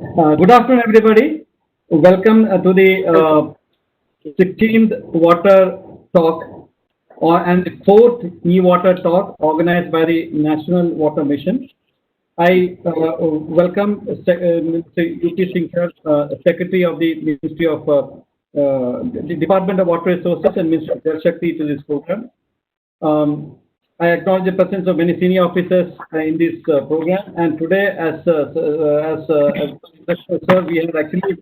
Good afternoon, everybody. Welcome to the 16th Water Talk and the fourth e-Water Talk organized by the National Water Mission. I welcome Mr. U.P. Singh, Secretary of the Ministry of the Department of Water Resources and Ministry of Jal Shakti to this program. I acknowledge the presence of many senior officers in this program, and today, sir, we have actually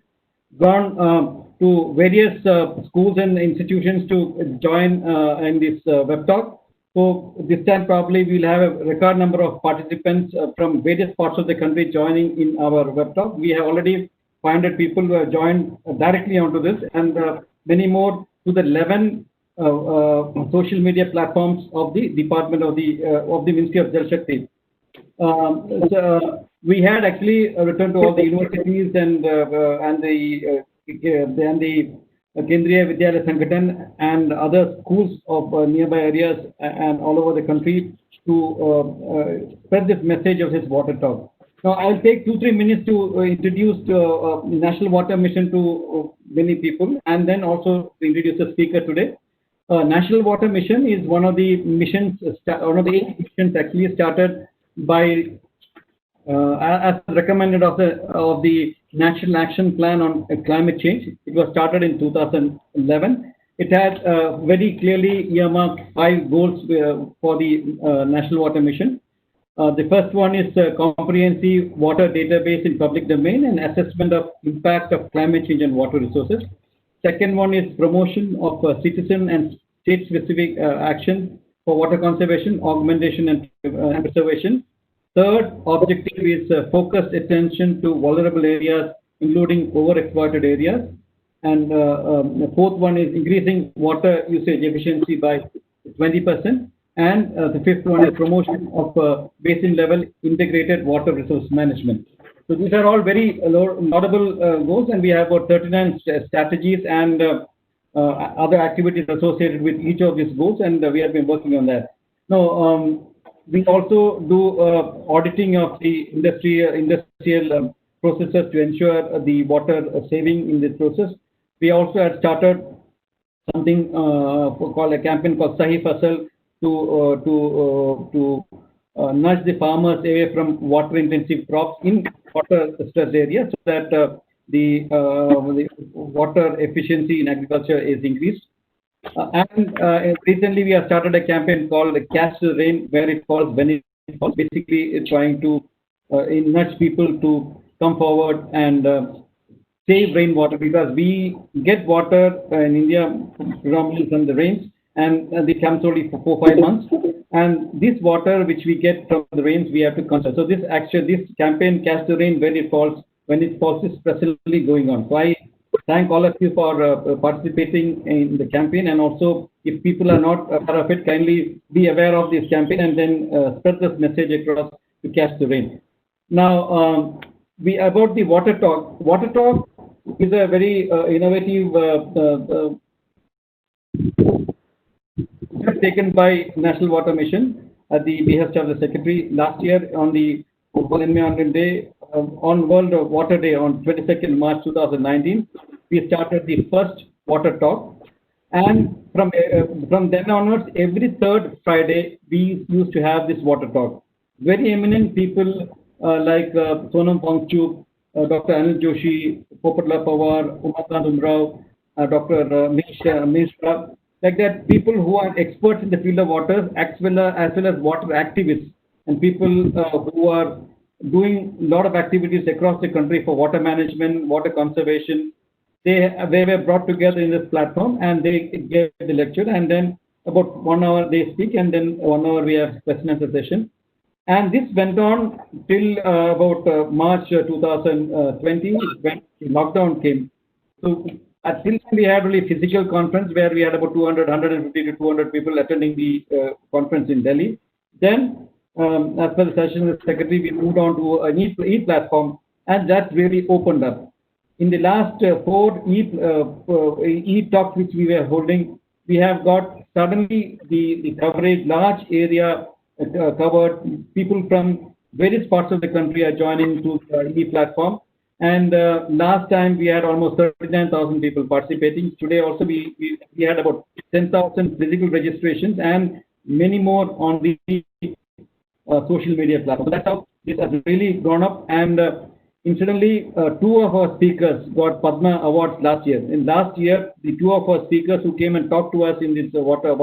gone to various schools and institutions to join in this web talk. So this time probably we'll have a record number of participants from various parts of the country joining in our web talk. We have already 500 people who have joined directly onto this, and many more to the 11 social media platforms of the Department of the Ministry of Jal Shakti. We had actually returned to all the universities and the Kendriya Vidyalaya Sangathan and other schools of nearby areas and all over the country to spread this message of this water talk. Now, I'll take 2-3 minutes to introduce National Water Mission to many people, and then also to introduce the speaker today. National Water Mission is one of the missions, one of the 8 missions actually started by, as recommended of the National Action Plan on Climate Change. It was started in 2011. It had very clearly earmarked 5 goals for the National Water Mission. The first one is comprehensive water database in public domain and assessment of impact of climate change on water resources. Second one is promotion of citizen and state-specific action for water conservation, augmentation, and preservation. Third objective is focused attention to vulnerable areas, including overexploited areas. And the fourth one is increasing water usage efficiency by 20%. And the fifth one is promotion of basin level integrated water resource management. So these are all very laudable goals, and we have about 39 strategies and other activities associated with each of these goals, and we have been working on that. Now, we also do auditing of the industrial processes to ensure the water saving in this process. We also have started something called a campaign called Sahi Fasal to nudge the farmers away from water-intensive crops in water-stressed areas so that the water efficiency in agriculture is increased. And recently we have started a campaign called Catch the Rain, where it falls when it falls. Basically, it's trying to nudge people to come forward and save rainwater, because we get water in India predominantly from the rains, and they comes only for 4-5 months. And this water which we get from the rains, we have to conserve. So this campaign, Catch the Rain when it falls, is presently going on. So I thank all of you for participating in the campaign, and also if people are not aware of it, kindly be aware of this campaign and then spread this message across to Catch the Rain. Now, about the water talk. Water talk is a very innovative taken by National Water Mission at the behest of the Secretary. Last year on the Environment Day, on World Water Day on 22nd March 2019, we started the first water talk, and from then onwards, every third Friday we used to have this water talk. Very eminent people like Sonam Wangchuк, Dr. Anil Joshi, Popatla Pawar, Umakant Umrao, Dr. Mishra, like that, people who are experts in the field of water, as well as water activists, and people who are doing a lot of activities across the country for water management, water conservation. They were brought together in this platform, and they gave the lecture, and then about 1 hour they speak, and then 1 hour we have question and answer session. And this went on till about March 2020, when the lockdown came. So until then, we had only physical conference where we had about 150 to 200 people attending the conference in Delhi. Then, as per the session with the Secretary, we moved on to an e-platform, and that really opened up. In the last 4 e-talks which we were holding, we have got suddenly the coverage, large area covered. People from various parts of the country are joining to the e-platform. And last time we had almost 39,000 people participating. Today also we had about 10,000 physical registrations and many more on the social media platform. So that's how this has really grown up. And incidentally, two of our speakers got Padma awards last year. In last year, the two of our speakers who came and talked to us in this water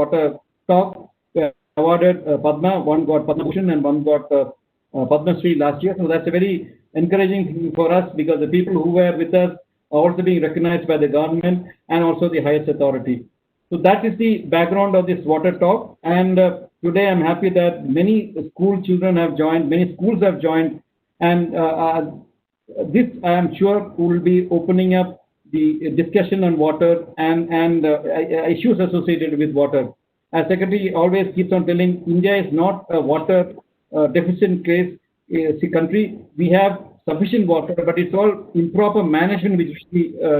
talk were awarded Padma. One got Padma Bhushan and one got Padma Shri last year. So that's a very encouraging thing for us, because the people who were with us are also being recognized by the government and also the highest authority. So that is the background of this water talk. And today I'm happy that many school children have joined, many schools have joined, and this I am sure will be opening up the discussion on water and issues associated with water. As Secretary always keeps on telling, India is not a water deficient country. We have sufficient water, but it's all improper management which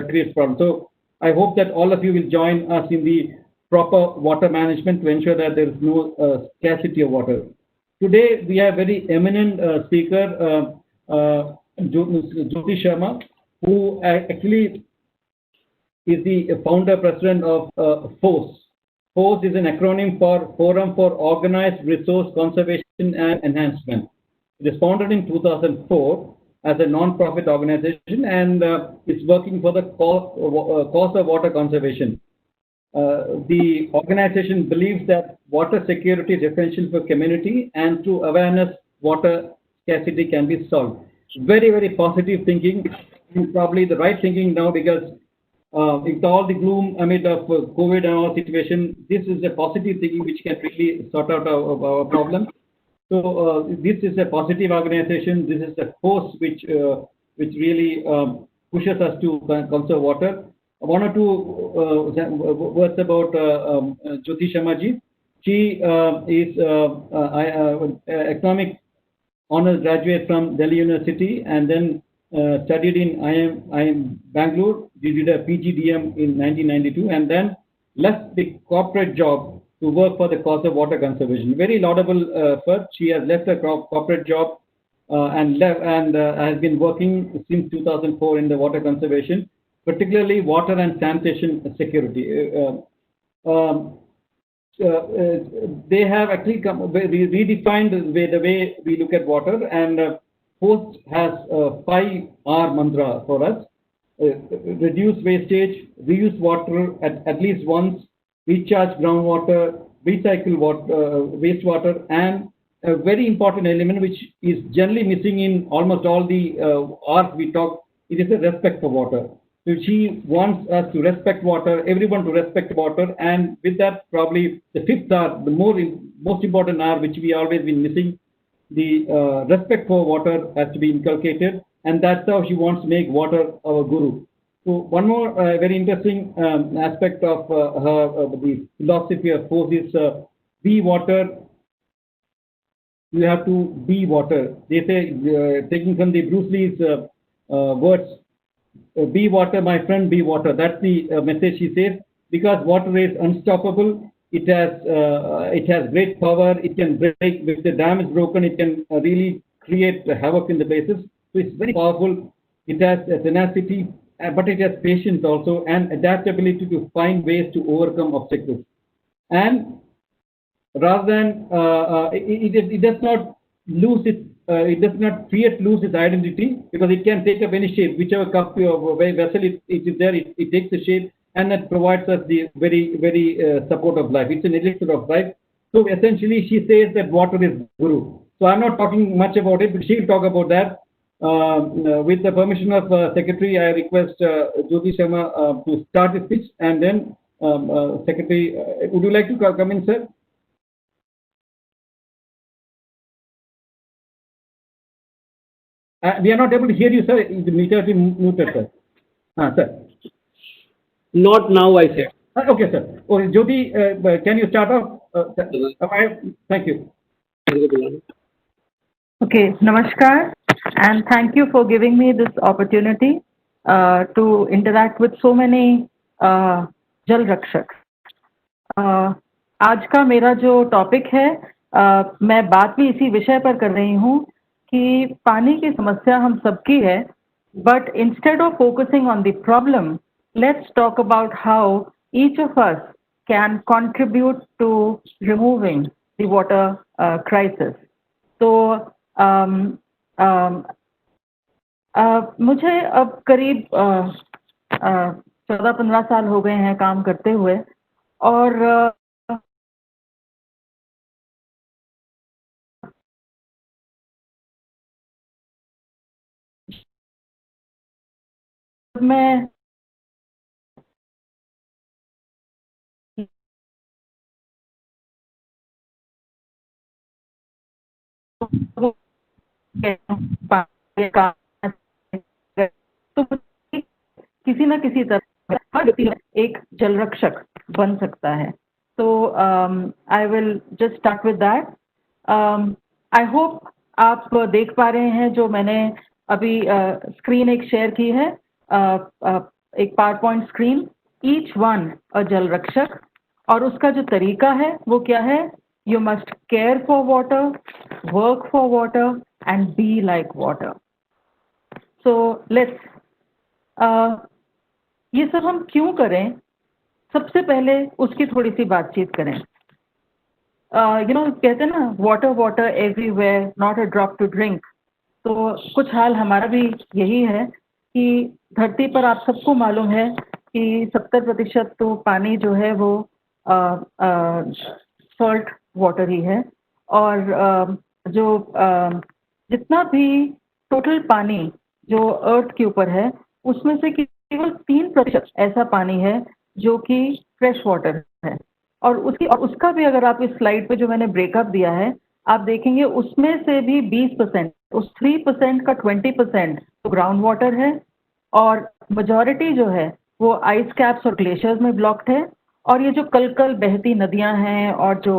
creates problems. So I hope that all of you will join us in the proper water management to ensure that there is no scarcity of water. Today we have very eminent speaker, Jyoti Sharma, who actually is the founder president of FORCE. FORCE is an acronym for Forum for Organized Resource Conservation and Enhancement. It was founded in 2004 as a non-profit organization, and it's working for the cause of water conservation. The organization believes that water security is essential for community, and through awareness, water scarcity can be solved. Very, very positive thinking, and probably the right thinking now, because with all the gloom amid of COVID and all situation, this is a positive thinking which can really sort out our problem. So this is a positive organization. This is a force which really pushes us to conserve water. One or two words about Jyoti Sharma ji. She is economic honors graduate from Delhi University, and then studied in IIM Bangalore. She did a PGDM in 1992, and then left the corporate job to work for the cause of water conservation. Very laudable effort. She has left a corporate job and has been working since 2004 in the water conservation, particularly water and sanitation security. They have actually redefined the way we look at water, and FORCE has a 5R mantra for us: reduce wastage, reuse water at least once, recharge groundwater, recycle wastewater, and a very important element which is generally missing in almost all the R's we talk, it is the respect for water. So she wants us to respect water, everyone to respect water, and with that, probably the fifth R, the most important R, which we always been missing, the respect for water has to be inculcated, and that's how she wants to make water our guru. So one more very interesting aspect of the philosophy of FORCE is be water, you have to be water. They say, taking from the Bruce Lee's words, be water, my friend, be water. That's the message she says, because water is unstoppable. It has great power. It can break, if the dam is broken, it can really create havoc in the places. So it's very powerful. It has tenacity, but it has patience also, and adaptability to find ways to overcome obstacles. And rather than it does not lose its it does not fear to lose its identity, because it can take up any shape, whichever cup or vessel it is there, it takes the shape, and that provides us the very support of life. It's an elixir of life. So essentially, she says that water is guru. So I'm not talking much about it, but she'll talk about that. With the permission of Secretary, I request Jyoti Sharma to start the speech, and then Secretary, would you like to come in, sir? We are not able to hear you, sir. The meter is muted, sir. Sir. Not now, I said. Okay, sir. Okay, Jyoti, can you start off? Thank you. Okay, namaskar, and thank you for giving me this opportunity to interact with so many जल रक्षक. आज का मेरा जो topic है, मैं बात भी इसी विषय पर कर रही हूँ कि पानी की समस्या हम सबकी है, But instead of focusing on the problem, let's talk about how each of us can contribute to removing the water crisis. तो मुझे अब करीब 14-15 साल हो गए हैं काम करते हुए, और मैं तो किसी न किसी तरह हर व्यक्ति एक जल रक्षक बन सकता है. तो I will just start with that. I hope आप देख पा रहे हैं जो मैंने अभी स्क्रीन एक शेयर की है, एक power point screen, each one a जल रक्षक. और उसका जो तरीका है वो क्या है? You must care for water, work for water and be like water. So let's, ये सब हम क्यों करें, सबसे पहले उसकी थोड़ी सी बातचीत करें. कहते हैं ना, water water everywhere, not a drop to drink. तो कुछ हाल हमारा भी यही है कि धरती पर आप सबको मालूम है कि 70% तो पानी जो है वो सॉल्ट वाटर ही है. और जो जितना भी टोटल पानी जो अर्थ के ऊपर है, उसमें से केवल 3% ऐसा पानी है जो कि फ्रेश वाटर है. और उसका भी अगर आप इस स्लाइड पे जो मैंने ब्रेकअप दिया है, आप देखेंगे उसमें से भी 20%, उस 3% का 20% तो ग्राउंड वाटर है, और मेजॉरिटी जो है वो आइस कैप्स और ग्लेशियर्स में ब्लॉक्ड है. और ये जो कल कल बहती नदियां हैं और जो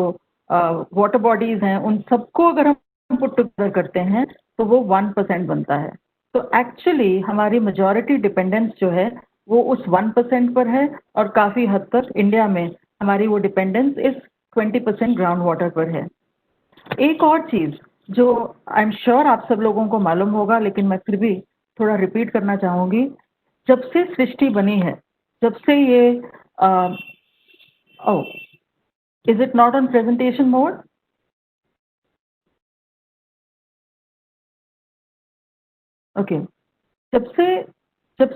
वाटर बॉडीज हैं, उन सबको अगर हम पुट टुगेदर करते हैं तो वो 1% बनता है. तो एक्चुअली हमारी मेजॉरिटी डिपेंडेंस जो है वो उस 1% पर है, और काफ़ी हद तक इंडिया में हमारी वो डिपेंडेंस इस 20% ग्राउंड वाटर पर है. एक और चीज़ जो आई एम श्योर आप सब लोगों को मालूम होगा, लेकिन मैं फिर भी थोड़ा रिपीट करना चाहूँगी. जब से सृष्टि बनी है, जब से ये is it not on presentation mode? Okay. जब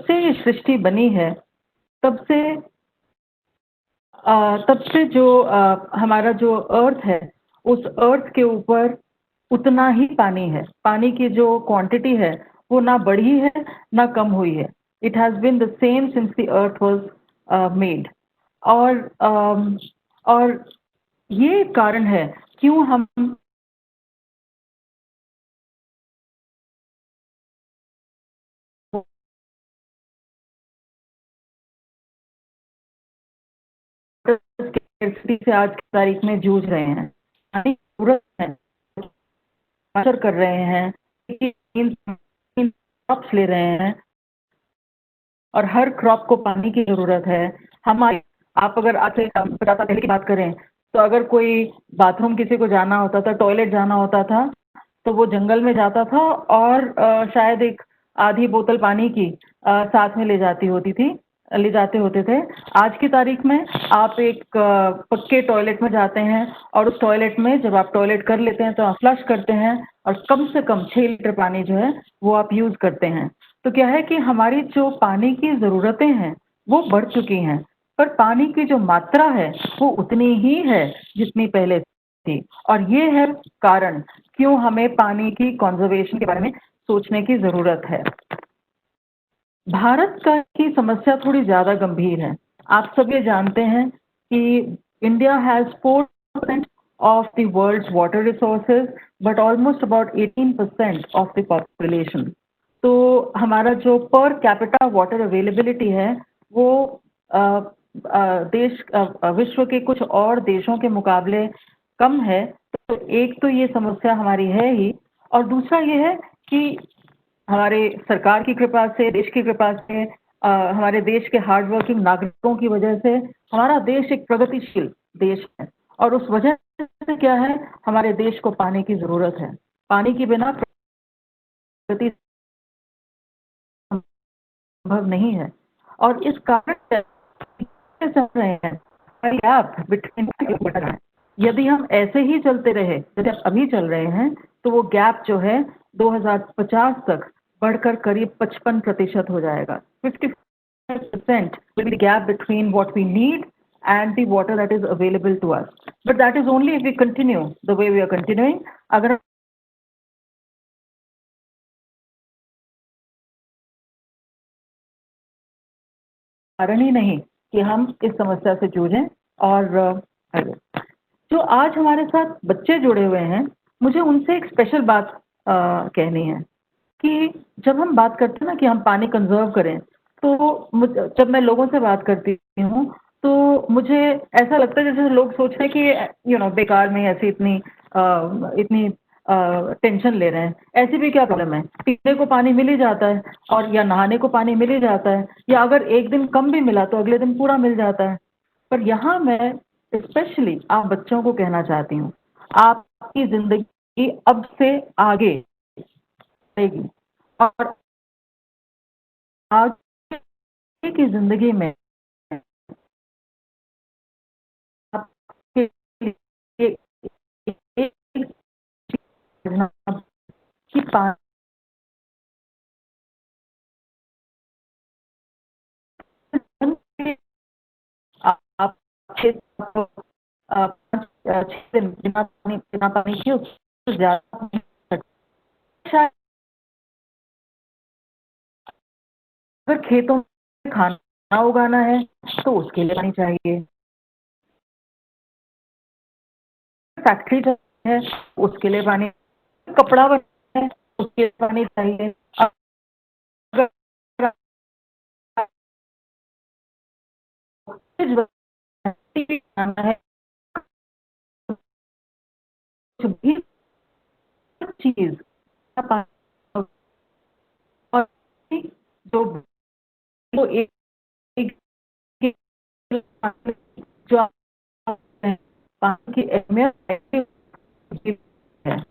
से ये सृष्टि बनी है, तब से जो हमारा जो अर्थ है, उस अर्थ के ऊपर उतना ही पानी है. पानी की जो क्वांटिटी है वो ना बढ़ी है ना कम हुई है. It has been the same since the earth was made. और और ये कारण है क्यों हम स्थिति से आज की तारीख में जूझ रहे हैं. पानी की जरूरत है, असर कर रहे हैं, क्रॉप्स ले रहे हैं, और हर क्रॉप को पानी की जरूरत है. हमारे, आप अगर आज से 50 साल पहले की बात करें, तो अगर कोई बाथरूम किसी को जाना होता था, टॉयलेट जाना होता था, तो वो जंगल में जाता था और शायद एक आधी बोतल पानी की साथ में ले जाते होते थे. आज की तारीख में आप एक पक्के टॉयलेट में जाते हैं, और उस टॉयलेट में जब आप टॉयलेट कर लेते हैं तो आप फ्लश करते हैं, और कम से कम 6 लीटर पानी जो है वो आप यूज़ करते हैं. तो क्या है कि हमारी जो पानी की ज़रूरतें हैं वो बढ़ चुकी हैं, पर पानी की जो मात्रा है वो उतनी ही है जितनी पहले थी. और ये है कारण क्यों हमें पानी की कंजर्वेशन के बारे में सोचने की ज़रूरत है. भारत का की समस्या थोड़ी ज़्यादा गंभीर है. आप सब ये जानते हैं कि India has 4% of the world's water resources, but almost about 18% of the population. तो हमारा जो पर कैपिटा वाटर अवेलेबिलिटी है वो विश्व के कुछ और देशों के मुकाबले कम है. तो एक तो ये समस्या हमारी है ही, और दूसरा ये है कि हमारे सरकार की कृपा से, देश की कृपा से, हमारे देश के हार्ड वर्किंग नागरिकों की वजह से हमारा देश एक प्रगतिशील देश है. और उस वजह से क्या है, हमारे देश को पानी की ज़रूरत है. पानी के बिना प्रगति संभव नहीं है। और इस कारण से चल रहे हैं गैप बिटवीन, यदि हम ऐसे ही चलते रहे जैसे अभी चल रहे हैं तो वो गैप जो है 2050 तक बढ़कर करीब 55% हो जाएगा। 55% will be the gap between what we need and the water that is available to us. But that is only if we continue the way we are continuing. अगर कारण ही नहीं कि हम इस समस्या से जूझें। और जो आज हमारे साथ बच्चे जुड़े हुए हैं, मुझे उनसे एक स्पेशल बात कहनी है कि जब हम बात करते हैं ना कि हम पानी कंजर्व करें, तो जब मैं लोगों से बात करती हूँ तो मुझे ऐसा लगता है जैसे लोग सोच रहे हैं कि बेकार में ऐसी इतनी टेंशन ले रहे हैं। ऐसी भी क्या प्रॉब्लम है, पीने को पानी मिल ही जाता है और या नहाने को पानी मिल ही जाता है, या अगर एक दिन कम भी मिला तो अगले दिन पूरा मिल जाता है। पर यहाँ मैं स्पेशली आप बच्चों को कहना चाहती हूँ, आपकी जिंदगी अब से आगे रहेगी और आगे की जिंदगी में आपके लिए एक कि आप 6 दिन बिना पानी के उससे ज्यादा शायद अगर खेतों में खाना उगाना है तो उसके लिए पानी चाहिए, फैक्ट्री है उसके लिए पानी, कपड़ा बनता है उसके लिए पानी चाहिए, अगर खाना है कुछ भी चीज और जो एक जो पानी की अहमियत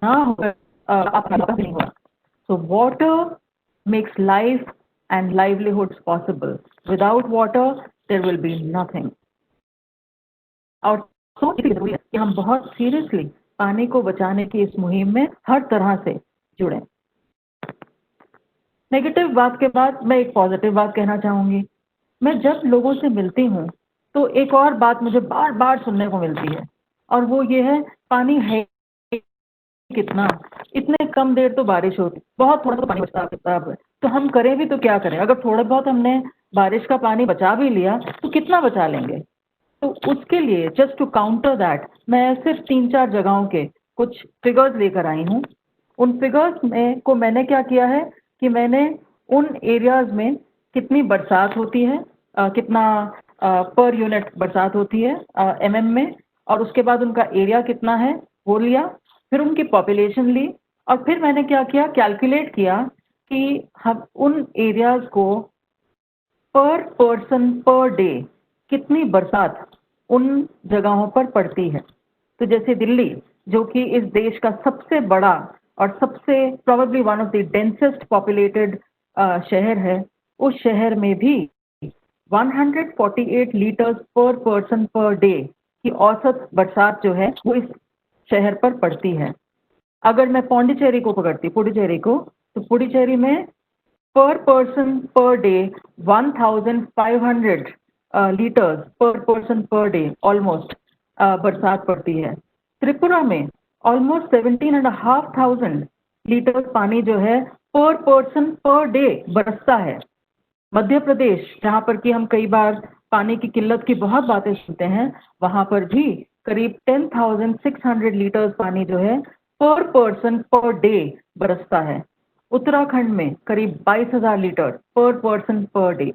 ना होगा आपका नहीं होगा। So water makes life and livelihoods possible. Without water, there will be nothing. और तो इसलिए जरूरी है कि हम बहुत सीरियसली पानी को बचाने की इस मुहिम में हर तरह से जुड़ें। नेगेटिव बात के बाद मैं एक पॉजिटिव बात कहना चाहूँगी। मैं जब लोगों से मिलती हूँ तो एक और बात मुझे बार बार सुनने को मिलती है और वो ये है, पानी है कितना, इतने कम देर तो बारिश होती, बहुत थोड़ा तो पानी बचता है, तो हम करें भी तो क्या करें, अगर थोड़ा बहुत हमने बारिश का पानी बचा भी लिया तो कितना बचा लेंगे। तो उसके लिए जस्ट टू काउंटर दैट मैं सिर्फ 3-4 जगहों के कुछ फिगर्स लेकर आई हूँ। उन फिगर्स में को मैंने क्या किया है कि मैंने उन एरियाज में कितनी बरसात होती है, कितना पर यूनिट बरसात होती है एमएम में, और उसके बाद उनका एरिया कितना है वो लिया, फिर उनकी पॉपुलेशन ली, और फिर मैंने क्या किया, कैलकुलेट किया कि हम उन एरियाज को पर पर्सन पर डे कितनी बरसात उन जगहों पर पड़ती है। तो जैसे दिल्ली जो कि इस देश का सबसे बड़ा और सबसे probably one of the densest populated शहर है, उस शहर में भी 148 लीटर्स पर पर्सन पर डे की औसत बरसात जो है वो इस शहर पर पड़ती है। अगर मैं पौंडीचेरी को पकड़ती, पुडुचेरी को, तो पुडुचेरी में पर पर्सन पर डे 1500 लीटर्स पर पर्सन पर डे ऑलमोस्ट बरसात पड़ती है। त्रिपुरा में ऑलमोस्ट 17,500 लीटर्स पानी जो है पर पर्सन पर डे बरसता है। मध्य प्रदेश जहाँ पर कि हम कई बार पानी की किल्लत की बहुत बातें सुनते हैं, वहाँ पर भी करीब 10,600 लीटर्स पानी जो है पर पर्सन पर डे बरसता है। उत्तराखंड में करीब 22,000 लीटर पर पर्सन पर डे।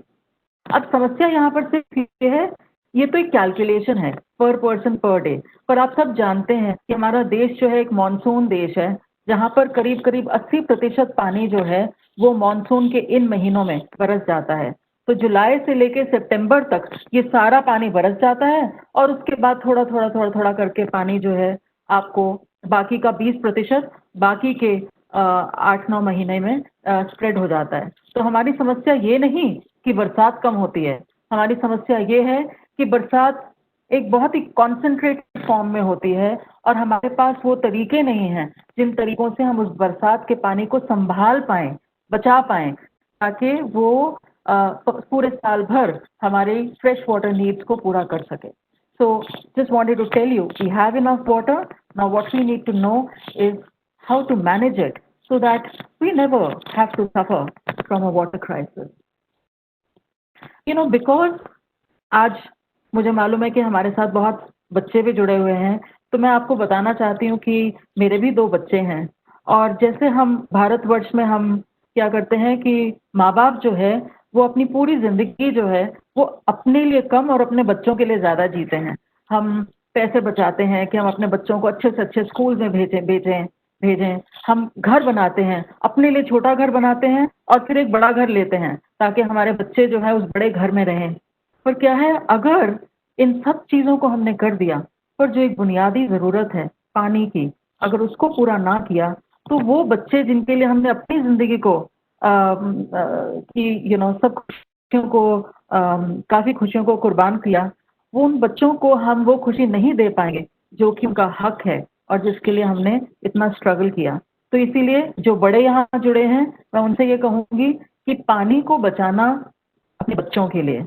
अब समस्या यहाँ पर सिर्फ ये है, ये तो एक कैलकुलेशन है पर पर्सन पर डे, पर आप सब जानते हैं कि हमारा देश जो है एक मानसून देश है, जहाँ पर करीब करीब 80% पानी जो है वो मानसून के इन महीनों में बरस जाता है। तो जुलाई से लेके सितंबर तक ये सारा पानी बरस जाता है और उसके बाद थोड़ा थोड़ा थोड़ा थोड़ा करके पानी जो है आपको बाकी का 20% बाकी के 8-9 महीने में स्प्रेड हो जाता है। तो हमारी समस्या ये नहीं कि बरसात कम होती है, हमारी समस्या ये है कि बरसात एक बहुत ही कॉन्सेंट्रेटेड फॉर्म में होती है और हमारे पास वो तरीके नहीं हैं जिन तरीकों से हम उस बरसात के पानी को संभाल पाएं, बचा पाएं, ताकि वो पूरे साल भर हमारे फ्रेश वाटर नीड्स को पूरा कर सके. So just wanted to tell you, we have enough water. Now what we need to know is how to manage it so that we never have to suffer from a water crisis. Because आज मुझे मालूम है कि हमारे साथ बहुत बच्चे भी जुड़े हुए हैं, तो मैं आपको बताना चाहती हूँ कि मेरे भी 2 बच्चे हैं और जैसे हम भारतवर्ष में हम क्या करते हैं कि माँ बाप जो है वो अपनी पूरी जिंदगी जो है वो अपने लिए कम और अपने बच्चों के लिए ज़्यादा जीते हैं. हम पैसे बचाते हैं कि हम अपने बच्चों को अच्छे से अच्छे स्कूल में भेजें. हम घर बनाते हैं, अपने लिए छोटा घर बनाते हैं और फिर एक बड़ा घर लेते हैं ताकि हमारे बच्चे जो है उस बड़े घर में रहें. पर क्या है, अगर इन सब चीज़ों को हमने कर दिया पर जो एक बुनियादी ज़रूरत है पानी की, अगर उसको पूरा ना किया तो वो बच्चे जिनके लिए हमने अपनी ज़िंदगी को सब खुशियों को काफ़ी खुशियों को कुर्बान किया, वो उन बच्चों को हम वो खुशी नहीं दे पाएंगे जो कि उनका हक है और जिसके लिए हमने इतना स्ट्रगल किया. तो इसीलिए जो बड़े यहाँ जुड़े हैं मैं उनसे ये कहूँगी कि पानी को बचाना अपने बच्चों के लिए,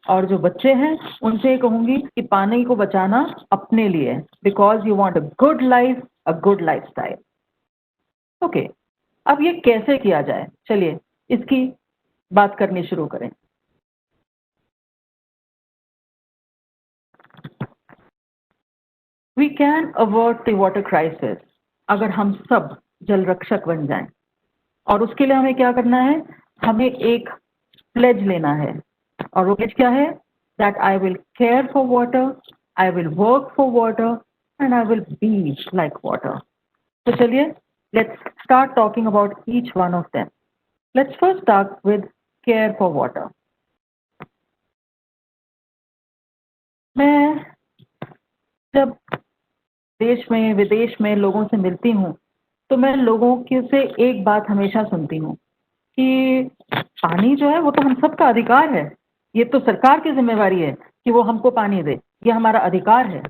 और जो बच्चे हैं उनसे ये कहूँगी कि पानी को बचाना अपने लिए, because you want a good life, a good lifestyle. Okay, अब ये कैसे किया जाए, चलिए इसकी बात करनी शुरू करें. We can avoid the water crisis अगर हम सब जल रक्षक बन जाएं. और उसके लिए हमें क्या करना है, हमें एक प्लेज लेना है. और वो प्लेज क्या है, that I will care for water, I will work for water and I will be like water. तो चलिए, let's start talking about each one of them. Let's first start with care for water. मैं जब देश में विदेश में लोगों से मिलती हूँ तो मैं लोगों के से एक बात हमेशा सुनती हूँ कि पानी जो है वो तो हम सबका अधिकार है, ये तो सरकार की जिम्मेवारी है कि वो हमको पानी दे, ये हमारा अधिकार है.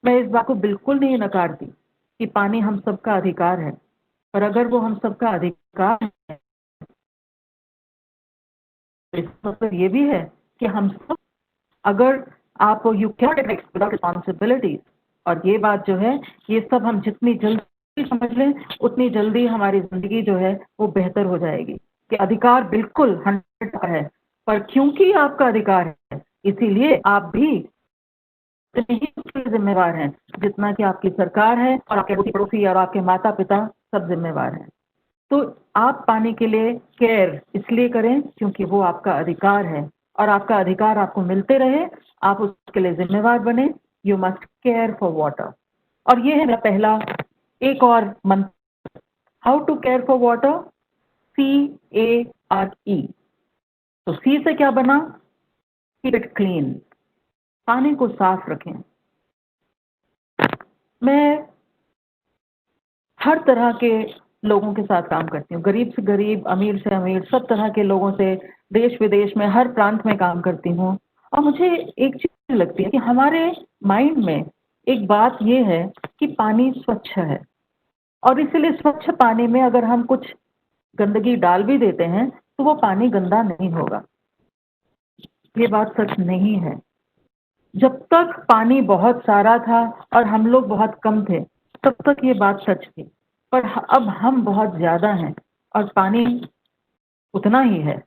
मैं इस बात को बिल्कुल नहीं नकारती कि पानी हम सबका अधिकार है, पर अगर वो हम सबका अधिकार है तो इसका मतलब ये भी है कि हम सब, अगर आप you can not act without responsibilities, और ये बात जो है ये सब हम जितनी जल्दी समझ लें उतनी जल्दी हमारी जिंदगी जो है वो बेहतर हो जाएगी. कि अधिकार बिल्कुल 100% है, पर क्योंकि आपका अधिकार है इसीलिए आप भी उतने ही उसके जिम्मेवार हैं जितना कि आपकी सरकार है और आपके पड़ोसी और आपके माता पिता सब जिम्मेवार हैं. तो आप पानी के लिए केयर इसलिए करें क्योंकि वो आपका अधिकार है और आपका अधिकार आपको मिलते रहे, आप उसके लिए जिम्मेवार बने. You must care for water. और ये है मेरा पहला एक और मंत्र, how to care for water, CARE. तो सी से क्या बना, कीप इट क्लीन, पानी को साफ रखें. मैं हर तरह के लोगों के साथ काम करती हूँ, गरीब से गरीब, अमीर से अमीर, सब तरह के लोगों से देश विदेश में हर प्रांत में काम करती हूँ. और मुझे एक चीज़ लगती है कि हमारे माइंड में एक बात ये है कि पानी स्वच्छ है और इसलिए स्वच्छ पानी में अगर हम कुछ गंदगी डाल भी देते हैं तो वो पानी गंदा नहीं होगा. ये बात सच नहीं है. जब तक पानी बहुत सारा था और हम लोग बहुत कम थे तब तक ये बात सच थी, पर अब हम बहुत ज़्यादा हैं और पानी उतना ही है.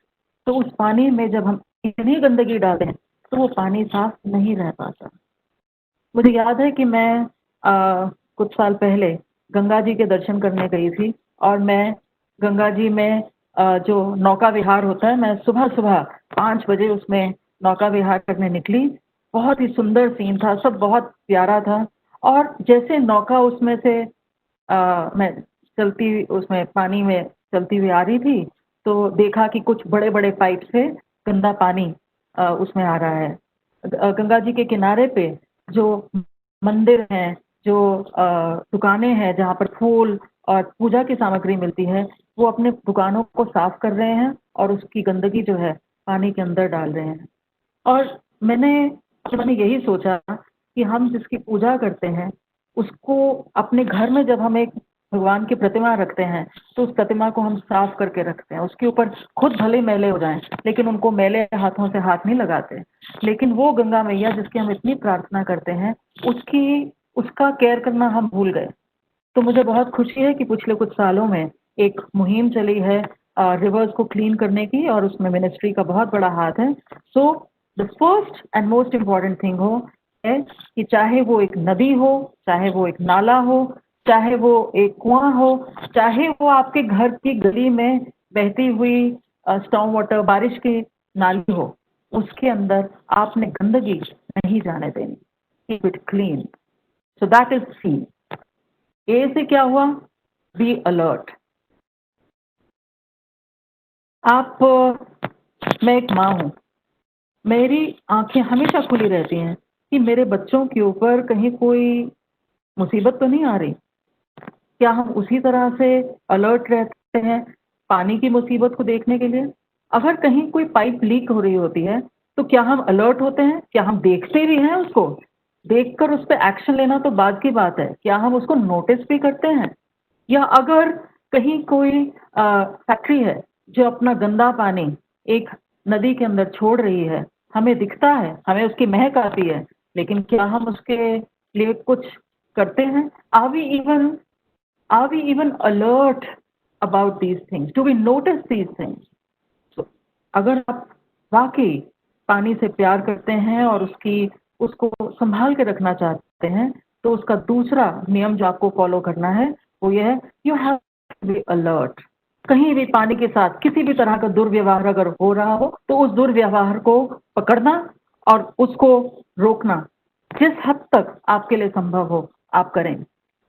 तो उस पानी में जब हम इतनी गंदगी डालते हैं तो वो पानी साफ नहीं रह पाता. मुझे याद है कि मैं कुछ साल पहले गंगा जी के दर्शन करने गई थी और मैं गंगा जी में जो नौका विहार होता है, मैं सुबह सुबह 5 बजे उसमें नौका विहार करने निकली. बहुत ही सुंदर सीन था, सब बहुत प्यारा था. और जैसे नौका उसमें से मैं चलती उसमें पानी में चलती हुई आ रही थी तो देखा कि कुछ बड़े बड़े पाइप से गंदा पानी उसमें आ रहा है. गंगा जी के किनारे पे जो मंदिर हैं, जो दुकानें हैं जहाँ पर फूल और पूजा की सामग्री मिलती है, वो अपने दुकानों को साफ कर रहे हैं और उसकी गंदगी जो है पानी के अंदर डाल रहे हैं। और मैंने यही सोचा कि हम जिसकी पूजा करते हैं उसको अपने घर में जब हम एक भगवान की प्रतिमा रखते हैं तो उस प्रतिमा को हम साफ करके रखते हैं। उसके ऊपर खुद भले मैले हो जाएं लेकिन उनको मैले हाथों से हाथ नहीं लगाते। लेकिन वो गंगा मैया जिसकी हम इतनी प्रार्थना करते हैं उसका केयर करना हम भूल गए। तो मुझे बहुत खुशी है कि पिछले कुछ सालों में एक मुहिम चली है रिवर्स को क्लीन करने की और उसमें मिनिस्ट्री का बहुत बड़ा हाथ है। So the first and most important thing है कि चाहे वो एक नदी हो, चाहे वो एक नाला हो, चाहे वो एक कुआं हो, चाहे वो आपके घर की गली में बहती हुई स्टॉर्म वाटर बारिश की नाली हो, उसके अंदर आपने गंदगी नहीं जाने देनी। Keep it clean. So that is C. A से क्या हुआ? Be alert. मैं एक माँ हूँ, मेरी आंखें हमेशा खुली रहती हैं कि मेरे बच्चों के ऊपर कहीं कोई मुसीबत तो नहीं आ रही। क्या हम उसी तरह से अलर्ट रहते हैं पानी की मुसीबत को देखने के लिए? अगर कहीं कोई पाइप लीक हो रही होती है तो क्या हम अलर्ट होते हैं? क्या हम देखते भी हैं उसको? देखकर उस पर एक्शन लेना तो बाद की बात है, क्या हम उसको नोटिस भी करते हैं? या अगर कहीं कोई फैक्ट्री है जो अपना गंदा पानी एक नदी के अंदर छोड़ रही है, हमें दिखता है, हमें उसकी महक आती है, लेकिन क्या हम उसके लिए कुछ करते हैं? Are we even alert about these things? Do we notice these things? So, अगर आप वाकई पानी से प्यार करते हैं और उसको संभाल के रखना चाहते हैं तो उसका दूसरा नियम जो आपको फॉलो करना है वो ये है, you have to be alert. कहीं भी पानी के साथ किसी भी तरह का दुर्व्यवहार अगर हो रहा हो तो उस दुर्व्यवहार को पकड़ना और उसको रोकना जिस हद तक आपके लिए संभव हो आप करें।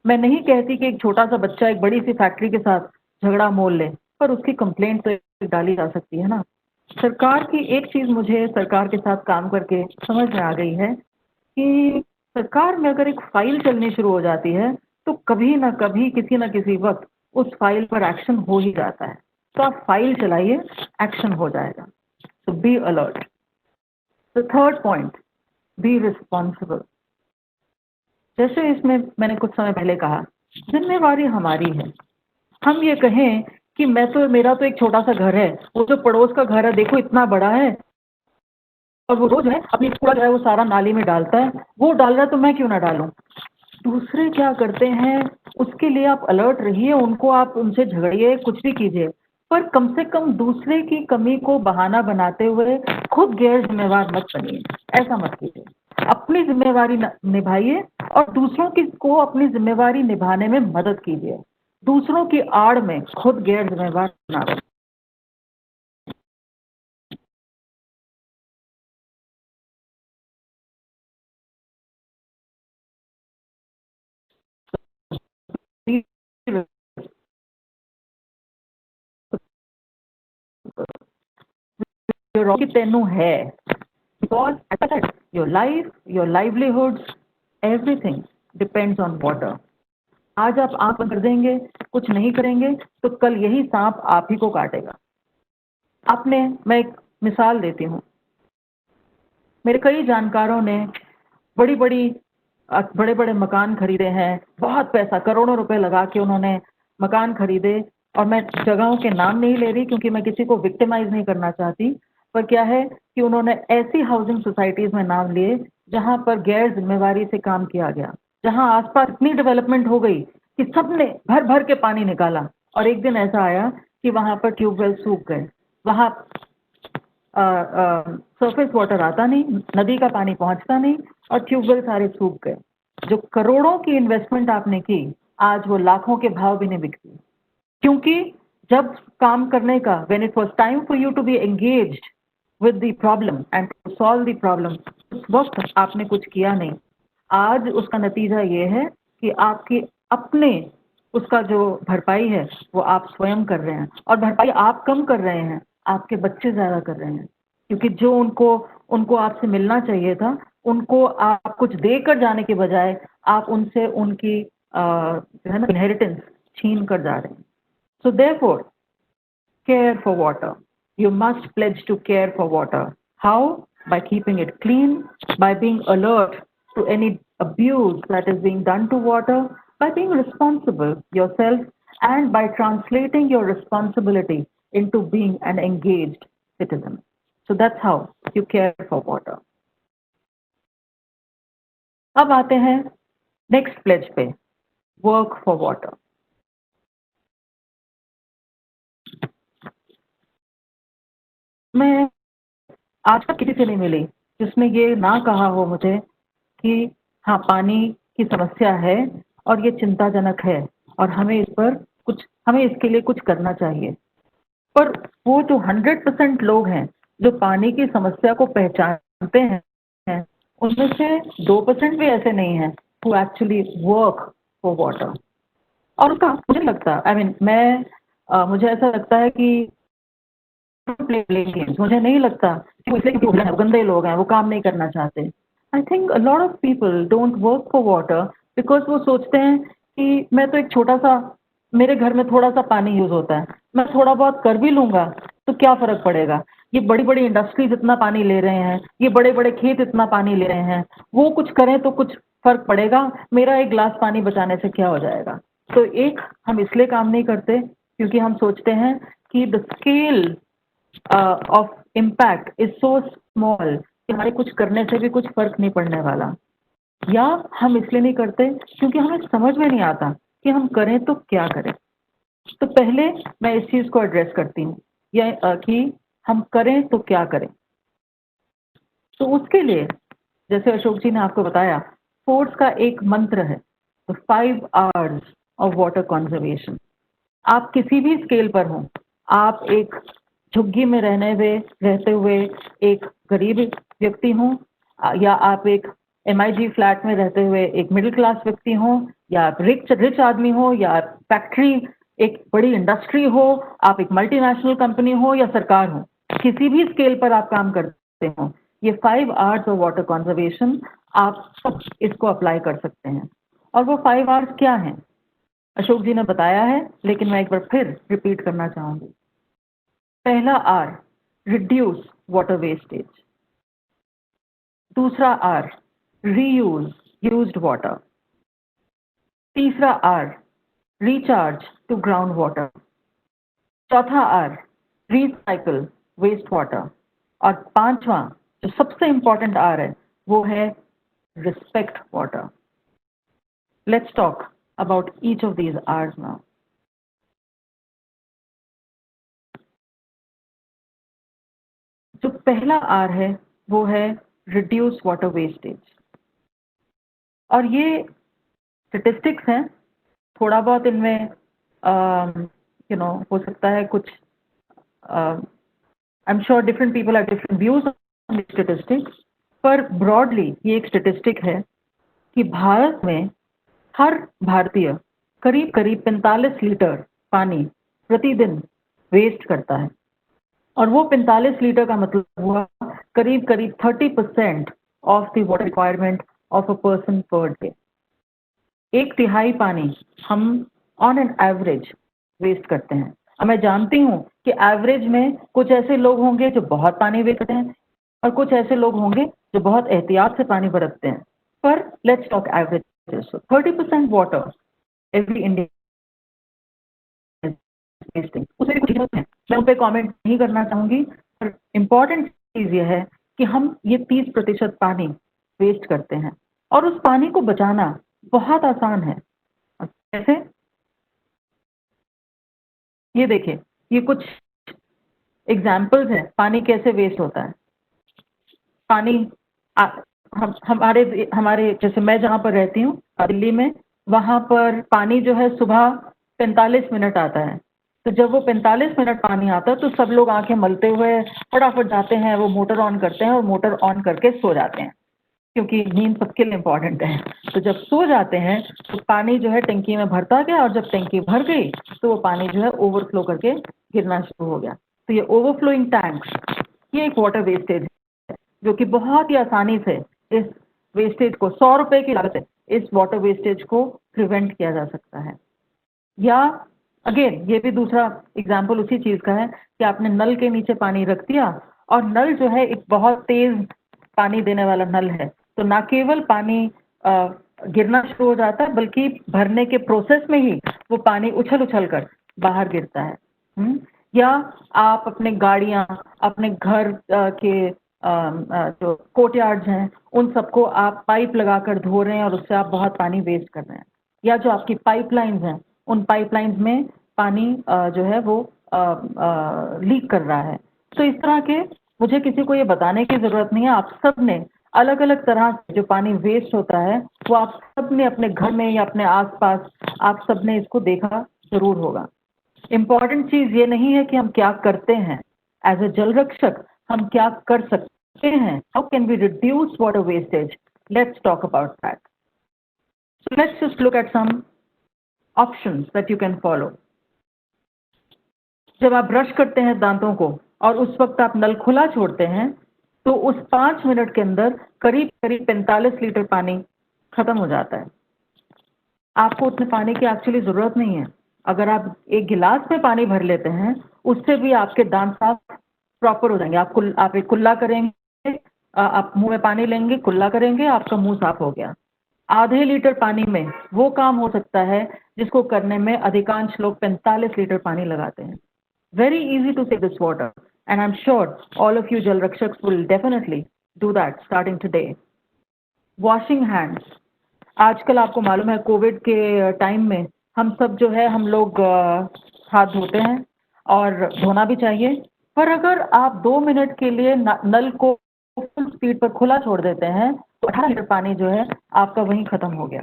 मैं नहीं कहती कि एक छोटा सा बच्चा एक बड़ी सी फैक्ट्री के साथ झगड़ा मोल ले, पर उसकी कंप्लेंट तो डाली जा सकती है ना। सरकार की एक चीज मुझे सरकार के साथ काम करके समझ में आ गई है कि सरकार में अगर एक फाइल चलनी शुरू हो जाती है तो कभी ना कभी किसी ना किसी वक्त उस फाइल पर एक्शन हो ही जाता है। तो आप फाइल चलाइए, एक्शन हो जाएगा। तो be alert. The third point, be responsible. जैसे इसमें मैंने कुछ समय पहले कहा, जिम्मेवारी हमारी है। हम ये कहें कि मेरा तो एक छोटा सा घर है, वो जो पड़ोस का घर है देखो इतना बड़ा है और वो रोज है अपनी कूड़ा जो है वो सारा नाली में डालता है, वो डाल रहा है तो मैं क्यों ना डालूं। दूसरे क्या करते हैं उसके लिए आप अलर्ट रहिए, उनको आप उनसे झगड़िए, कुछ भी कीजिए, पर कम से कम दूसरे की कमी को बहाना बनाते हुए खुद गैर जिम्मेवार मत बनिए। ऐसा मत कीजिए। अपनी जिम्मेवारी निभाइए और दूसरों की को अपनी जिम्मेवारी निभाने में मदद कीजिए। दूसरों की आड़ में खुद गैर जिम्मेवार ना बने। कि तेनू है because as I said, your life, your livelihoods, everything depends on water. आज आप आंख बंद कर देंगे, कुछ नहीं करेंगे तो कल यही सांप आप ही को काटेगा। मैं एक मिसाल देती हूँ। मेरे कई जानकारों ने बड़े बड़े मकान खरीदे हैं, बहुत पैसा करोड़ों रुपए लगा के उन्होंने मकान खरीदे। और मैं जगहों के नाम नहीं ले रही क्योंकि मैं किसी को विक्टिमाइज नहीं करना चाहती, पर क्या है कि उन्होंने ऐसी हाउसिंग सोसाइटीज में नाम लिए जहां पर गैर जिम्मेवारी से काम किया गया, जहां आसपास इतनी डेवलपमेंट हो गई कि सबने भर भर के पानी निकाला और एक दिन ऐसा आया कि वहां पर ट्यूबवेल सूख गए, वहां सरफेस वाटर आता नहीं, नदी का पानी पहुंचता नहीं और ट्यूबवेल सारे सूख गए। जो करोड़ों की इन्वेस्टमेंट आपने की आज वो लाखों के भाव भी नहीं बिकती, क्योंकि जब काम करने का when it was time for you to be engaged with the problem and to solve the problem, उस वक्त आपने कुछ किया नहीं। आज उसका नतीजा ये है कि आपकी अपने उसका जो भरपाई है वो आप स्वयं कर रहे हैं, और भरपाई आप कम कर रहे हैं, आपके बच्चे ज्यादा कर रहे हैं, क्योंकि जो उनको आपसे मिलना चाहिए था उनको आप कुछ देकर जाने के बजाय आप उनसे उनकी जो है ना इनहेरिटेंस छीन कर जा रहे हैं। So therefore, care for water. You must pledge to care for water. How? By keeping it clean, by being alert to any abuse that is being done to water, by being responsible yourself, and by translating your responsibility into being an engaged citizen. So that's how you care for water. अब आते हैं next pledge पे, work for water. मैं आज तक किसी से नहीं मिली जिसने ये ना कहा हो मुझे कि हाँ, पानी की समस्या है और ये चिंताजनक है और हमें इसके लिए कुछ करना चाहिए. पर वो जो 100% लोग हैं जो पानी की समस्या को पहचानते हैं, उनमें से 2% भी ऐसे नहीं हैं who actually work for water. और उसका मुझे लगता मुझे ऐसा लगता है कि मुझे नहीं लगता कि वो इसलिए गंदे लोग हैं, वो काम नहीं करना चाहते. I think a lot of people don't work for water because वो सोचते हैं कि मैं तो एक छोटा सा, मेरे घर में थोड़ा सा पानी यूज होता है, मैं थोड़ा बहुत कर भी लूंगा तो क्या फर्क पड़ेगा. ये बड़ी बड़ी इंडस्ट्रीज इतना पानी ले रहे हैं, ये बड़े बड़े खेत इतना पानी ले रहे हैं, वो कुछ करें तो कुछ फर्क पड़ेगा, मेरा एक गिलास पानी बचाने से क्या हो जाएगा. तो एक, हम इसलिए काम नहीं करते क्योंकि हम सोचते हैं कि the scale of impact is so small कि हमारे कुछ करने से भी कुछ फर्क नहीं पड़ने वाला. या हम इसलिए नहीं करते क्योंकि हमें समझ में नहीं आता कि हम करें तो क्या करें. तो पहले मैं इस चीज को एड्रेस करती हूँ, या कि हम करें तो क्या करें. तो उसके लिए जैसे अशोक जी ने आपको बताया, फोर्स का एक मंत्र है, the 5 R's of water conservation. आप किसी भी स्केल पर हों, आप एक झुग्गी में रहते हुए एक गरीब व्यक्ति हों, या आप एक MIG फ्लैट में रहते हुए एक मिडिल क्लास व्यक्ति हों, या आप रिच आदमी हो, या फैक्ट्री एक बड़ी इंडस्ट्री हो, आप एक मल्टीनेशनल कंपनी हो या सरकार हो, किसी भी स्केल पर आप काम करते हो, ये 5 R's ऑफ वाटर कंजर्वेशन आप सब इसको अप्लाई कर सकते हैं. और वो 5 R's क्या हैं, अशोक जी ने बताया है, लेकिन मैं एक बार फिर रिपीट करना चाहूंगी. पहला R, रिड्यूस वाटर वेस्टेज. दूसरा R, रीयूज यूज्ड वाटर. तीसरा R, recharge to ground water. चौथा R, रिसाइकल वेस्ट वाटर. और पांचवा जो सबसे इंपॉर्टेंट R है वो है respect water. Let's talk about each of these R's now. जो पहला R है वो है reduce water wastage. और ये स्टेटिस्टिक्स हैं, थोड़ा बहुत इनमें हो सकता है कुछ, आई am sure different people have different views on this statistics, पर ब्रॉडली ये एक स्टेटिस्टिक है कि भारत में हर भारतीय करीब करीब 45 लीटर पानी प्रतिदिन वेस्ट करता है. और वो 45 लीटर का मतलब हुआ करीब करीब 30% of the water requirement of a person per day. 1/3 पानी हम ऑन एन एवरेज वेस्ट करते हैं. अब मैं जानती हूँ कि एवरेज में कुछ ऐसे लोग होंगे जो बहुत पानी वेस्ट करते हैं और कुछ ऐसे लोग होंगे जो बहुत एहतियात से पानी बरतते हैं, पर let's talk average. So 30% water every Indian is wasting. उसमें कुछ चीजें हैं, मैं उन पे कमेंट नहीं करना चाहूंगी, पर इम्पोर्टेंट चीज ये है कि हम ये 30% पानी वेस्ट करते हैं और उस पानी को बचाना बहुत आसान है. कैसे? ये देखिए, ये कुछ एग्जाम्पल्स हैं पानी कैसे वेस्ट होता है. पानी हमारे जैसे मैं जहाँ पर रहती हूँ दिल्ली में, वहाँ पर पानी जो है सुबह 45 मिनट आता है. तो जब वो 45 मिनट पानी आता है तो सब लोग आंखें मलते हुए फटाफट जाते हैं, वो मोटर ऑन करते हैं और मोटर ऑन करके सो जाते हैं, क्योंकि नींद सबके लिए इम्पॉर्टेंट है. तो जब सो जाते हैं तो पानी जो है टंकी में भरता गया, और जब टंकी भर गई तो वो पानी जो है ओवरफ्लो करके गिरना शुरू हो गया. तो ये ओवरफ्लोइंग टैंक्स, ये एक वाटर वेस्टेज है जो कि बहुत ही आसानी से इस वेस्टेज को 100 रुपए की लागत से इस वाटर वेस्टेज को प्रिवेंट किया जा सकता है. या अगेन ये भी दूसरा एग्जाम्पल उसी चीज का है कि आपने नल के नीचे पानी रख दिया और नल जो है एक बहुत तेज पानी देने वाला नल है, तो ना केवल पानी गिरना शुरू हो जाता है बल्कि भरने के प्रोसेस में ही वो पानी उछल उछल कर बाहर गिरता है। या आप अपने गाड़ियां, अपने घर के जो कोर्टयार्ड्स हैं उन सबको आप पाइप लगाकर धो रहे हैं और उससे आप बहुत पानी वेस्ट कर रहे हैं। या जो आपकी पाइपलाइंस हैं उन पाइपलाइंस में पानी जो है वो लीक कर रहा है। तो इस तरह के मुझे किसी को ये बताने की जरूरत नहीं है, आप सब ने अलग अलग तरह से जो पानी वेस्ट होता है वो आप सब ने अपने घर में या अपने आसपास आप सब ने इसको देखा जरूर होगा। इम्पॉर्टेंट चीज ये नहीं है कि हम क्या करते हैं, एज ए जल रक्षक हम क्या कर सकते हैं, how can we reduce water wastage, let's talk about that. So let's just look at some options that you can follow. जब आप ब्रश करते हैं दांतों को और उस वक्त आप नल खुला छोड़ते हैं तो उस 5 मिनट के अंदर करीब करीब 45 लीटर पानी खत्म हो जाता है। आपको उतने पानी की एक्चुअली जरूरत नहीं है। अगर आप एक गिलास में पानी भर लेते हैं उससे भी आपके दांत साफ प्रॉपर हो जाएंगे। आप एक कुल्ला करेंगे, आप मुंह में पानी लेंगे, कुल्ला करेंगे, आपका मुंह साफ हो गया। आधे लीटर पानी में वो काम हो सकता है जिसको करने में अधिकांश लोग 45 लीटर पानी लगाते हैं। Very easy to save this water and I am sure all of you जल रक्षक will definitely do that starting today. Washing hands, आजकल आपको मालूम है कोविड के टाइम में हम सब जो है हम लोग हाथ धोते हैं और धोना भी चाहिए, पर अगर आप 2 मिनट के लिए नल को फुल स्पीड पर खुला छोड़ देते हैं तो 18 लीटर पानी जो है आपका वहीं खत्म हो गया।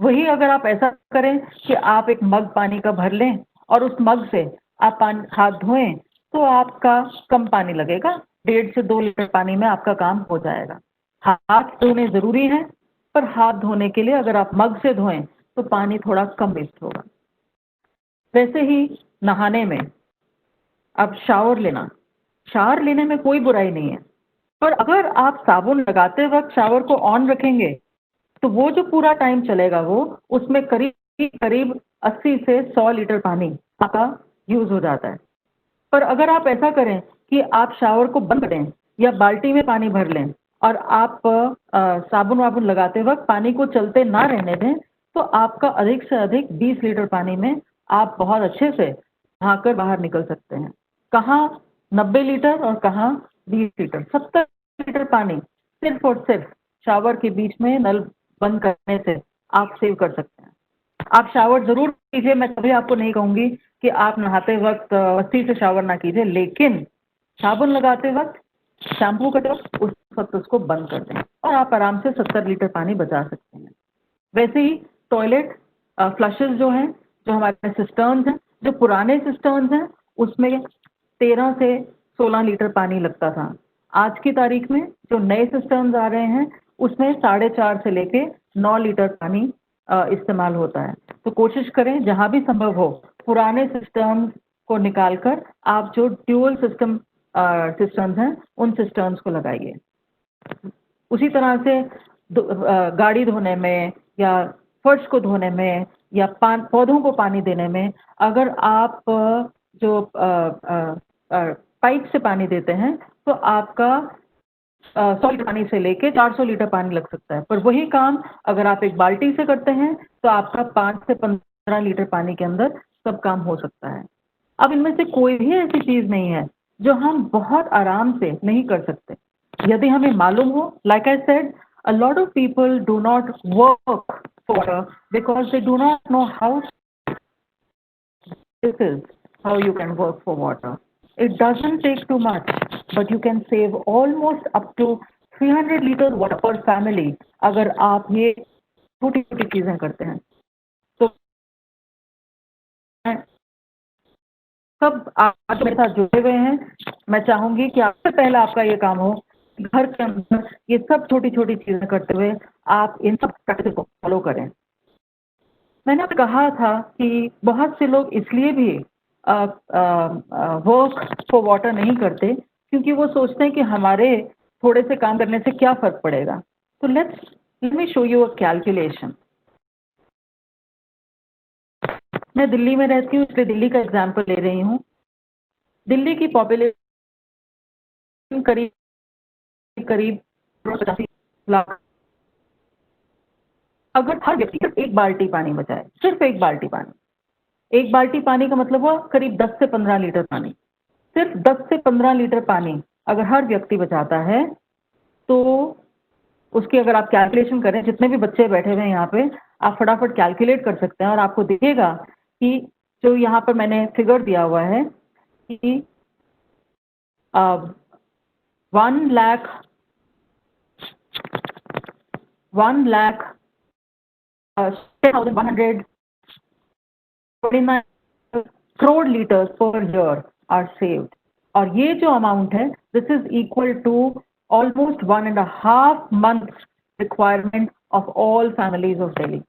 वही अगर आप ऐसा करें कि आप एक मग पानी का भर लें और उस मग से आप हाथ धोएं तो आपका कम पानी लगेगा, 1.5 से 2 लीटर पानी में आपका काम हो जाएगा। हाथ धोने जरूरी है पर हाथ धोने के लिए अगर आप मग से धोएं तो पानी थोड़ा कम वेस्ट होगा। वैसे ही नहाने में, अब शावर लेने में कोई बुराई नहीं है, पर अगर आप साबुन लगाते वक्त शावर को ऑन रखेंगे तो वो जो पूरा टाइम चलेगा वो उसमें करीब करीब 80 से 100 लीटर पानी आपका यूज हो जाता है। पर अगर आप ऐसा करें कि आप शावर को बंद करें या बाल्टी में पानी भर लें और आप साबुन वाबुन लगाते वक्त पानी को चलते ना रहने दें तो आपका अधिक से अधिक 20 लीटर पानी में आप बहुत अच्छे से नहाकर बाहर निकल सकते हैं। कहाँ 90 लीटर और कहाँ 20 लीटर, 70 लीटर पानी सिर्फ और सिर्फ शावर के बीच में नल बंद करने से आप सेव कर सकते हैं। आप शावर जरूर कीजिए, मैं कभी आपको नहीं कहूंगी कि आप नहाते वक्त मस्ती से शावर ना कीजिए, लेकिन साबुन लगाते वक्त, शैम्पू करते वक्त उस वक्त उसको बंद कर दें और आप आराम से 70 लीटर पानी बचा सकते हैं। वैसे ही टॉयलेट फ्लशेस जो हैं, जो हमारे सिस्टर्न्स हैं, जो पुराने सिस्टर्न्स हैं उसमें 13 से 16 लीटर पानी लगता था। आज की तारीख में जो नए सिस्टर्न्स आ रहे हैं उसमें 4.5 से लेके 9 लीटर पानी इस्तेमाल होता है। तो कोशिश करें जहां भी संभव हो पुराने सिस्टम्स को निकालकर आप जो ड्यूअल सिस्टम्स हैं उन सिस्टम्स को लगाइए। उसी तरह से गाड़ी धोने में या फर्श को धोने में या पौधों को पानी देने में अगर आप जो पाइप से पानी देते हैं तो आपका 100 लीटर पानी से लेके 400 लीटर पानी लग सकता है, पर वही काम अगर आप एक बाल्टी से करते हैं तो आपका 5 से 15 लीटर पानी के अंदर सब काम हो सकता है। अब इनमें से कोई भी ऐसी चीज नहीं है जो हम बहुत आराम से नहीं कर सकते। यदि हमें मालूम हो, like I said, a lot of people do not work for water because they do not know how this is how you can work for water. It doesn't take too much, but you can save almost up to 300 liters water per family अगर आप ये छोटी छोटी चीजें करते हैं। तो सब आज मेरे साथ जुड़े हुए हैं, मैं चाहूंगी कि आपसे पहला आपका ये काम हो घर के अंदर ये सब छोटी छोटी चीजें करते हुए आप इन सब प्रैक्टिस को फॉलो करें। मैंने कहा था कि बहुत से लोग इसलिए भी वर्क फॉर वाटर नहीं करते क्योंकि वो सोचते हैं कि हमारे थोड़े से काम करने से क्या फर्क पड़ेगा। तो let me show you a calculation. मैं दिल्ली में रहती हूँ इसलिए दिल्ली का एग्जाम्पल ले रही हूँ। दिल्ली की पॉपुलेशन करीब करीब 85 लाख। अगर हर व्यक्ति सिर्फ एक बाल्टी पानी बचाए, सिर्फ एक बाल्टी पानी, एक बाल्टी पानी का मतलब हुआ करीब 10 से 15 लीटर पानी, सिर्फ 10 से 15 लीटर पानी अगर हर व्यक्ति बचाता है तो उसकी अगर आप कैलकुलेशन करें, जितने भी बच्चे बैठे हुए हैं यहाँ पे, आप फटाफट कैलकुलेट कर सकते हैं और आपको दिखेगा कि जो यहाँ पर मैंने फिगर दिया हुआ है कि 1,10,129 crore liters per year are saved, और ये जो अमाउंट है this is equal to almost 1.5 months requirement of all families of Delhi.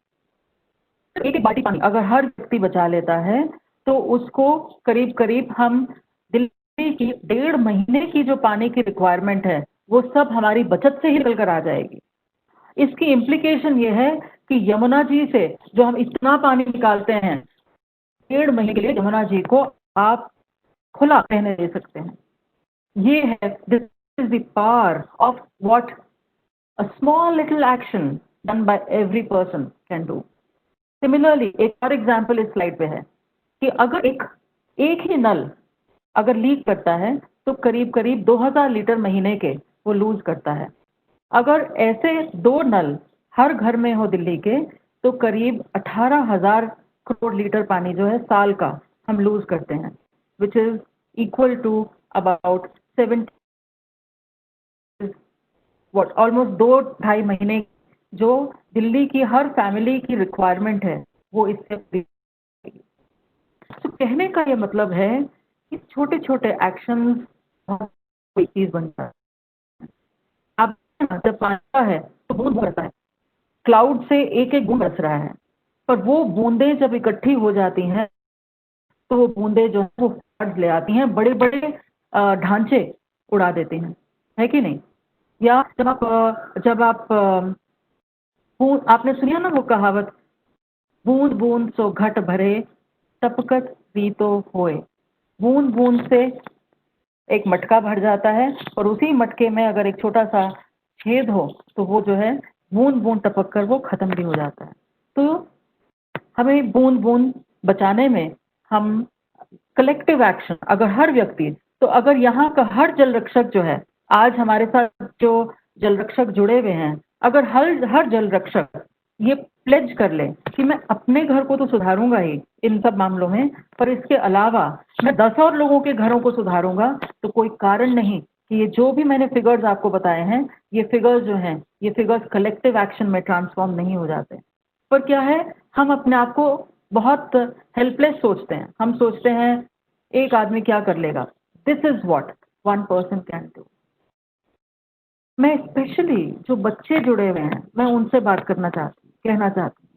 एक एक बाल्टी पानी अगर हर व्यक्ति बचा लेता है तो उसको करीब करीब हम दिल्ली की 1.5 महीने की जो पानी की रिक्वायरमेंट है वो सब हमारी बचत से ही निकल कर आ जाएगी। इसकी इम्प्लीकेशन ये है कि यमुना जी से जो हम इतना पानी निकालते हैं, 1.5 महीने के लिए यमुना जी को आप खुला रहने दे सकते हैं। ये है, this is the power of what a small little action done by every person can do. Similarly एक और एग्जाम्पल इस स्लाइड पे है कि अगर एक ही नल अगर लीक करता है तो करीब करीब 2000 लीटर महीने के वो लूज करता है। अगर ऐसे 2 नल हर घर में हो दिल्ली के तो करीब 18,000 करोड़ लीटर पानी जो है साल का हम लूज करते हैं, which is equal to about 70 almost 2-2.5 महीने जो दिल्ली की हर फैमिली की रिक्वायरमेंट है वो इससे पूरी। तो कहने का ये मतलब है कि छोटे छोटे एक्शंस कोई चीज बनता है। आप जब पानी है तो बूंद बरसता है, क्लाउड से एक एक बूंद बरस रहा है, पर वो बूंदें जब इकट्ठी हो जाती हैं तो वो बूंदें जो है वो फ्लड्स ले आती हैं, बड़े बड़े ढांचे उड़ा देते हैं, है कि नहीं? या जब आप आपने सुनिया ना वो कहावत, बूंद बूंद सो घट भरे टपकत रीतो होए। बूंद बूंद से एक मटका भर जाता है और उसी मटके में अगर एक छोटा सा छेद हो तो वो जो है बूंद बूंद टपक कर वो खत्म भी हो जाता है। तो हमें बूंद बूंद बचाने में हम कलेक्टिव एक्शन, अगर हर व्यक्ति, तो अगर यहाँ का हर जल रक्षक जो है, आज हमारे साथ जो जल रक्षक जुड़े हुए हैं, अगर हर जल रक्षक ये प्लेज कर ले कि मैं अपने घर को तो सुधारूंगा ही इन सब मामलों में, पर इसके अलावा मैं 10 और लोगों के घरों को सुधारूंगा, तो कोई कारण नहीं कि ये जो भी मैंने फिगर्स आपको बताए हैं, ये फिगर्स जो हैं, ये फिगर्स कलेक्टिव एक्शन में ट्रांसफॉर्म नहीं हो जाते। पर क्या है, हम अपने आप को बहुत हेल्पलेस सोचते हैं। हम सोचते हैं एक आदमी क्या कर लेगा, this is what one person can do. मैं स्पेशली जो बच्चे जुड़े हुए हैं मैं उनसे बात करना चाहती हूँ, कहना चाहती हूँ।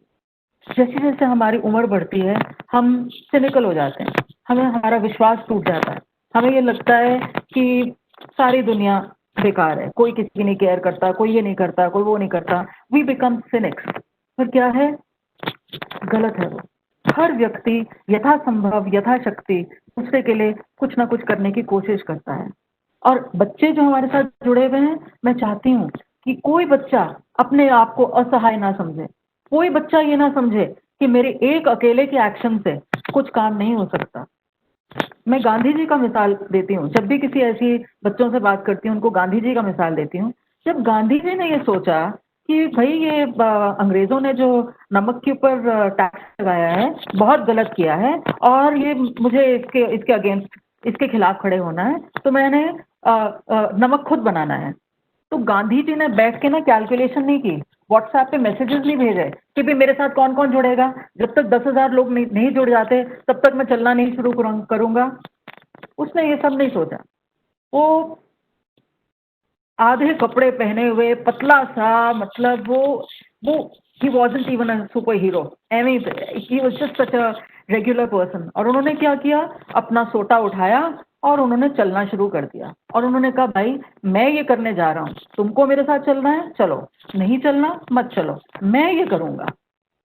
जैसे जैसे हमारी उम्र बढ़ती है हम सिनिकल हो जाते हैं, हमें हमारा विश्वास टूट जाता है, हमें ये लगता है कि सारी दुनिया बेकार है, कोई किसी की नहीं केयर करता, कोई ये नहीं करता, कोई वो नहीं करता, वी बिकम सिनिक्स। पर क्या है, गलत है वो। हर व्यक्ति यथासंभव यथाशक्ति दूसरे के लिए कुछ ना कुछ करने की कोशिश करता है। और बच्चे जो हमारे साथ जुड़े हुए हैं, मैं चाहती हूँ कि कोई बच्चा अपने आप को असहाय ना समझे, कोई बच्चा ये ना समझे कि मेरे एक अकेले के एक्शन से कुछ काम नहीं हो सकता। मैं गांधी जी का मिसाल देती हूँ, जब भी किसी ऐसी बच्चों से बात करती हूँ उनको गांधी जी का मिसाल देती हूँ। जब गांधी जी ने ये सोचा कि भाई ये अंग्रेजों ने जो नमक के ऊपर टैक्स लगाया है बहुत गलत किया है और ये मुझे इसके अगेंस्ट, इसके खिलाफ खड़े होना है, तो मैंने नमक खुद बनाना है। तो गांधी जी ने बैठ के ना कैलकुलेशन नहीं की, व्हाट्सएप पे मैसेजेस नहीं भेजे कि भाई मेरे साथ कौन कौन जुड़ेगा, जब तक 10,000 लोग नहीं जुड़ जाते तब तक मैं चलना नहीं शुरू करूंगा। उसने ये सब नहीं सोचा। वो आधे कपड़े पहने हुए पतला सा, मतलब वो he wasn't even a superhero, he was just such a regular person. और उन्होंने क्या किया, अपना सोटा उठाया और उन्होंने चलना शुरू कर दिया। और उन्होंने कहा भाई मैं ये करने जा रहा हूँ, तुमको मेरे साथ चलना है चलो, नहीं चलना मत चलो, मैं ये करूँगा।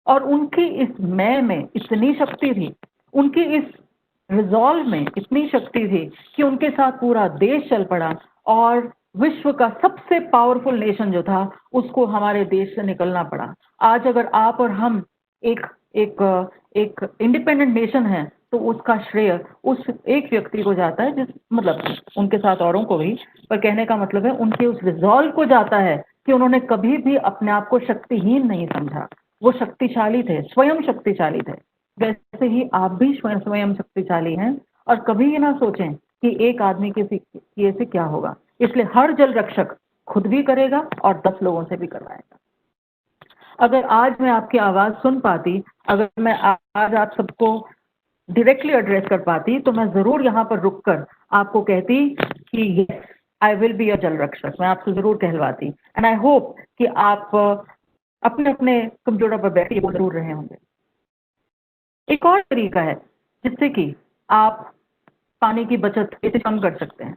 और उनकी इस मैं में इतनी शक्ति थी, उनकी इस रिजॉल्व में इतनी शक्ति थी कि उनके साथ पूरा देश चल पड़ा और विश्व का सबसे पावरफुल नेशन जो था उसको हमारे देश से निकलना पड़ा। आज अगर आप और हम एक एक एक इंडिपेंडेंट नेशन है तो उसका श्रेय उस एक व्यक्ति को जाता है, जिस मतलब उनके साथ औरों को भी, पर कहने का मतलब है उनके उस रिजॉल्व को जाता है कि उन्होंने कभी भी अपने आप को शक्तिहीन नहीं समझा। वो शक्तिशाली थे, स्वयं शक्तिशाली थे। वैसे ही आप भी स्वयं स्वयं शक्तिशाली हैं और कभी ये ना सोचें कि एक आदमी किए से क्या होगा। इसलिए हर जल रक्षक खुद भी करेगा और 10 लोगों से भी करवाएगा। अगर आज मैं आपकी आवाज सुन पाती, अगर मैं आज आप सबको डायरेक्टली एड्रेस कर पाती, तो मैं जरूर यहाँ पर रुककर आपको कहती कि yes I will be a जल रक्षक। मैं आपसे जरूर कहलवाती एंड आई होप कि आप अपने अपने कंप्यूटर पर बैठे वो जरूर रहे होंगे। एक और तरीका है जिससे कि आप पानी की बचत कैसे कम कर सकते हैं,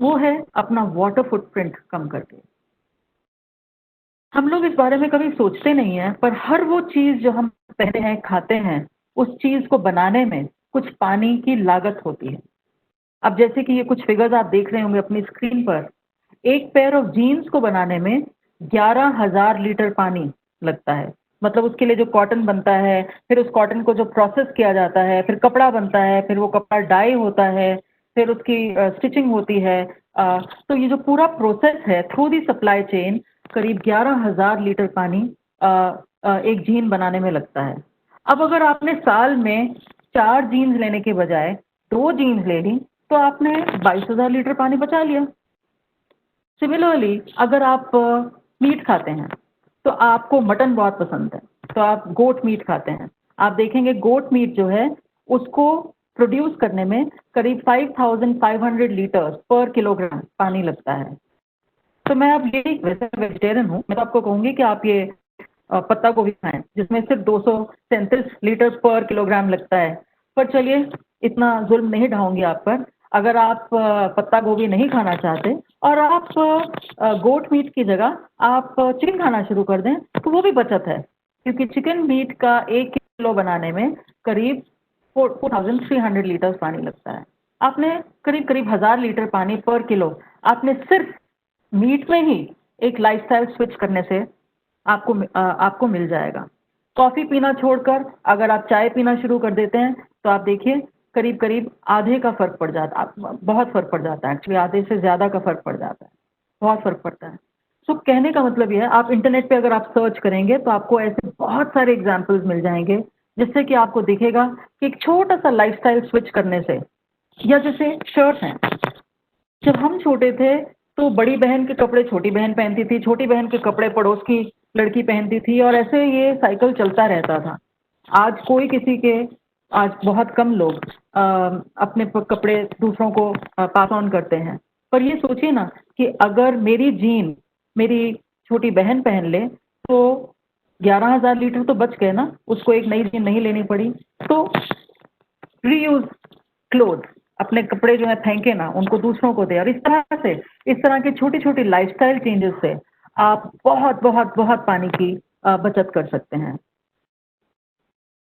वो है अपना वाटर फुटप्रिंट कम करके। हम लोग इस बारे में कभी सोचते नहीं हैं, पर हर वो चीज जो हम पहनते हैं, खाते हैं, उस चीज को बनाने में कुछ पानी की लागत होती है। अब जैसे कि ये कुछ फिगर्स आप देख रहे होंगे अपनी स्क्रीन पर, एक पेयर ऑफ जीन्स को बनाने में 11,000 लीटर पानी लगता है। मतलब उसके लिए जो कॉटन बनता है, फिर उस कॉटन को जो प्रोसेस किया जाता है, फिर कपड़ा बनता है, फिर वो कपड़ा डाई होता है, फिर उसकी स्टिचिंग होती है। तो ये जो पूरा प्रोसेस है थ्रू दी सप्लाई चेन, करीब 11,000 लीटर पानी एक जीन बनाने में लगता है। अब अगर आपने साल में 4 जीन्स लेने के बजाय 2 जीन्स ले ली तो आपने 22,000 लीटर पानी बचा लिया। सिमिलरली अगर आप मीट खाते हैं तो आपको मटन बहुत पसंद है, तो आप गोट मीट खाते हैं। आप देखेंगे गोट मीट जो है उसको प्रोड्यूस करने में करीब 5,500 लीटर पर किलोग्राम पानी लगता है। तो मैं अब ये वैसे वेजिटेरियन हूँ, मैं तो आपको कहूँगी कि आप ये पत्ता गोभी खाएं जिसमें सिर्फ 237 लीटर पर किलोग्राम लगता है। पर चलिए इतना जुल्म नहीं ढाऊंगी आप पर। अगर आप पत्ता गोभी नहीं खाना चाहते और आप गोट मीट की जगह आप चिकन खाना शुरू कर दें तो वो भी बचत है, क्योंकि चिकन मीट का 1 किलो बनाने में करीब 4,300 लीटर पानी लगता है। आपने करीब करीब 1,000 लीटर पानी पर किलो आपने सिर्फ मीट में ही एक लाइफस्टाइल स्विच करने से आपको मिल जाएगा। कॉफी पीना छोड़कर अगर आप चाय पीना शुरू कर देते हैं तो आप देखिए करीब करीब आधे का फर्क पड़ जाता, बहुत फर्क पड़ जाता है। एक्चुअली आधे से ज्यादा का फर्क पड़ जाता है, बहुत फर्क पड़ता है। सो कहने का मतलब यह है, आप इंटरनेट पे अगर आप सर्च करेंगे तो आपको ऐसे बहुत सारे एग्जाम्पल्स मिल जाएंगे जिससे कि आपको दिखेगा कि एक छोटा सा लाइफस्टाइल स्विच करने से, या जैसे शर्ट हैं, जब हम छोटे थे तो बड़ी बहन के कपड़े छोटी बहन पहनती थी, छोटी बहन के कपड़े पड़ोस की लड़की पहनती थी और ऐसे ये साइकिल चलता रहता था। आज कोई किसी के, आज बहुत कम लोग अपने कपड़े दूसरों को पास ऑन करते हैं। पर ये सोचिए ना कि अगर मेरी जीन मेरी छोटी बहन पहन ले तो 11,000 लीटर तो बच गए ना, उसको एक नई जीन नहीं लेनी पड़ी। तो रीयूज क्लोथ, अपने कपड़े जो है फेंके ना, उनको दूसरों को दे। और इस तरह से, इस तरह की छोटी छोटी लाइफस्टाइल चेंजेस से आप बहुत बहुत बहुत पानी की बचत कर सकते हैं।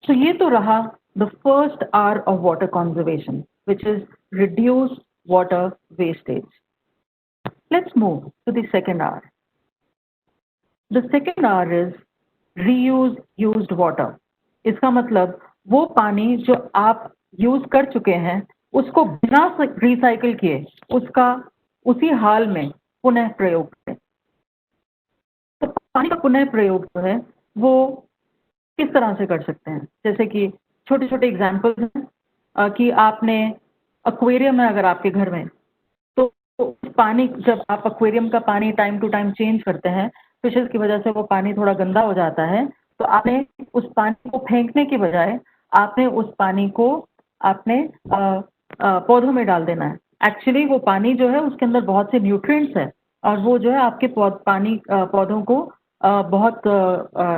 तो ये तो रहा the first R of water conservation, which is reduce water wastage. Let's move to the second R. The second R is reuse used water. इसका मतलब वो पानी जो आप यूज कर चुके हैं उसको बिना रिसाइकिल किए उसका उसी हाल में पुनः प्रयोग करें। तो पानी का पुनः प्रयोग जो है वो किस तरह से कर सकते हैं, जैसे कि छोटे छोटे एग्जाम्पल्स हैं कि आपने एक्वेरियम है अगर आपके घर में, तो उस पानी, जब आप एक्वेरियम का पानी टाइम टू टाइम चेंज करते हैं, फिशेस की वजह से वो पानी थोड़ा गंदा हो जाता है, तो आपने उस पानी को फेंकने के बजाय आपने उस पानी को आपने पौधों में डाल देना है। एक्चुअली वो पानी जो है उसके अंदर बहुत से न्यूट्रिएंट्स है और वो जो है आपके पौधों को बहुत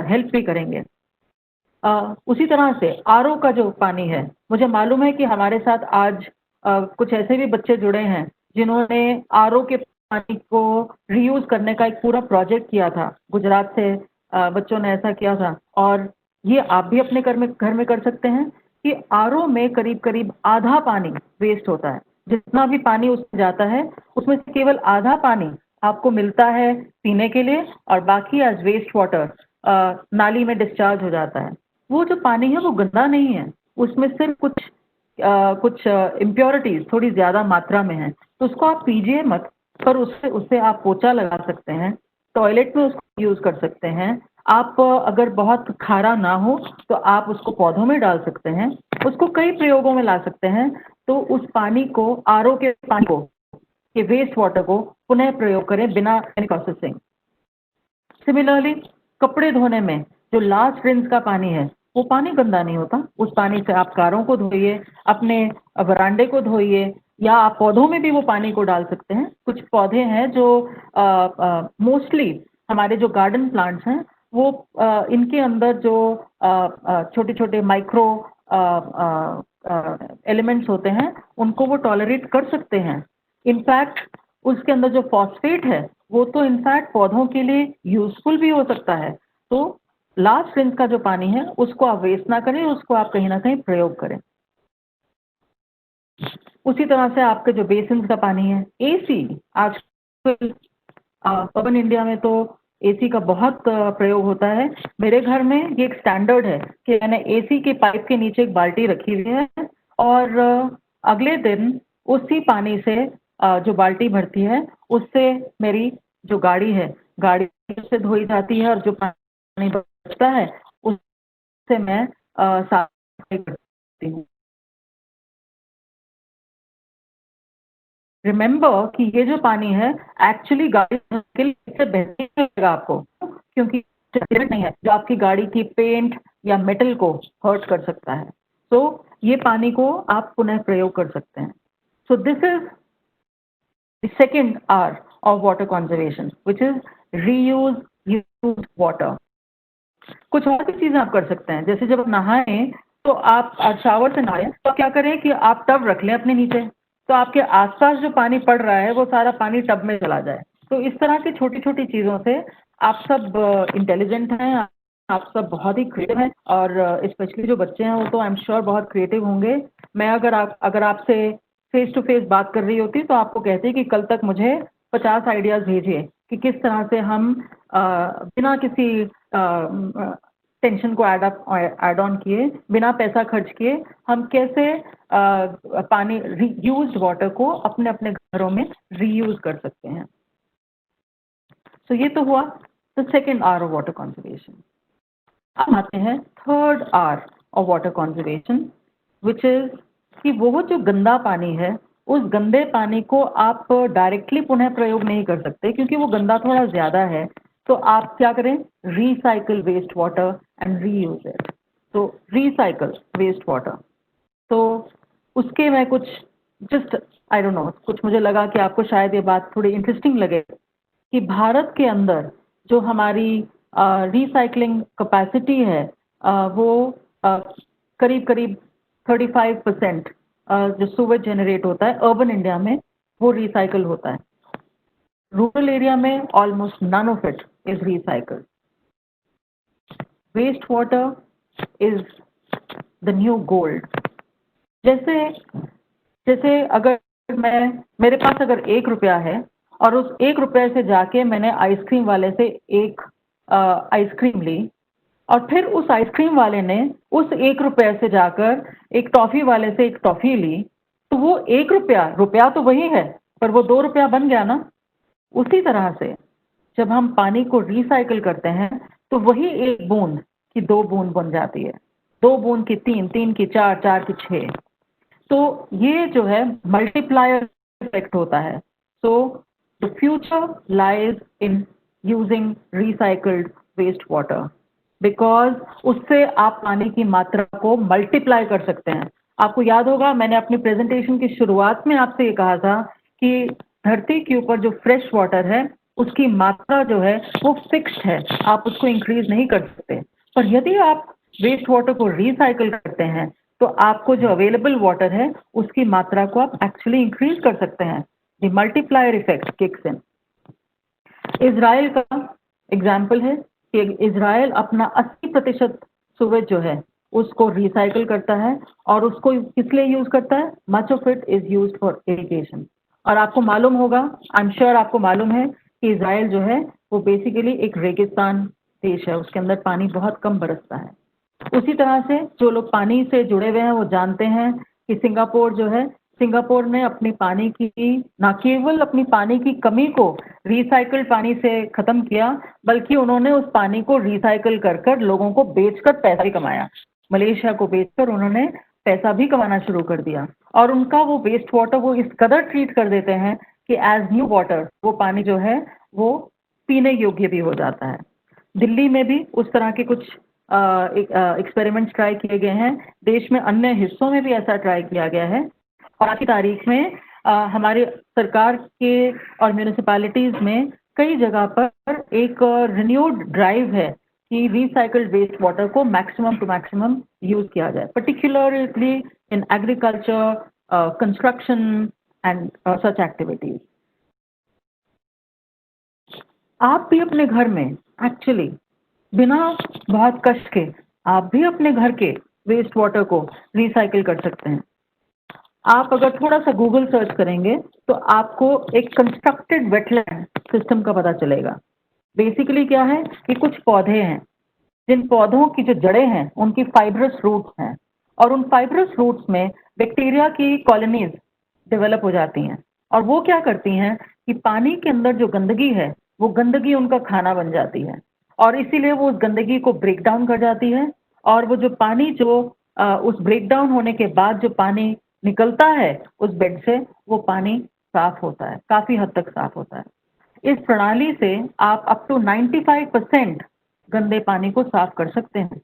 हेल्प भी करेंगे। उसी तरह से आरओ का जो पानी है, मुझे मालूम है कि हमारे साथ आज कुछ ऐसे भी बच्चे जुड़े हैं जिन्होंने आरओ के पानी को रीयूज करने का एक पूरा प्रोजेक्ट किया था। गुजरात से बच्चों ने ऐसा किया था, और ये आप भी अपने घर में कर सकते हैं कि आरओ में करीब करीब आधा पानी वेस्ट होता है। जितना भी पानी उसमें जाता है उसमें से केवल आधा पानी आपको मिलता है पीने के लिए, और बाकी एज वेस्ट वाटर नाली में डिस्चार्ज हो जाता है। वो जो पानी है वो गंदा नहीं है, उसमें सिर्फ कुछ इम्प्योरिटीज थोड़ी ज्यादा मात्रा में है, तो उसको आप पीजिए मत, पर उससे आप पोछा लगा सकते हैं, टॉयलेट में उसको यूज कर सकते हैं। आप अगर बहुत खारा ना हो तो आप उसको पौधों में डाल सकते हैं, उसको कई प्रयोगों में ला सकते हैं। तो उस पानी को, आरओ के पानी को, ये वेस्ट वाटर को पुनः प्रयोग करें बिना एनी प्रोसेसिंग। सिमिलरली कपड़े धोने में जो लास्ट रिंस का पानी है वो पानी गंदा नहीं होता, उस पानी से आप कारों को धोइए, अपने वरांडे को धोइए, या आप पौधों में भी वो पानी को डाल सकते हैं। कुछ पौधे हैं जो मोस्टली हमारे जो गार्डन प्लांट्स हैं वो इनके अंदर जो छोटे छोटे माइक्रो एलिमेंट्स होते हैं उनको वो टॉलरेट कर सकते हैं। इनफैक्ट उसके अंदर जो फॉस्फेट है वो तो इनफैक्ट पौधों के लिए यूजफुल भी हो सकता है। तो लास्ट रिंस का जो पानी है उसको आप वेस्ट ना करें, उसको आप कहीं ना कहीं प्रयोग करें। उसी तरह से आपके जो बेसिन का पानी है, एसी, आजकल अर्बन इंडिया में तो एसी का बहुत प्रयोग होता है। मेरे घर में ये एक स्टैंडर्ड है कि मैंने एसी के पाइप के नीचे एक बाल्टी रखी हुई है, और अगले दिन उसी पानी से जो बाल्टी भरती है उससे मेरी जो गाड़ी से धोई जाती है, और जो पानी बचता है उससे मैं साफ करती हूँ। रिमेंबर कि ये जो पानी है एक्चुअली गाड़ी के लिए इससे बेहतर लगेगा आपको, क्योंकि डायरेक्ट नहीं है जो आपकी गाड़ी की पेंट या मेटल को हर्ट कर सकता है। तो ये पानी को आप पुनः प्रयोग कर सकते हैं। So this is the second R of water conservation, which is reuse use water. कुछ और भी चीजें आप कर सकते हैं, जैसे जब आप नहाएं तो आप शावर से नहाएं तो क्या करें कि आप टब रख लें अपने नीचे, तो आपके आसपास जो पानी पड़ रहा है वो सारा पानी टब में चला जाए। तो इस तरह की छोटी छोटी चीजों से आप सब इंटेलिजेंट हैं, आप सब बहुत ही क्रिएटिव हैं, और स्पेशली जो बच्चे हैं वो तो आई एम श्योर बहुत क्रिएटिव होंगे। मैं अगर आपसे फेस टू फेस बात कर रही होती तो आपको कहती कि कल तक मुझे 50 आइडियाज भेजिए कि किस तरह से हम बिना किसी टेंशन को ऐड ऑन किए, बिना पैसा खर्च किए, हम कैसे पानी रीयूज्ड वाटर को अपने अपने घरों में रीयूज कर सकते हैं। सो ये तो हुआ the second R of water conservation. अब आते हैं third R of water conservation, which is कि वो जो गंदा पानी है उस गंदे पानी को आप डायरेक्टली पुनः प्रयोग नहीं कर सकते क्योंकि वो गंदा थोड़ा ज्यादा है। तो आप क्या करें, recycle waste water and reuse it. तो रिसाइकल वेस्ट वाटर, तो उसके मैं कुछ जस्ट आई डोंट नो, कुछ मुझे लगा कि आपको शायद ये बात थोड़ी इंटरेस्टिंग लगे कि भारत के अंदर जो हमारी रिसाइकलिंग कैपेसिटी है वो करीब करीब 35% जो सुवेज जनरेट होता है अर्बन इंडिया में वो रिसाइकल होता है। रूरल एरिया में almost none of it is recycled. Waste water is the new gold. जैसे जैसे अगर मेरे पास अगर 1 रुपया है और उस 1 रुपये से जाके मैंने आइसक्रीम वाले से एक आइसक्रीम ली, और फिर उस आइसक्रीम वाले ने उस 1 रुपये से जाकर एक टॉफी वाले से एक टॉफी ली, तो वो 1 रुपया तो वही है पर वो 2 रुपया बन गया ना। उसी तरह से जब हम पानी को रिसाइकल करते हैं तो वही 1 बूंद की 2 बूंद बन जाती है, 2 बूंद की 3, 3 की 4, 4 की 6। तो ये जो है मल्टीप्लायर इफेक्ट होता है। So the future lies in using recycled waste water, because उससे आप पानी की मात्रा को मल्टीप्लाई कर सकते हैं। आपको याद होगा मैंने अपनी प्रेजेंटेशन की शुरुआत में आपसे ये कहा था कि धरती के ऊपर जो फ्रेश वाटर है उसकी मात्रा जो है वो फिक्स्ड है, आप उसको इंक्रीज नहीं कर सकते। पर यदि आप वेस्ट वाटर को रिसाइकल करते हैं तो आपको जो अवेलेबल वाटर है उसकी मात्रा को आप एक्चुअली इंक्रीज कर सकते हैं। The multiplier effect kicks in. Israel का एग्जाम्पल है। कि इजराइल अपना 80% सुवेज जो है उसको रिसाइकल करता है और उसको किस लिए यूज करता है? Much of it is used for irrigation. और आपको मालूम होगा, आई एम श्योर आपको मालूम है कि इजराइल जो है वो बेसिकली एक रेगिस्तान देश है, उसके अंदर पानी बहुत कम बरसता है। उसी तरह से जो लोग पानी से जुड़े हुए हैं वो जानते हैं कि सिंगापुर जो है, सिंगापुर ने अपनी पानी की, न केवल अपनी पानी की कमी को रिसाइकल्ड पानी से खत्म किया, बल्कि उन्होंने उस पानी को रिसाइकल कर कर लोगों को बेचकर पैसा भी कमाया। मलेशिया को बेचकर उन्होंने पैसा भी कमाना शुरू कर दिया और उनका वो वेस्ट वाटर वो इस कदर ट्रीट कर देते हैं कि एज न्यू वाटर वो पानी जो है वो पीने योग्य भी हो जाता है। दिल्ली में भी उस तरह के कुछ एक्सपेरिमेंट्स ट्राई किए गए हैं, देश में अन्य हिस्सों में भी ऐसा ट्राई किया गया है। और आज की तारीख में हमारे सरकार के और म्यूनिसिपैलिटीज में कई जगह पर एक रिन्यूड ड्राइव है कि रिसाइकल्ड वेस्ट वाटर को मैक्सिमम टू मैक्सिमम यूज किया जाए, particularly in agriculture, construction and such activities. आप भी अपने घर में एक्चुअली बिना बहुत कष्ट के आप भी अपने घर के वेस्ट वाटर को रिसाइकिल कर सकते हैं। आप अगर थोड़ा सा गूगल सर्च करेंगे तो आपको एक कंस्ट्रक्टेड वेटलैंड सिस्टम का पता चलेगा। बेसिकली क्या है कि कुछ पौधे हैं, जिन पौधों की जो जड़ें हैं उनकी फाइब्रस रूट्स हैं और उन फाइब्रस रूट्स में बैक्टीरिया की कॉलोनीज डेवलप हो जाती हैं और वो क्या करती हैं कि पानी के अंदर जो गंदगी है वो गंदगी उनका खाना बन जाती है और इसीलिए वो उस गंदगी को ब्रेक डाउन कर जाती है और वो जो पानी जो उस ब्रेक डाउन होने के बाद जो पानी निकलता है उस बेड से, वो पानी साफ होता है, काफी हद तक साफ होता है। इस प्रणाली से आप अप टू 95% गंदे पानी को साफ कर सकते हैं।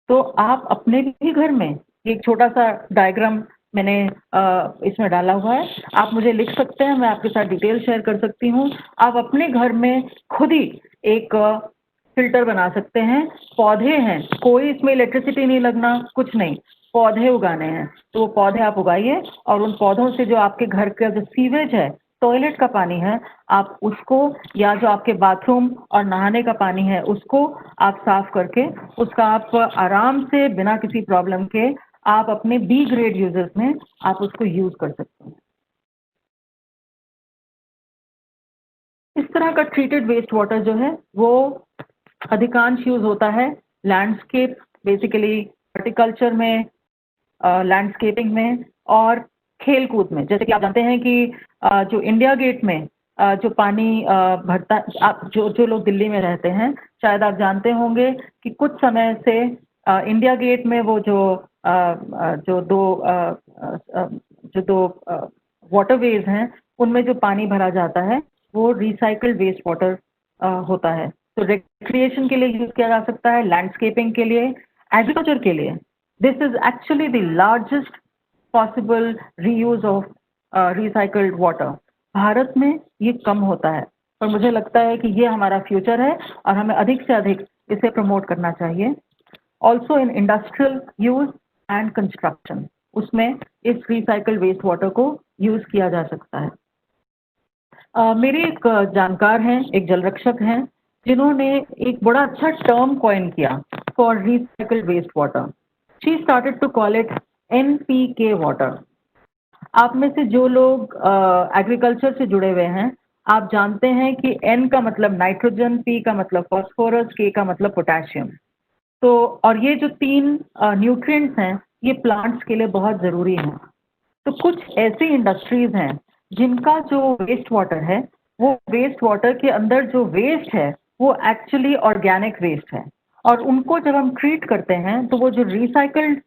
तो आप अपने भी घर में, एक छोटा सा डायग्राम मैंने इसमें डाला हुआ है, आप मुझे लिख सकते हैं, मैं आपके साथ डिटेल शेयर कर सकती हूँ। आप अपने घर में खुद ही एक फिल्टर बना सकते हैं। पौधे हैं, कोई इसमें इलेक्ट्रिसिटी नहीं लगना, कुछ नहीं, पौधे उगाने हैं तो वो पौधे आप उगाइए और उन पौधों से जो आपके घर का जो सीवेज है, टॉयलेट का पानी है, आप उसको, या जो आपके बाथरूम और नहाने का पानी है उसको आप साफ करके उसका आप आराम से बिना किसी प्रॉब्लम के आप अपने बी ग्रेड यूजर्स में आप उसको यूज कर सकते हैं। इस तरह का ट्रीटेड वेस्ट वाटर जो है वो अधिकांश यूज होता है लैंडस्केप, बेसिकली हॉर्टिकल्चर में, लैंडस्केपिंग में और खेल कूद में। जैसे कि आप जानते हैं कि जो इंडिया गेट में जो पानी भरता, आप जो लोग दिल्ली में रहते हैं शायद आप जानते होंगे कि कुछ समय से इंडिया गेट में वो जो दो वाटरवेज हैं उनमें जो पानी भरा जाता है वो रिसाइकल्ड वेस्ट वाटर होता है। तो रिक्रिएशन के लिए यूज किया जा सकता है, लैंडस्केपिंग के लिए, एग्रीकल्चर के लिए। This is actually the largest possible reuse of recycled water. Bharat में ये कम होता है, पर मुझे लगता है कि ये हमारा फ्यूचर है और हमें अधिक से अधिक इसे प्रमोट करना चाहिए। Also in industrial use and construction, उसमें इस रिसाइकल्ड वेस्ट वाटर को यूज किया जा सकता है। मेरे एक जानकार हैं, एक जलरक्षक हैं, जिन्होंने एक बड़ा अच्छा टर्म कॉइन किया for recycled waste water. She started to call it NPK water. आप में से जो लोग एग्रीकल्चर से जुड़े हुए हैं, आप जानते हैं कि N का मतलब नाइट्रोजन, P का मतलब फॉस्फोरस, K का मतलब पोटेशियम। तो और ये जो तीन न्यूट्रिएंट्स हैं ये प्लांट्स के लिए बहुत ज़रूरी हैं। तो कुछ ऐसी इंडस्ट्रीज हैं जिनका जो वेस्ट वाटर है वो वेस्ट वाटर के अंदर जो वेस्ट है वो एक्चुअली ऑर्गेनिक वेस्ट है और उनको जब हम ट्रीट करते हैं तो वो जो रिसाइकल्ड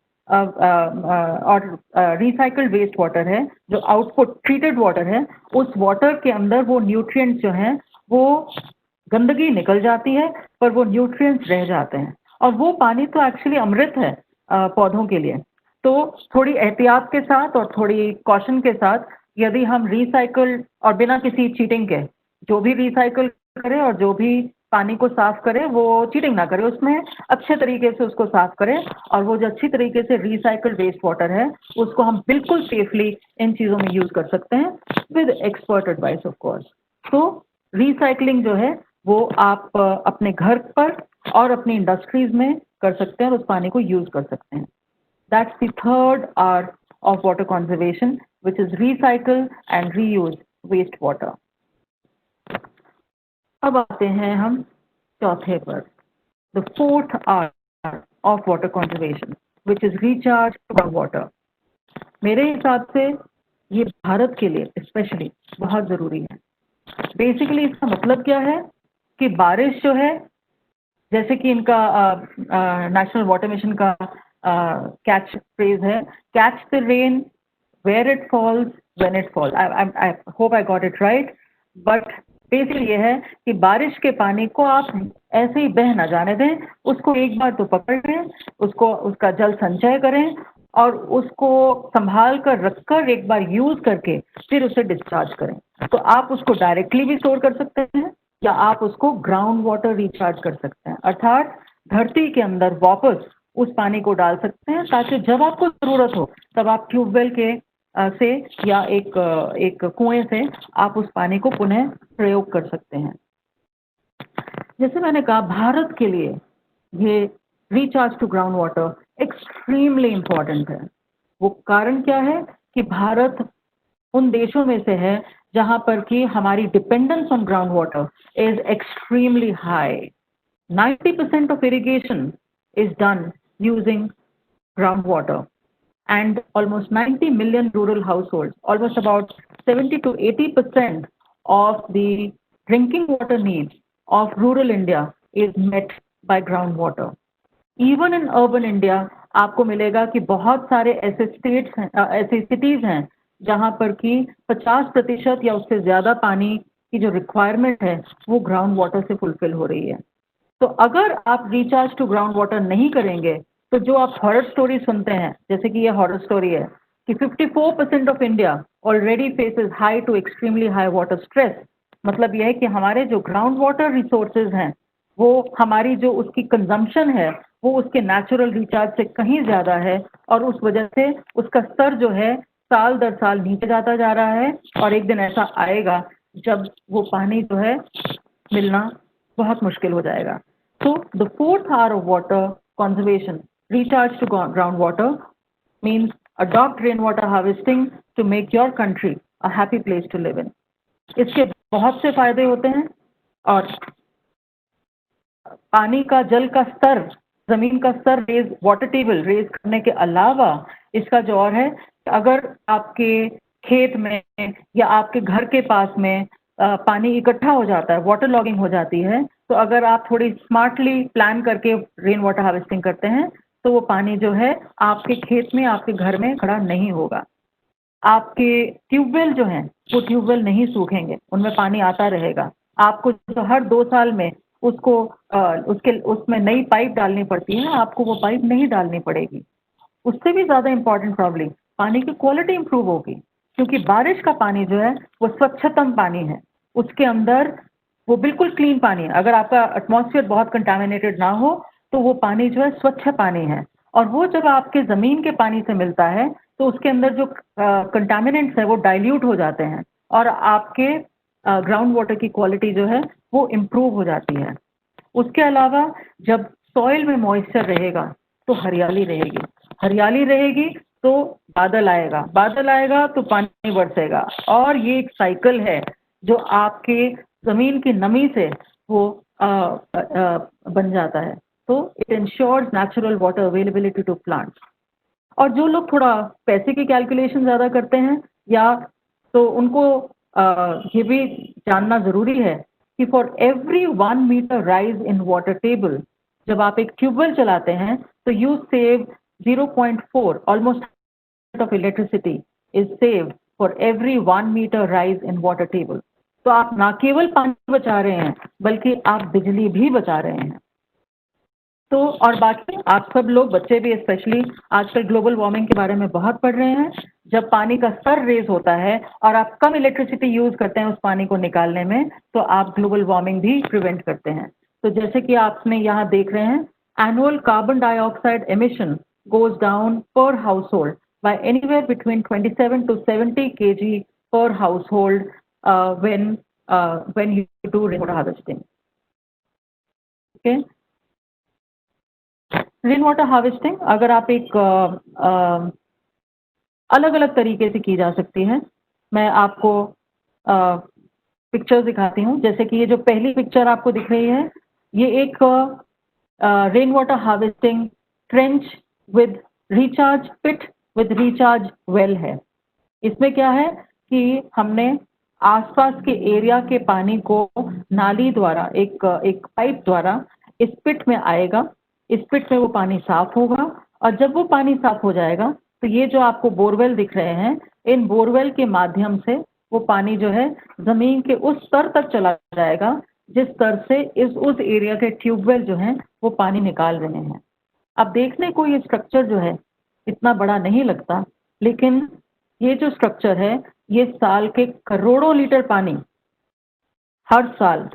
वेस्ट वाटर है, जो आउटपुट ट्रीटेड वाटर है, उस वाटर के अंदर वो न्यूट्रिएंट्स जो हैं वो गंदगी निकल जाती है पर वो न्यूट्रिएंट्स रह जाते हैं और वो पानी तो एक्चुअली अमृत है पौधों के लिए। तो थोड़ी एहतियात के साथ और थोड़ी कॉशन के साथ यदि हम रिसाइकल और बिना किसी चीटिंग के जो भी रिसाइकल करे और जो भी पानी को साफ करे वो चीटिंग ना करे, उसमें अच्छे तरीके से उसको साफ करें और वो जो अच्छी तरीके से रिसाइकल्ड वेस्ट वाटर है उसको हम बिल्कुल सेफली इन चीज़ों में यूज़ कर सकते हैं with expert advice of course. तो रिसाइकलिंग जो है वो आप अपने घर पर और अपनी इंडस्ट्रीज में कर सकते हैं और उस पानी को यूज कर सकते हैं. That's the third R of water conservation, which is recycle and reuse wastewater. अब आते हैं हम चौथे पर, the fourth R of water conservation, which is recharge groundwater. मेरे हिसाब से ये भारत के लिए स्पेशली बहुत जरूरी है. बेसिकली इसका मतलब क्या है कि बारिश जो है, जैसे कि इनका नेशनल वाटर मिशन का कैच फ्रेज है, catch the rain where it falls when it falls. I hope I got it right. But basically ये है कि बारिश के पानी को आप ऐसे ही बह ना जाने दें, उसको एक बार तो पकड़ लें, उसको उसका जल संचय करें और उसको संभाल कर रखकर एक बार यूज करके फिर उसे डिस्चार्ज करें. तो आप उसको डायरेक्टली भी स्टोर कर सकते हैं या आप उसको ग्राउंड वाटर रिचार्ज कर सकते हैं, अर्थात धरती के अंदर वापस उस पानी को डाल सकते हैं ताकि जब आपको जरूरत हो तब आप ट्यूबवेल के से या एक कुएं से आप उस पानी को पुनः प्रयोग कर सकते हैं. जैसे मैंने कहा, भारत के लिए ये recharge to ground water extremely important है. वो कारण क्या है कि भारत उन देशों में से है जहां पर कि हमारी dependence on ground water is extremely high. 90% of irrigation is done using groundwater, and almost 90 million rural households, almost about 70 to 80% of the drinking water needs of rural India is met by groundwater. Even in urban India आपको मिलेगा कि बहुत सारे ऐसे states हैं, ऐसी cities हैं जहां पर कि 50% या उससे ज्यादा पानी की जो रिक्वायरमेंट है वो ग्राउंड वाटर से फुलफिल हो रही है. तो अगर आप रिचार्ज टू ग्राउंड वाटर नहीं करेंगे तो जो आप हॉरर स्टोरी सुनते हैं, जैसे कि ये हॉरर स्टोरी है कि 54% of India already faces high to extremely high water stress. मतलब यह है कि हमारे जो ग्राउंड वाटर रिसोर्सेज हैं वो हमारी जो उसकी कंजम्पशन है वो उसके नेचुरल रिचार्ज से कहीं ज्यादा है और उस वजह से उसका स्तर जो है साल दर साल नीचे जाता जा रहा है और एक दिन ऐसा आएगा जब वो पानी जो है मिलना बहुत मुश्किल हो जाएगा. So the fourth R of water conservation, recharge to groundwater, means adopt rainwater harvesting to make your country a happy place to live in. इसके बहुत से फायदे होते हैं और पानी का जल का स्तर, जमीन का स्तर रेज, वाटर टेबल रेज करने के अलावा इसका जो और है, अगर आपके खेत में या आपके घर के पास में पानी इकट्ठा हो जाता है, वाटर लॉगिंग हो जाती है, तो अगर आप थोड़ी स्मार्टली प्लान करके रेन वाटर हार्वेस्टिंग करते हैं तो वो पानी जो है आपके खेत में, आपके घर में खड़ा नहीं होगा. आपके ट्यूबवेल जो हैं वो ट्यूबवेल नहीं सूखेंगे, उनमें पानी आता रहेगा. आपको जो हर 2 साल में उसको उसमें नई पाइप डालनी पड़ती है, आपको वो पाइप नहीं डालनी पड़ेगी. उससे भी ज़्यादा इम्पोर्टेंट प्रॉब्लम, पानी की क्वालिटी इंप्रूव होगी क्योंकि बारिश का पानी जो है वो स्वच्छतम पानी है. उसके अंदर वो बिल्कुल क्लीन पानी है. अगर आपका एटमॉस्फेयर बहुत कंटामिनेटेड ना हो तो वो पानी जो है स्वच्छ पानी है. और वो जब आपके ज़मीन के पानी से मिलता है तो उसके अंदर जो कंटामिनेंट्स है वो डाइल्यूट हो जाते हैं और आपके ग्राउंड वाटर की क्वालिटी जो है वो इम्प्रूव हो जाती है. उसके अलावा जब सॉइल में मॉइस्चर रहेगा तो हरियाली रहेगी, हरियाली रहेगी तो बादल आएगा, बादल आएगा तो पानी बरसेगा और ये एक साइकिल है जो आपके जमीन की नमी से वो बन जाता है. तो it ensures natural water availability to plants. और जो लोग थोड़ा पैसे की कैलकुलेशन ज़्यादा करते हैं या तो उनको ये भी जानना ज़रूरी है कि for every 1 metre rise in water table, जब आप एक ट्यूबवेल चलाते हैं तो you save 0.4 almost of electricity is save for every 1 metre rise in water table. तो आप ना केवल पानी बचा रहे हैं बल्कि आप बिजली भी बचा रहे हैं. तो और बाकी आप सब लोग, बच्चे भी स्पेशली, आजकल ग्लोबल वार्मिंग के बारे में बहुत पढ़ रहे हैं. जब पानी का स्तर रेज होता है और आप कम इलेक्ट्रिसिटी यूज करते हैं उस पानी को निकालने में तो आप ग्लोबल वार्मिंग भी प्रिवेंट करते हैं. तो जैसे कि आपने यहाँ देख रहे हैं, annual carbon dioxide emission goes down पर house by anywhere between 27 to 70 kg per household when you do rainwater harvesting. Okay. Rain water harvesting अगर आप एक अलग अलग तरीके से की जा सकती है। मैं आपको पिक्चर्स दिखाती हूँ। जैसे कि ये जो पहली पिक्चर आपको दिख रही है, ये एक rain water harvesting trench with recharge pit with recharge well है। इसमें क्या है कि हमने आसपास के एरिया के पानी को नाली द्वारा एक पाइप द्वारा इस पिट में आएगा। इस पिट में वो पानी साफ होगा और जब वो पानी साफ हो जाएगा तो ये जो आपको बोरवेल दिख रहे हैं, इन बोरवेल के माध्यम से वो पानी जो है जमीन के उस स्तर तक चला जाएगा जिस स्तर से उस एरिया के ट्यूबवेल जो हैं वो पानी निकाल रहे हैं। अब देखने को ये स्ट्रक्चर जो है इतना बड़ा नहीं लगता, लेकिन ये जो स्ट्रक्चर है ये साल के करोड़ों लीटर पानी हर साल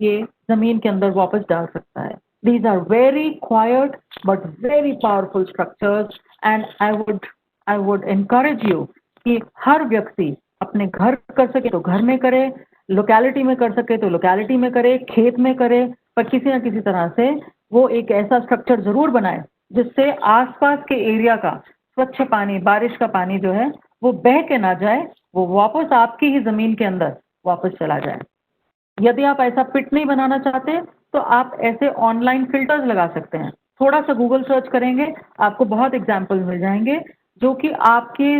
ये जमीन के अंदर वापस डाल सकता है। These are very quiet but very powerful structures and I would encourage you कि हर व्यक्ति अपने घर कर सके तो घर में करे, लोकेलिटी में कर सके तो लोकेलिटी में करे, खेत में करे, पर किसी ना किसी तरह से वो एक ऐसा स्ट्रक्चर जरूर बनाए जिससे आसपास के एरिया का स्वच्छ पानी, बारिश का पानी जो है वो बह के ना जाए, वो वापस आपकी ही जमीन के अंदर वापस चला जाए। यदि आप ऐसा पिट नहीं बनाना चाहते तो आप ऐसे ऑनलाइन फिल्टर्स लगा सकते हैं। थोड़ा सा गूगल सर्च करेंगे आपको बहुत एग्जाम्पल मिल जाएंगे जो कि आपकी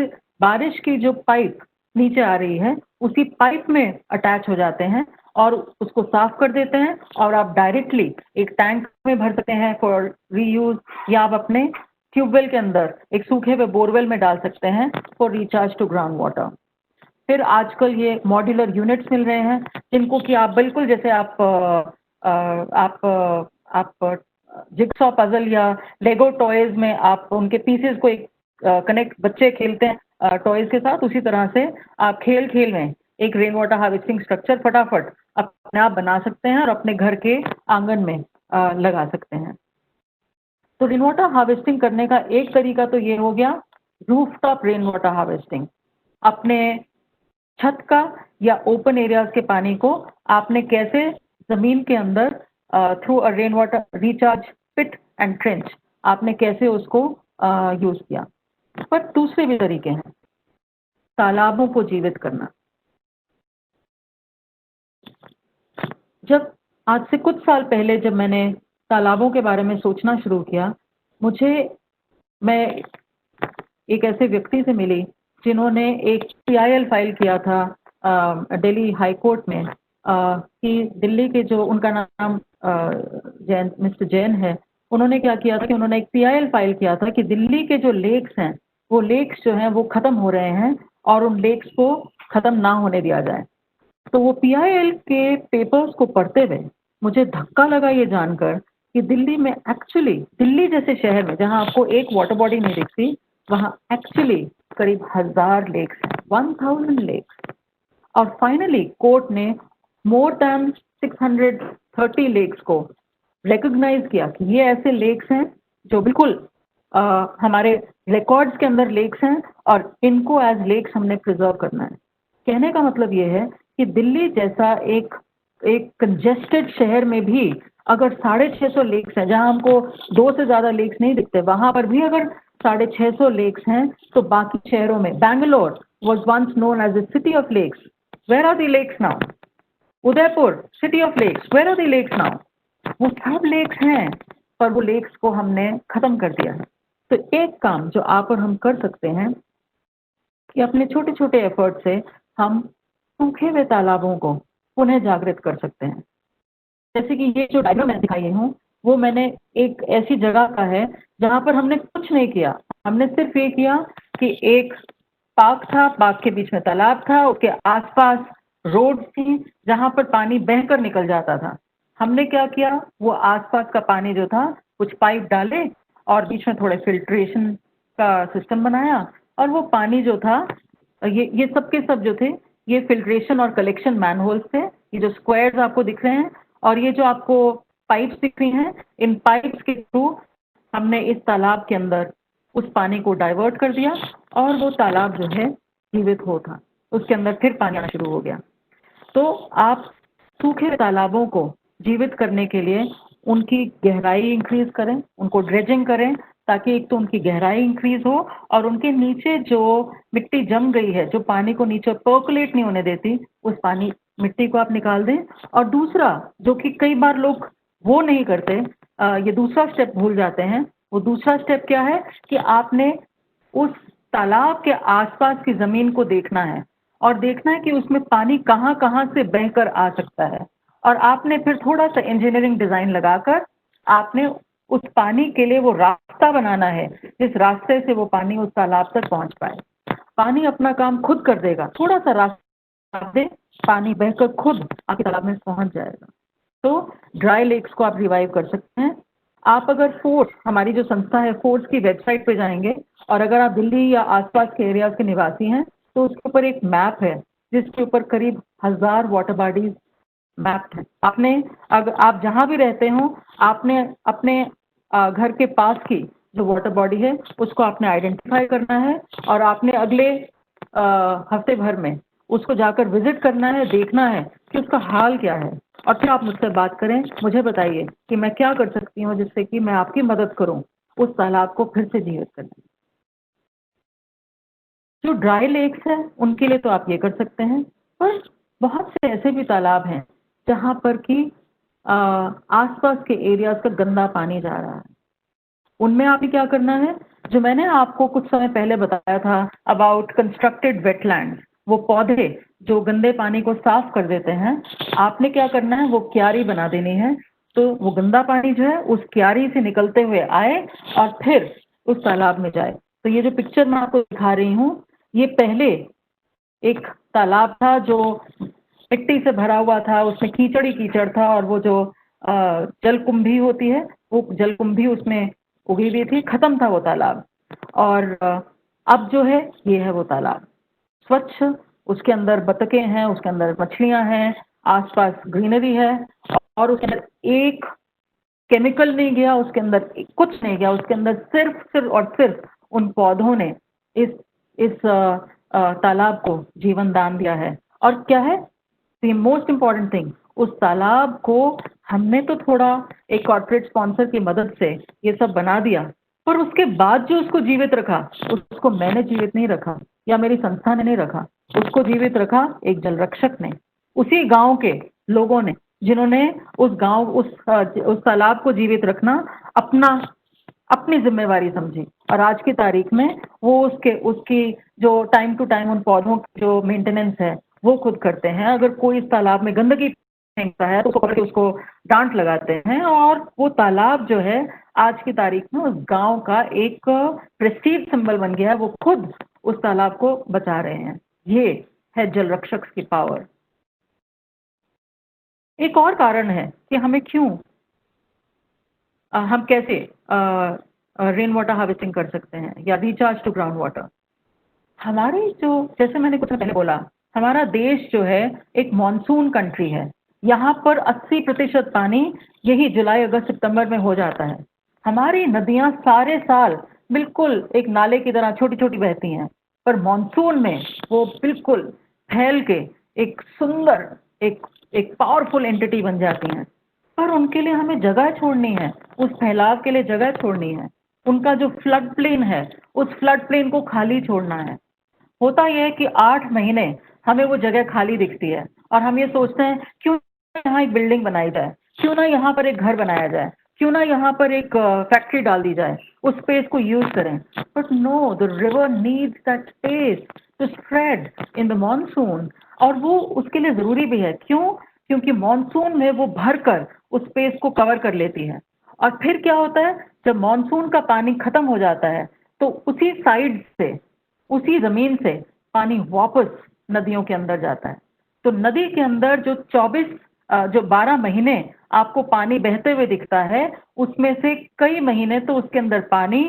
बारिश की जो पाइप नीचे आ रही है उसी पाइप में अटैच हो जाते हैं और उसको साफ कर देते हैं और आप डायरेक्टली एक टैंक में भर सकते हैं फॉर रीयूज, या आप अपने ट्यूबवेल के अंदर एक सूखे हुए बोरवेल में डाल सकते हैं for recharge to ground water. फिर आजकल ये मॉड्यूलर यूनिट्स मिल रहे हैं जिनको कि आप बिल्कुल जैसे आप जिक्सॉ पजल या लेगो टॉयज में आप उनके पीसेस को एक कनेक्ट बच्चे खेलते हैं टॉयज के साथ, उसी तरह से आप खेल खेल में एक रेन वाटर हार्वेस्टिंग स्ट्रक्चर फटाफट अपने आप बना सकते हैं और अपने घर के आंगन में लगा सकते हैं। तो रेन वाटर हार्वेस्टिंग करने का एक तरीका तो ये हो गया रूफटॉप रेन वाटर हार्वेस्टिंग। अपने छत का या ओपन एरियाज के पानी को आपने कैसे जमीन के अंदर through a rain water recharge pit and trench आपने कैसे उसको यूज किया। पर दूसरे भी तरीके हैं। तालाबों को जीवित करना। जब आज से कुछ साल पहले जब मैंने तालाबों के बारे में सोचना शुरू किया, मैं एक ऐसे व्यक्ति से मिली जिन्होंने एक PIL फाइल किया था दिल्ली हाई कोर्ट में कि दिल्ली के जो उनका नाम मिस्टर जैन है, उन्होंने क्या किया था कि उन्होंने एक PIL फाइल किया था कि दिल्ली के जो लेक्स हैं वो लेक्स जो हैं वो ख़त्म हो रहे हैं और उन लेक्स को ख़त्म ना होने दिया जाए। तो वो PIL के पेपर्स को पढ़ते हुए मुझे धक्का लगा ये जानकर कि दिल्ली में एक्चुअली दिल्ली जैसे शहर में जहाँ आपको एक वाटर बॉडी नहीं दिखती, वहाँ एक्चुअली करीब 1000 लेक्स हैं, 1000 लेक्स। और फाइनली कोर्ट ने मोर देन 630 लेक्स को रिकॉग्नाइज किया कि ये ऐसे लेक्स हैं जो बिल्कुल हमारे रिकॉर्ड्स के अंदर लेक्स हैं और इनको एज लेक्स हमने प्रिजर्व करना है। कहने का मतलब ये है कि दिल्ली जैसा एक कंजेस्टेड शहर में भी अगर 650 लेक्स हैं, जहां हमको 2 से ज़्यादा लेक्स नहीं दिखते, वहां पर भी अगर 650 लेक्स हैं, तो बाकी शहरों में Bangalore was once known as the city of lakes, where are the lakes now? Udaipur city of lakes, where are the lakes now? वो सब लेक्स हैं पर वो लेक्स को हमने खत्म कर दिया है। तो एक काम जो आप और हम कर सकते हैं कि अपने छोटे छोटे एफर्ट से हम सूखे हुए तालाबों को पुनः जागृत कर सकते हैं। जैसे कि ये जो डायग्राम मैं दिखाई हूँ वो मैंने एक ऐसी जगह का है जहाँ पर हमने कुछ नहीं किया, हमने सिर्फ ये किया कि एक पार्क था, पार्क के बीच में तालाब था, उसके आसपास रोड थी जहाँ पर पानी बहकर निकल जाता था। हमने क्या किया, वो आसपास का पानी जो था कुछ पाइप डाले और बीच में थोड़े फिल्ट्रेशन का सिस्टम बनाया और वो पानी जो था ये सब के सब जो थे ये फिल्ट्रेशन और कलेक्शन मैनहोल्स थे। ये जो स्क्वायर्स आपको दिख रहे हैं और ये जो आपको पाइप्स दिख रही हैं, इन पाइप्स के थ्रू हमने इस तालाब के अंदर उस पानी को डाइवर्ट कर दिया और वो तालाब जो है जीवित हो था, उसके अंदर फिर पानी आना शुरू हो गया। तो आप सूखे तालाबों को जीवित करने के लिए उनकी गहराई इंक्रीज करें, उनको ड्रेजिंग करें, ताकि एक तो उनकी गहराई इंक्रीज हो और उनके नीचे जो मिट्टी जम गई है, जो पानी को नीचे पर्कुलेट नहीं होने देती, उस पानी मिट्टी को आप निकाल दें। और दूसरा, जो कि कई बार लोग वो नहीं करते, ये दूसरा स्टेप भूल जाते हैं। वो दूसरा स्टेप क्या है कि आपने उस तालाब के आसपास की जमीन को देखना है और देखना है कि उसमें पानी कहाँ कहाँ से बहकर आ सकता है। और आपने फिर थोड़ा सा इंजीनियरिंग डिजाइन लगाकर आपने उस पानी के लिए वो रास्ता बनाना है, जिस रास्ते से वो पानी उस तालाब तक पहुंच पाए। पानी अपना काम खुद कर देगा, थोड़ा सा रास्ता दे, पानी बहकर खुद आपके तालाब में पहुंच जाएगा। तो ड्राई लेक्स को आप रिवाइव कर सकते हैं। आप अगर फोर्स, हमारी जो संस्था है फोर्स की वेबसाइट पे जाएंगे और अगर आप दिल्ली या आसपास के एरियाज के निवासी हैं तो उसके ऊपर एक मैप है जिसके ऊपर करीब 1000 वाटर बॉडीज मैप्ड है। आपने, अगर आप जहां भी रहते हो, आपने अपने घर के पास की जो वाटर बॉडी है उसको आपने आइडेंटिफाई करना है और आपने अगले हफ्ते भर में उसको जाकर विजिट करना है, देखना है कि उसका हाल क्या है। और फिर आप मुझसे बात करें, मुझे बताइए कि मैं क्या कर सकती हूँ जिससे कि मैं आपकी मदद करूँ उस तालाब को फिर से जीवित करने में। जो ड्राई लेक्स हैं उनके लिए तो आप ये कर सकते हैं, पर बहुत से ऐसे भी तालाब हैं जहाँ पर कि आसपास के एरियाज का गंदा पानी जा रहा है। उनमें आपने क्या करना है, जो मैंने आपको कुछ समय पहले बताया था अबाउट कंस्ट्रक्टेड वेटलैंड्स, वो पौधे जो गंदे पानी को साफ कर देते हैं, आपने क्या करना है, वो क्यारी बना देनी है। तो वो गंदा पानी जो है उस क्यारी से निकलते हुए आए और फिर उस तालाब में जाए। तो ये जो पिक्चर मैं आपको दिखा रही हूँ, ये पहले एक तालाब था जो मिट्टी से भरा हुआ था, उसमें कीचड़ ही कीचड़ था और वो जो जलकुंभी होती है वो जलकुंभी उसमें उगी हुई थी, खत्म था वो तालाब। और अब जो है ये है वो तालाब स्वच्छ, उसके अंदर बतखें हैं, उसके अंदर मछलियां हैं, आसपास ग्रीनरी है और उसके अंदर एक केमिकल नहीं गया, उसके अंदर कुछ नहीं गया, उसके अंदर सिर्फ और सिर्फ उन पौधों ने इस तालाब को जीवन दान दिया है। और क्या है द मोस्ट इम्पॉर्टेंट थिंग, उस तालाब को हमने तो थोड़ा एक कॉर्पोरेट स्पॉन्सर की मदद से ये सब बना दिया, पर उसके बाद जो उसको जीवित रखा, उसको मैंने जीवित नहीं रखा या मेरी संस्था ने नहीं रखा, उसको जीवित रखा एक जल रक्षक ने, उसी गांव के लोगों ने, जिन्होंने उस तालाब को जीवित रखना अपनी जिम्मेवारी समझी। और आज की तारीख में वो उसकी जो टाइम टू टाइम उन पौधों की जो मेंटेनेंस है वो खुद करते हैं। अगर कोई इस तालाब में गंदगी फेंकता है तो उसको पकड़ के उसको डांट लगाते हैं और वो तालाब जो है आज की तारीख में उस गांव का एक प्रेस्टीज सिंबल बन गया है। वो खुद उस तालाब को बचा रहे हैं। ये है जल रक्षक की पावर। एक और कारण है कि हमें क्यों हम कैसे रेन वाटर हार्वेस्टिंग कर सकते हैं या रिचार्ज टू ग्राउंड वाटर। हमारी जो, जैसे मैंने कुछ पहले बोला, हमारा देश जो है एक मॉनसून कंट्री है। यहाँ पर 80% पानी यही जुलाई अगस्त सितंबर में हो जाता है। हमारी नदियाँ सारे साल बिल्कुल एक नाले की तरह छोटी छोटी बहती हैं, पर मॉनसून में वो बिल्कुल फैल के एक सुंदर, एक एक पावरफुल एंटिटी बन जाती हैं। पर उनके लिए हमें जगह छोड़नी है, उस फैलाव के लिए जगह छोड़नी है। उनका जो फ्लड प्लेन है उस फ्लड प्लेन को खाली छोड़ना है। होता यह है कि 8 महीने हमें वो जगह खाली दिखती है और हम ये सोचते हैं क्यों ना यहाँ एक बिल्डिंग बनाई जाए, क्यों ना यहाँ पर एक घर बनाया जाए, क्यों ना यहाँ पर एक फैक्ट्री डाल दी जाए, उस स्पेस को यूज करें। But no, the river needs that space to spread in the monsoon. और वो उसके लिए जरूरी भी है। क्यों? क्योंकि मॉनसून में वो भरकर उस स्पेस को कवर कर लेती है। और फिर क्या होता है, जब मॉनसून का पानी खत्म हो जाता है तो उसी साइड से, उसी जमीन से पानी वापस नदियों के अंदर जाता है। तो नदी के अंदर जो 12 महीने आपको पानी बहते हुए दिखता है, उसमें से कई महीने तो उसके अंदर पानी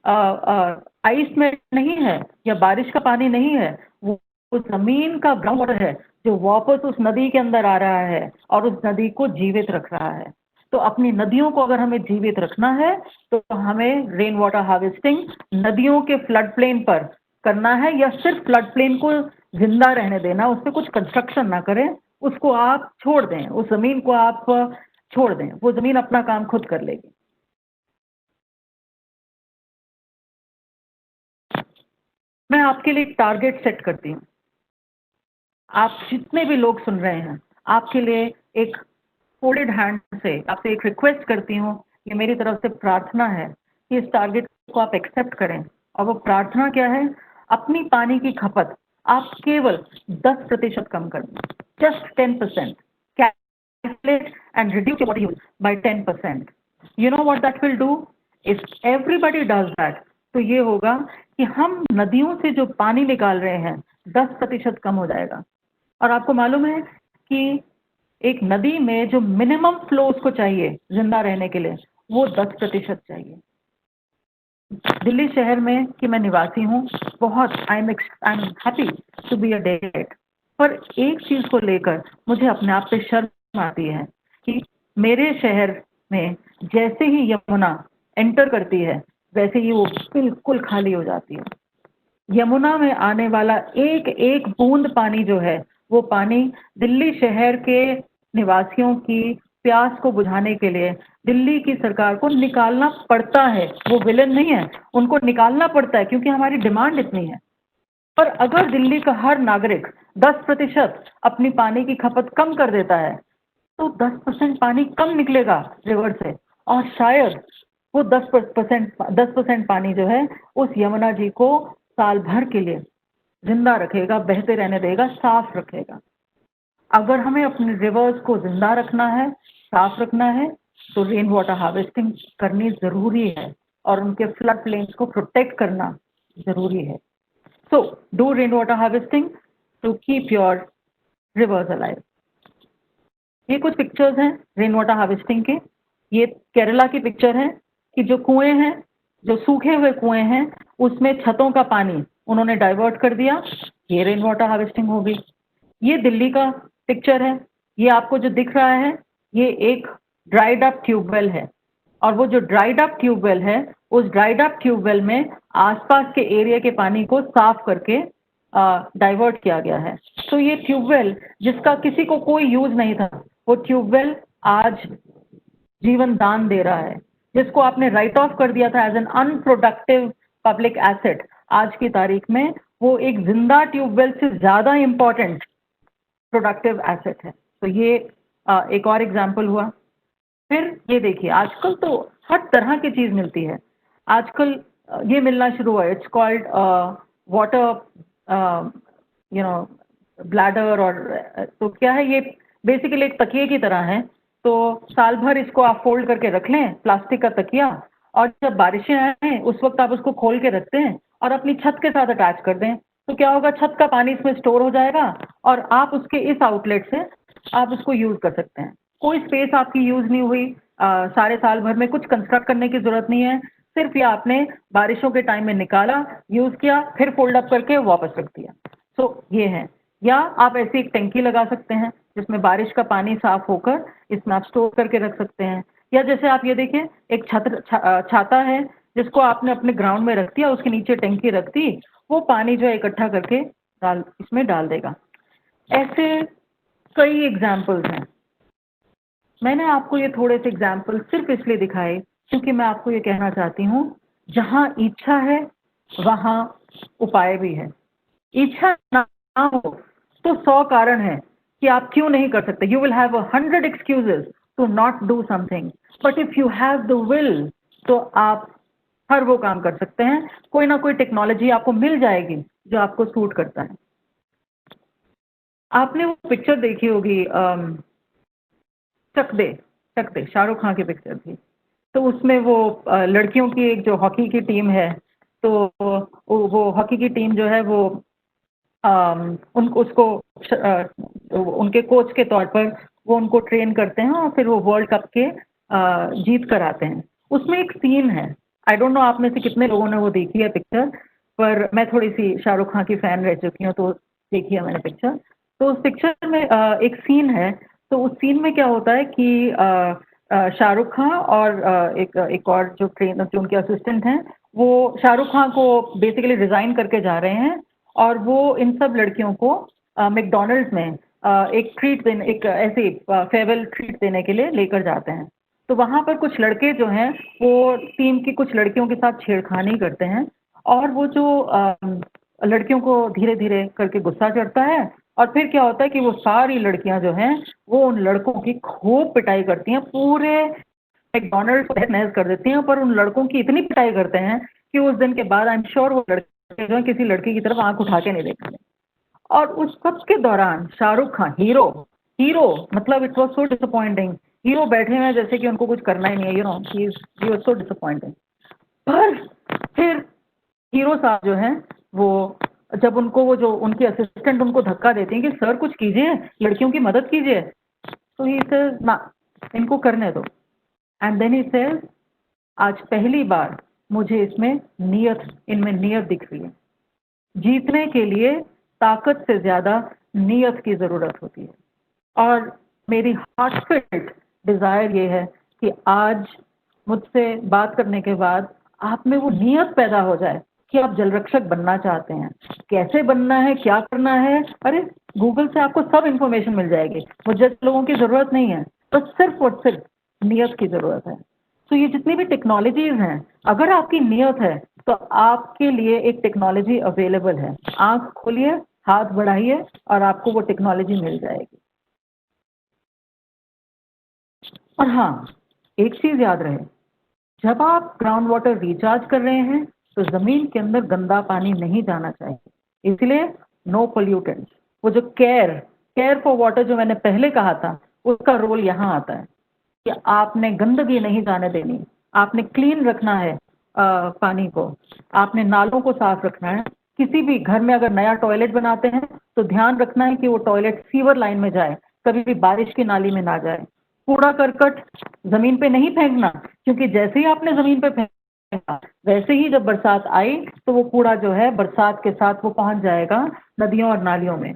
आइस में नहीं है या बारिश का पानी नहीं है, वो उस जमीन का ग्राउंड वाटर है जो वापस उस नदी के अंदर आ रहा है और उस नदी को जीवित रख रहा है। तो अपनी नदियों को अगर हमें जीवित रखना है तो हमें रेन वाटर हार्वेस्टिंग नदियों के फ्लड प्लेन पर करना है, या सिर्फ फ्लड प्लेन को जिंदा रहने देना, उस पर कुछ कंस्ट्रक्शन ना करें, उसको आप छोड़ दें, उस जमीन को आप छोड़ दें, वो ज़मीन अपना काम खुद कर लेगी। मैं आपके लिए एक टारगेट सेट करती हूँ। आप जितने भी लोग सुन रहे हैं, आपके लिए एक फोल्डेड हैंड से आपसे एक रिक्वेस्ट करती हूँ, ये मेरी तरफ से प्रार्थना है कि इस टारगेट को आप एक्सेप्ट करें। और वो प्रार्थना क्या है? अपनी पानी की खपत आप केवल 10% कम कर दें, just 10%. Calculate and reduce your water use by 10%. You know what that will do? If everybody does that, तो ये होगा कि हम नदियों से जो पानी निकाल रहे हैं 10% कम हो जाएगा। और आपको मालूम है कि एक नदी में जो मिनिमम फ्लो उसको चाहिए जिंदा रहने के लिए, वो 10% चाहिए। दिल्ली शहर में कि मैं निवासी हूँ, बहुत I am happy to be a date, पर एक चीज़ को लेकर मुझे अपने आप पे शर्म आती है कि मेरे शहर में जैसे ही यमुना एंटर करती है, वैसे ही वो बिल्कुल खाली हो जाती है। यमुना में आने वाला एक एक बूंद पानी जो है, वो पानी दिल्ली शहर के निवासियों की प्यास को बुझाने के लिए दिल्ली की सरकार को निकालना पड़ता है। वो विलेन नहीं है, उनको निकालना पड़ता है क्योंकि हमारी डिमांड इतनी है। पर अगर दिल्ली का हर नागरिक 10% अपनी पानी की खपत कम कर देता है, तो 10% पानी कम निकलेगा रिवर से, और शायद वो 10% पानी जो है उस यमुना जी को साल भर के लिए जिंदा रखेगा, बहते रहने देगा, साफ रखेगा। अगर हमें अपने रिवर्स को जिंदा रखना है, साफ रखना है, तो रेन वाटर हार्वेस्टिंग करनी ज़रूरी है और उनके फ्लड प्लेन्स को प्रोटेक्ट करना ज़रूरी है। So do rain water harvesting to keep your rivers alive. ये कुछ पिक्चर्स हैं रेन वाटर हार्वेस्टिंग के। ये केरला की पिक्चर है कि जो कुएं हैं, जो सूखे हुए कुएं हैं, उसमें छतों का पानी उन्होंने डाइवर्ट कर दिया, ये रेन वाटर हार्वेस्टिंग हो गई। ये दिल्ली का पिक्चर है। ये आपको जो दिख रहा है, ये एक ड्राइड अप ट्यूबवेल है, और वो जो ड्राइड अप ट्यूबवेल है, उस ड्राइड अप ट्यूबवेल में आसपास के एरिया के पानी को साफ करके डाइवर्ट किया गया है। तो ये ट्यूबवेल जिसका किसी को कोई यूज नहीं था, वो ट्यूबवेल आज जीवन दान दे रहा है। जिसको आपने राइट ऑफ कर दिया था as an unproductive public asset, आज की तारीख में वो एक जिंदा ट्यूबवेल से ज़्यादा इम्पॉर्टेंट प्रोडक्टिव एसेट है। तो ये एक और एग्जाम्पल हुआ। फिर ये देखिए, आजकल तो हर तरह की चीज़ मिलती है। आजकल ये मिलना शुरू हुआ है, इट्स कॉल्ड वाटर ब्लैडर। और तो क्या है, ये बेसिकली एक तकिए की तरह है। तो साल भर इसको आप फोल्ड करके रख लें, प्लास्टिक का तकिया, और जब बारिशें आएँ उस वक्त आप उसको खोल के रखते हैं और अपनी छत के साथ अटैच कर दें। तो क्या होगा, छत का पानी इसमें स्टोर हो जाएगा और आप उसके इस आउटलेट से आप उसको यूज़ कर सकते हैं। कोई स्पेस आपकी यूज़ नहीं हुई, सारे साल भर में कुछ कंस्ट्रक्ट करने की ज़रूरत नहीं है। सिर्फ ये आपने बारिशों के टाइम में निकाला, यूज़ किया, फिर फोल्ड अप करके वापस रख दिया। तो ये है। या आप ऐसी एक टंकी लगा सकते हैं जिसमें बारिश का पानी साफ होकर इसमें आप स्टोर करके रख सकते हैं। या जैसे आप ये देखिए, एक छाता है जिसको आपने अपने ग्राउंड में रख दिया, उसके नीचे टंकी रख दी, वो पानी जो है इकट्ठा करके इसमें डाल देगा। ऐसे कई एग्जाम्पल्स हैं। मैंने आपको ये थोड़े से एग्जाम्पल सिर्फ इसलिए दिखाए क्योंकि मैं आपको ये कहना चाहती हूँ, जहाँ इच्छा है वहाँ उपाय भी है। इच्छा ना हो तो 100 कारण है कि आप क्यों नहीं कर सकते। You will have 100 excuses to not do something, but if you have the will, तो आप हर वो काम कर सकते हैं। कोई ना कोई टेक्नोलॉजी आपको मिल जाएगी जो आपको सूट करता है। आपने वो पिक्चर देखी होगी, चक दे, चक दे, शाहरुख खान की पिक्चर थी। तो उसमें वो लड़कियों की एक जो हॉकी की टीम है, तो वो हॉकी की टीम जो है वो उसको उनके कोच के तौर पर वो उनको ट्रेन करते हैं और फिर वो वर्ल्ड कप के जीत कर आते हैं। उसमें एक सीन है, आई डोंट नो आप में से कितने लोगों ने वो देखी है पिक्चर, पर मैं थोड़ी सी शाहरुख खान की फ़ैन रह चुकी हूँ, तो देखी है मैंने पिक्चर। तो उस पिक्चर में एक सीन है। तो उस सीन में क्या होता है कि शाहरुख खान और एक और जो उनके असिस्टेंट हैं, वो शाहरुख खान को बेसिकली रिज़ाइन करके जा रहे हैं और वो इन सब लड़कियों को मैकडॉनल्ड्स में एक ट्रीट देने, एक ऐसे फेयरवेल ट्रीट देने के लिए लेकर जाते हैं। तो वहाँ पर कुछ लड़के जो हैं वो टीम की कुछ लड़कियों के साथ छेड़खानी करते हैं, और वो जो लड़कियों को धीरे धीरे करके गुस्सा चढ़ता है, और फिर क्या होता है कि वो सारी लड़कियां जो हैं वो उन लड़कों की खूब पिटाई करती हैं, पूरे मैकडॉनल्ड को तहस-नहस कर देती हैं, पर उन लड़कों की इतनी पिटाई करते हैं कि उस दिन के बाद आई एम श्योर वो लड़के जो है किसी लड़की की तरफ आंख उठा के नहीं देखेंगे। और उस सब के दौरान शाहरुख खान हीरो, हीरो मतलब it was so disappointing, hero बैठे हुए हैं जैसे कि उनको कुछ करना ही नहीं है, ही वाज सो डिसअपॉइंटिंग। पर फिर हीरो साहब जो हैं वो, जब उनको वो जो उनकी असिस्टेंट उनको धक्का देती हैं कि सर कुछ कीजिए, लड़कियों की मदद कीजिए, तो ही सेज ना, इनको करने दो। एंड देन ही सेज, आज पहली बार मुझे इसमें इनमें नियत दिख रही है। जीतने के लिए ताकत से ज्यादा नियत की जरूरत होती है, और मेरी हार्टफेल्ट डिजायर ये है कि आज मुझसे बात करने के बाद आप में वो नियत पैदा हो जाए कि आप जल रक्षक बनना चाहते हैं। कैसे बनना है, क्या करना है, अरे गूगल से आपको सब इंफॉर्मेशन मिल जाएगी। मुझे लोगों की जरूरत नहीं है, तो सिर्फ और सिर्फ नियत की जरूरत है। तो ये जितनी भी टेक्नोलॉजीज हैं, अगर आपकी नियत है तो आपके लिए एक टेक्नोलॉजी अवेलेबल है। आंख खोलिए, हाथ बढ़ाइए, और आपको वो टेक्नोलॉजी मिल जाएगी। और हाँ, एक चीज याद रहे, जब आप ग्राउंड वाटर रिचार्ज कर रहे हैं तो जमीन के अंदर गंदा पानी नहीं जाना चाहिए, इसलिए नो पोल्यूटेंट्स। वो जो केयर फॉर वाटर जो मैंने पहले कहा था, उसका रोल यहाँ आता है कि आपने गंदगी नहीं जाने देनी, आपने क्लीन रखना है पानी को, आपने नालों को साफ रखना है। किसी भी घर में अगर नया टॉयलेट बनाते हैं तो ध्यान रखना है कि वो टॉयलेट सीवर लाइन में जाए, कभी भी बारिश की नाली में ना जाए। कूड़ा करकट जमीन पे नहीं फेंकना, क्योंकि जैसे ही आपने जमीन पे फेंका, वैसे ही जब बरसात आई तो वो कूड़ा जो है बरसात के साथ वो पहुंच जाएगा नदियों और नालियों में।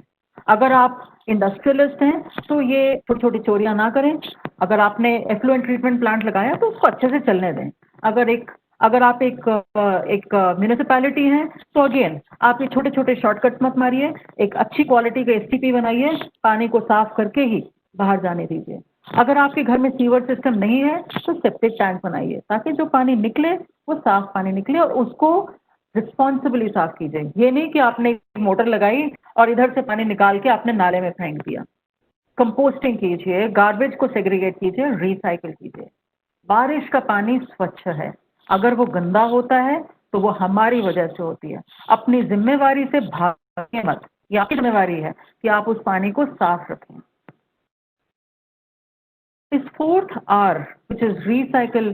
अगर आप इंडस्ट्रियलिस्ट हैं तो ये छोटी छोटी चोरियां ना करें। अगर आपने एफ्लुएंट ट्रीटमेंट प्लांट लगाया तो उसको अच्छे से चलने दें। अगर आप एक म्यूनिसिपैलिटी हैं तो अगेन आप ये छोटे छोटे शॉर्टकट्स मत मारिए, एक अच्छी क्वालिटी का एसटीपी बनाइए, पानी को साफ करके ही बाहर जाने दीजिए। अगर आपके घर में सीवर सिस्टम नहीं है तो सेप्टिक टैंक बनाइए, ताकि जो पानी निकले वो साफ पानी निकले, और उसको रिस्पॉन्सिबली साफ कीजिए। ये नहीं कि आपने मोटर लगाई और इधर से पानी निकाल के आपने नाले में फेंक दिया। कंपोस्टिंग कीजिए, गार्बेज को सेग्रीगेट कीजिए, रिसाइकिल कीजिए। बारिश का पानी स्वच्छ है, अगर वो गंदा होता है तो वो हमारी वजह से होती है। अपनी जिम्मेवारी से भागिए मत, ये आपकी जिम्मेवारी है कि आप उस पानी को साफ रखें। इस 4th R which is recycle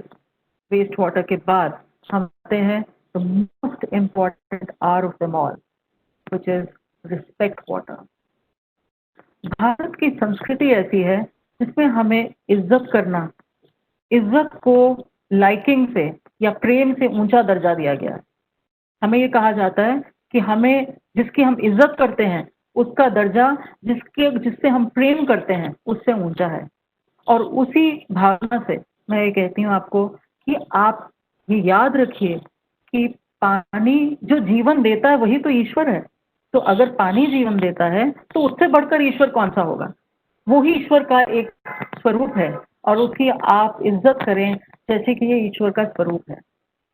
waste water के बाद हम आते हैं the most important R of them all, which is respect water. Bharat की संस्कृति ऐसी है जिसमें हमें इज्जत करना, इज्जत को लाइकिंग से या प्रेम से ऊंचा दर्जा दिया गया है। हमें ये कहा जाता है कि हमें जिसकी हम इज्जत करते हैं उसका दर्जा जिससे हम प्रेम करते हैं उससे ऊंचा है। और उसी भावना से मैं ये कहती हूँ आपको कि आप ये याद रखिए कि पानी जो जीवन देता है वही तो ईश्वर है। तो अगर पानी जीवन देता है तो उससे बढ़कर ईश्वर कौन सा होगा? वो ही ईश्वर का एक स्वरूप है, और उसकी आप इज्जत करें जैसे कि ये ईश्वर का स्वरूप है।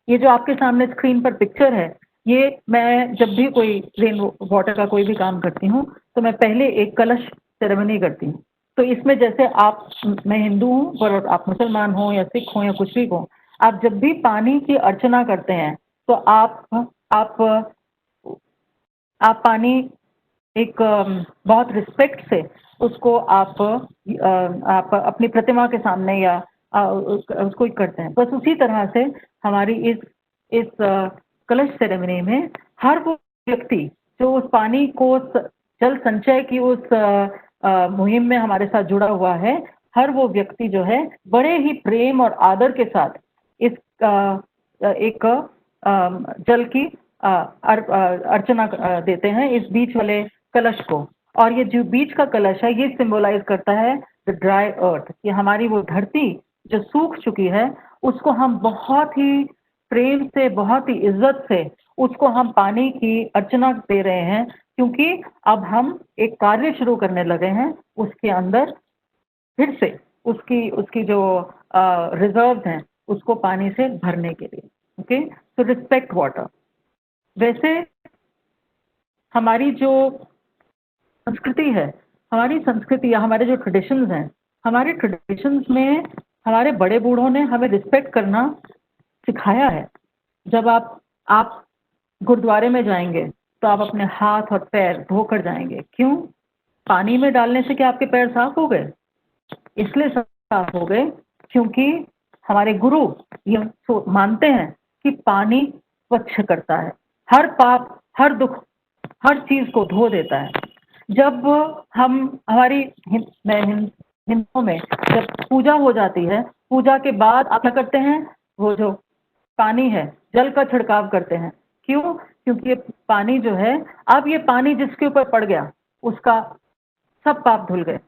ये जो आपके सामने स्क्रीन पर पिक्चर है, ये मैं जब भी कोई रेन वाटर का कोई भी काम करती हूँ तो मैं पहले एक कलश सेरेमनी करती हूँ। तो इसमें जैसे मैं हिंदू हूँ और आप मुसलमान हो या सिख हो या कुछ भी हो, आप जब भी पानी की अर्चना करते हैं तो आप पानी एक बहुत रिस्पेक्ट से उसको आप अपनी प्रतिमा के सामने या उसको करते हैं। बस उसी तरह से हमारी इस कलश सेरेमनी में हर वो व्यक्ति जो उस पानी को जल संचय की उस मुहिम में हमारे साथ जुड़ा हुआ है, हर वो व्यक्ति जो है बड़े ही प्रेम और आदर के साथ इस एक जल की अर्चना देते हैं इस बीच वाले कलश को। और ये जो बीच का कलश है ये सिंबलाइज करता है द ड्राई अर्थ, कि हमारी वो धरती जो सूख चुकी है उसको हम बहुत ही प्रेम से, बहुत ही इज्जत से उसको हम पानी की अर्चना दे रहे हैं, क्योंकि अब हम एक कार्य शुरू करने लगे हैं उसके अंदर फिर से उसकी उसकी जो रिजर्व्स हैं उसको पानी से भरने के लिए। ओके, तो रिस्पेक्ट वाटर। वैसे हमारी जो संस्कृति है, हमारी संस्कृति या हमारे जो ट्रेडिशंस हैं, हमारे ट्रेडिशंस में हमारे बड़े बूढ़ों ने हमें रिस्पेक्ट करना सिखाया है। जब आप गुरुद्वारे में जाएंगे तो आप अपने हाथ और पैर धोकर जाएंगे। क्यों? पानी में डालने से क्या आपके पैर साफ हो गए? इसलिए साफ हो गए क्योंकि हमारे गुरु ये मानते हैं कि पानी स्वच्छ करता है, हर पाप, हर दुख, हर चीज को धो देता है। जब हम हमारी हिंदुओं में जब पूजा हो जाती है, पूजा के बाद आप क्या करते हैं? वो जो पानी है, जल का छिड़काव करते हैं। क्यों? क्योंकि ये पानी जो है, अब ये पानी जिसके ऊपर पड़ गया उसका सब पाप धुल गए।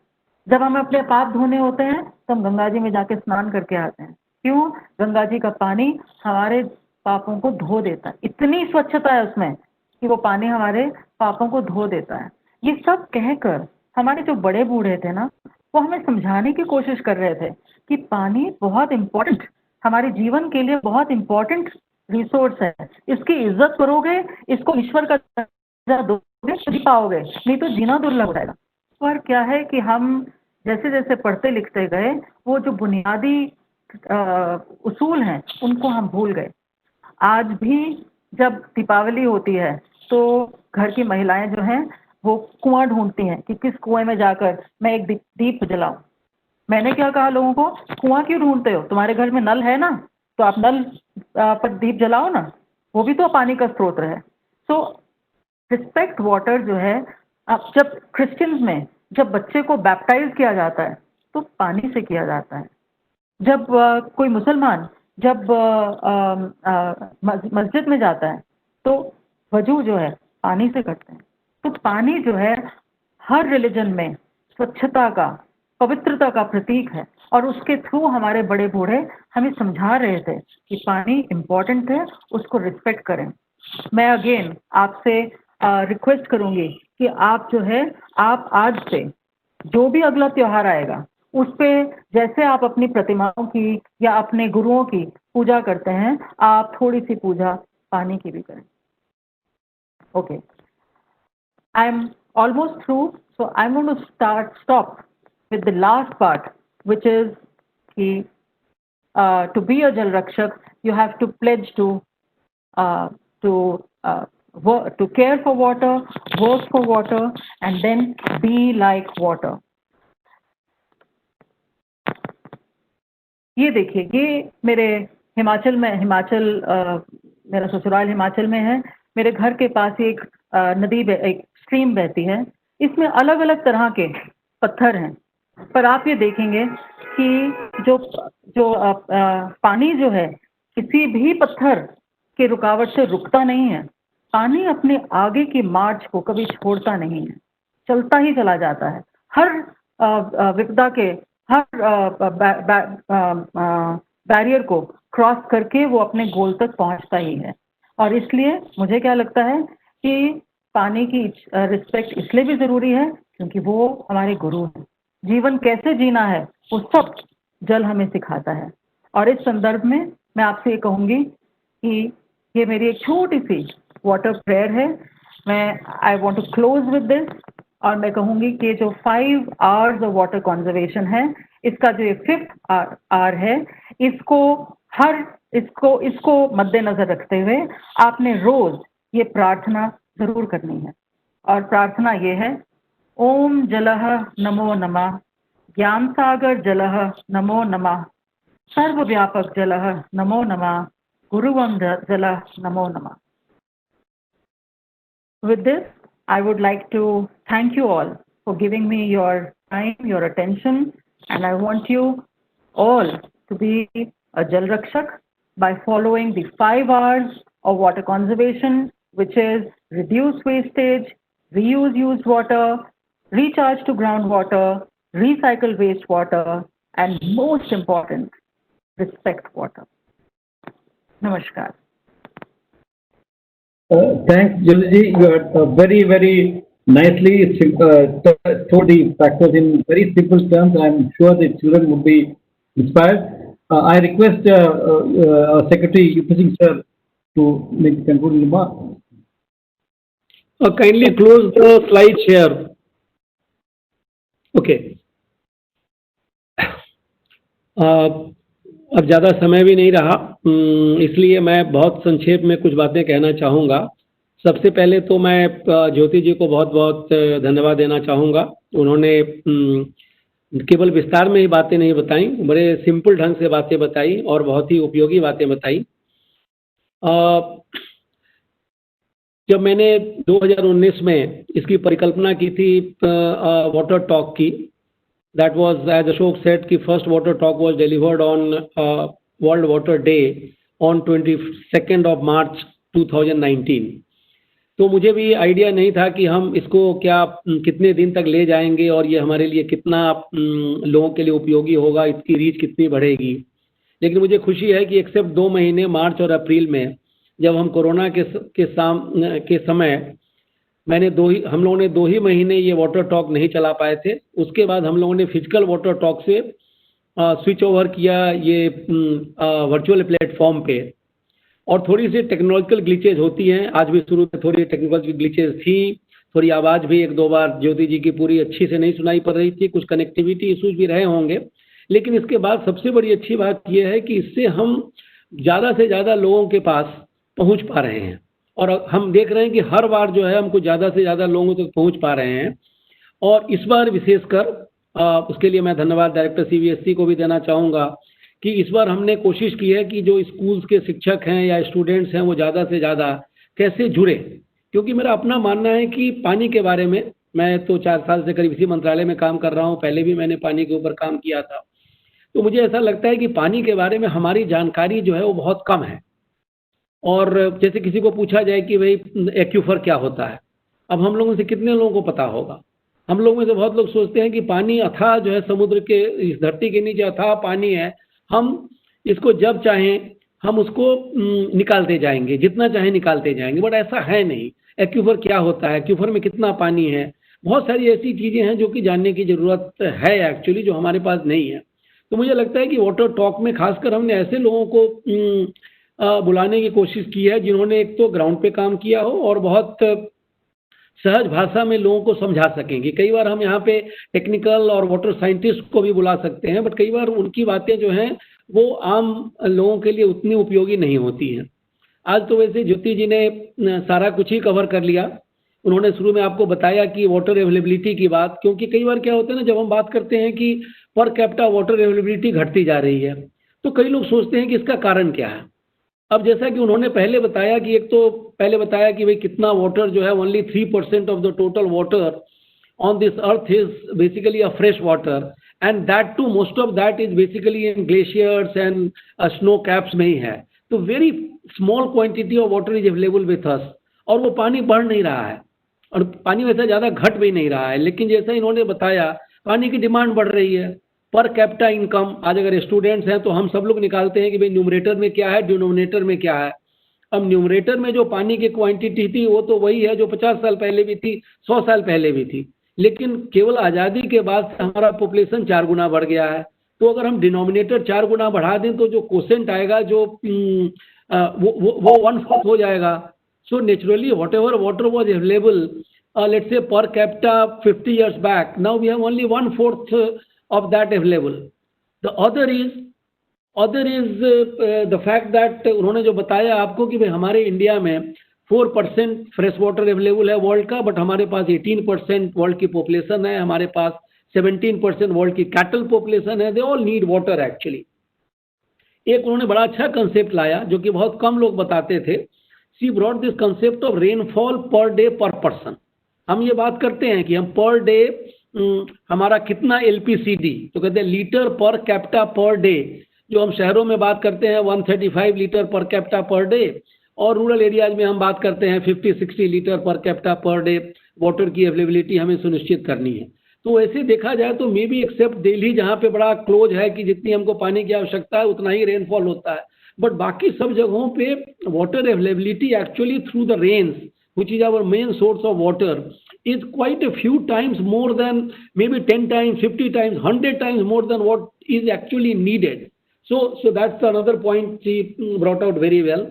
जब हमें अपने पाप धोने होते हैं तो हम गंगा जी में जाके स्नान करके आते हैं। क्यों? गंगा जी का पानी हमारे पापों को धो देता है। इतनी स्वच्छता है उसमें कि वो पानी हमारे पापों को धो देता है। ये सब कहकर हमारे जो बड़े बूढ़े थे ना, वो हमें समझाने की कोशिश कर रहे थे कि पानी बहुत इम्पोर्टेंट, हमारे जीवन के लिए बहुत इम्पोर्टेंट रिसोर्स है। इसकी इज्जत करोगे, इसको ईश्वर का दर्जा दोगे तो जी पाओगे, नहीं तो जीना दुर्लभ हो जाएगा। पर क्या है कि हम जैसे जैसे पढ़ते लिखते गए, वो जो बुनियादी उसूल हैं उनको हम भूल गए। आज भी जब दीपावली होती है तो घर की महिलाएं जो हैं वो कुआं ढूंढती हैं कि किस कुएं में जाकर मैं एक दीप जलाऊं। मैंने क्या कहा लोगों को? कुआं क्यों ढूंढते हो? तुम्हारे घर में नल है ना, तो आप नल पर दीप जलाओ ना, वो भी तो पानी का स्रोत है। सो रिस्पेक्ट वाटर जो है, अब जब क्रिश्चियंस में जब बच्चे को बैप्टाइज किया जाता है तो पानी से किया जाता है। जब कोई मुसलमान जब मस्जिद में जाता है तो वजू जो है पानी से करते हैं। तो पानी जो है हर रिलीजन में स्वच्छता का, पवित्रता का प्रतीक है, और उसके थ्रू हमारे बड़े बूढ़े हमें समझा रहे थे कि पानी इम्पोर्टेंट है, उसको रिस्पेक्ट करें। मैं अगेन आपसे रिक्वेस्ट करूंगी कि आप जो है, आप आज से जो भी अगला त्योहार आएगा उस पे जैसे आप अपनी प्रतिमाओं की या अपने गुरुओं की पूजा करते हैं, आप थोड़ी सी पूजा पानी की भी करें। Okay, I am almost through, so I am going to stop with the last part, which is कि to be a Jal Rakshak, you have to pledge uh, to to care for water, work for water, and then be like water. ये देखिए, ये मेरे हिमाचल में, मेरा ससुराल हिमाचल में है। मेरे घर के पास एक नदी, एक स्ट्रीम बहती है। इसमें अलग अलग तरह के पत्थर हैं, पर आप ये देखेंगे कि जो जो पानी जो है किसी भी पत्थर के रुकावट से रुकता नहीं है। पानी अपने आगे की मार्च को कभी छोड़ता नहीं है, चलता ही चला जाता है। हर विपदा के, हर बैरियर को क्रॉस करके वो अपने गोल तक पहुंचता ही है। और इसलिए मुझे क्या लगता है कि पानी की रिस्पेक्ट इसलिए भी ज़रूरी है क्योंकि वो हमारे गुरु हैं। जीवन कैसे जीना है वो सब जल हमें सिखाता है। और इस संदर्भ में मैं आपसे ये कहूँगी कि ये मेरी एक छोटी सी वाटर प्रेयर है। मैं I want to close with this, और मैं कहूँगी कि जो 5 आवर्स ऑफ वाटर कंजर्वेशन है, इसका जो ये 5th आवर है, इसको मद्देनजर रखते हुए आपने रोज ये प्रार्थना जरूर करनी है। और प्रार्थना ये है, ओम जलः नमो नमः, ज्ञान सागर जलः नमो नमः, सर्वव्यापक जलः नमो नमः, गुरुवं जलः नमो नमः। With this, I would like to thank you all for giving me your time, your attention, and I want you all to be a Jal Rakshak by following the 5 R's of water conservation, which is reduce wastage, reuse used water, recharge to groundwater, recycle wastewater, and most important, respect water. Namaskar. Thanks, Julji. You had very, very nicely told the factors in very simple terms. I'm sure the children would be inspired. I request our Secretary, UP Singh sir, to make the concluding remark. Kindly close the slide share. Okay. अब ज़्यादा समय भी नहीं रहा, इसलिए मैं बहुत संक्षेप में कुछ बातें कहना चाहूँगा। सबसे पहले तो मैं ज्योति जी को बहुत बहुत धन्यवाद देना चाहूँगा। उन्होंने केवल विस्तार में ही बातें नहीं बताई, बड़े सिंपल ढंग से बातें बताई और बहुत ही उपयोगी बातें बताई। जब मैंने 2019 में इसकी परिकल्पना की थी वाटर टॉक की, that was, as Ashok said, कि first water talk was delivered on World Water Day on 22nd of March 2019। तो मुझे भी आइडिया नहीं था कि हम इसको कितने दिन तक ले जाएंगे और ये हमारे लिए कितना लोगों के लिए उपयोगी होगा, इसकी रीच कितनी बढ़ेगी। लेकिन मुझे खुशी है कि एक्सेप्ट 2 महीने मार्च और अप्रैल में, जब हम कोरोना के समय हम लोगों ने 2 ही महीने ये वाटर टॉक नहीं चला पाए थे। उसके बाद हम लोगों ने फिजिकल वाटर टॉक से स्विच ओवर किया ये वर्चुअल प्लेटफॉर्म पे, और थोड़ी सी टेक्नोलॉजिकल ग्लिचेज होती हैं। आज भी शुरू में थोड़ी टेक्निकल ग्लिचेज थी, थोड़ी आवाज़ भी 1-2 बार ज्योति जी की पूरी अच्छी से नहीं सुनाई पड़ रही थी, कुछ कनेक्टिविटी इशूज भी रहे होंगे। लेकिन इसके बाद सबसे बड़ी अच्छी बात यह है कि इससे हम ज़्यादा से ज़्यादा लोगों के पास पहुँच पा रहे हैं, और हम देख रहे हैं कि हर बार जो है हमको ज़्यादा से ज़्यादा लोगों तक पहुँच पा रहे हैं। और इस बार विशेषकर उसके लिए मैं धन्यवाद डायरेक्टर CBSE को भी देना चाहूँगा कि इस बार हमने कोशिश की है कि जो स्कूल्स के शिक्षक हैं या स्टूडेंट्स हैं वो ज़्यादा से ज़्यादा कैसे जुड़े। क्योंकि मेरा अपना मानना है कि पानी के बारे में, मैं तो 4 साल से करीब इसी मंत्रालय में काम कर रहा हूँ, पहले भी मैंने पानी के ऊपर काम किया था। तो मुझे ऐसा लगता है कि पानी के बारे में हमारी जानकारी जो है वो बहुत कम है। और जैसे किसी को पूछा जाए कि भाई एक्यूफर क्या होता है, अब हम लोगों से कितने लोगों को पता होगा? हम लोगों में से बहुत लोग सोचते हैं कि पानी अथाह जो है समुद्र के, इस धरती के नीचे अथाह पानी है, हम इसको जब चाहें हम उसको निकालते जाएंगे, जितना चाहें निकालते जाएंगे। बट ऐसा है नहीं। एक्यूफर क्या होता है, एक्यूफर में कितना पानी है, बहुत सारी ऐसी चीज़ें हैं जो कि जानने की ज़रूरत है एक्चुअली, जो हमारे पास नहीं है। तो मुझे लगता है कि वाटर टॉक में खासकर हमने ऐसे लोगों को बुलाने की कोशिश की है जिन्होंने एक तो ग्राउंड पे काम किया हो और बहुत सहज भाषा में लोगों को समझा सकेंगे। कई बार हम यहाँ पे टेक्निकल और वाटर साइंटिस्ट को भी बुला सकते हैं, बट कई बार उनकी बातें जो हैं वो आम लोगों के लिए उतनी उपयोगी नहीं होती हैं। आज तो वैसे ज्योति जी ने सारा कुछ ही कवर कर लिया। उन्होंने शुरू में आपको बताया कि वाटर अवेलेबिलिटी की बात, क्योंकि कई बार क्या होता है ना, जब हम बात करते हैं कि पर कैपिटा वाटर अवेलेबिलिटी घटती जा रही है, तो कई लोग सोचते हैं कि इसका कारण क्या है। अब जैसा कि उन्होंने पहले बताया कि पहले बताया कि भाई कितना वाटर जो है, only 3% of the total water on this earth is basically a fresh water, and that too most of that is basically in glaciers and snow caps में ही है। तो very small quantity of water is available with us, और वो पानी बढ़ नहीं रहा है और पानी वैसे ज़्यादा घट भी नहीं रहा है। लेकिन जैसा इन्होंने बताया, पानी की डिमांड बढ़ रही है। पर कैपिटा इनकम, आज अगर स्टूडेंट्स हैं तो हम सब लोग निकालते हैं कि भाई न्यूमरेटर में क्या है, डिनोमिनेटर में क्या है। अब न्यूमरेटर में जो पानी की क्वांटिटी थी वो तो वही है जो 50 साल पहले भी थी, 100 साल पहले भी थी। लेकिन केवल आज़ादी के बाद से हमारा पॉपुलेशन 4 गुना बढ़ गया है। तो अगर हम डिनोमिनेटर 4 गुना बढ़ा दें तो जो क्वोशेंट आएगा जो वो 1/4 हो जाएगा। So naturally, whatever water was available, let's say per capita 50 years back, now we have only 1/4 of that available. The other is the fact that उन्होंने जो बताया आपको कि भाई हमारे इंडिया में 4% फ्रेश वाटर अवेलेबल है वर्ल्ड का, बट हमारे पास 18% वर्ल्ड की पॉपुलेशन है, हमारे पास 17% वर्ल्ड की कैटल पॉपुलेशन है। They all need water actually. एक उन्होंने बड़ा अच्छा कंसेप्ट लाया जो कि बहुत कम लोग बताते थे। She brought this concept of rainfall per day per person. हम ये बात करते हैं कि हम पर डे हमारा कितना LPCD, तो कहते हैं litre per capita per day, जो हम शहरों में बात करते हैं 135 litre per capita per day, और रूरल एरियाज में हम बात करते हैं 50-60 litre per capita per day water की अवेलेबिलिटी हमें सुनिश्चित करनी है। तो वैसे देखा जाए तो मे बी एक्सेप्ट दिल्ली, जहाँ पे बड़ा क्लोज है कि जितनी हमको पानी की आवश्यकता है उतना ही रेनफॉल होता है, बट बाकी सब जगहों पे water availability actually through the rains which is our main source of water is quite a few times more than maybe 10 times, 50 times, 100 times more than what is actually needed. So that's another point she brought out very well.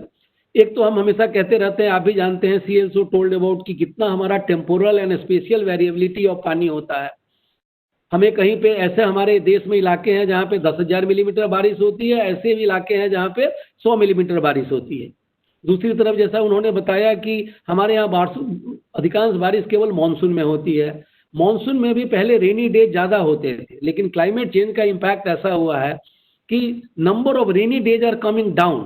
एक तो हम हमेशा कहते रहते हैं, आप भी जानते हैं, सी एल्सो टोल्ड अबाउट कि कितना हमारा temporal and spatial variability of पानी होता है. हमें कहीं पे ऐसे हमारे देश में इलाके हैं जहाँ पे 10,000 मिलीमीटर बारिश होती है, ऐसे भी इलाके हैं जहाँ पे 100 मिलीमीटर बारिश होती है. दूसरी तरफ जैसा उन्होंने बताया कि हमारे यहाँ अधिकांश बारिश केवल मानसून में होती है. मानसून में भी पहले रेनी डे ज़्यादा होते थे, लेकिन क्लाइमेट चेंज का इम्पैक्ट ऐसा हुआ है कि number of rainy days are coming down,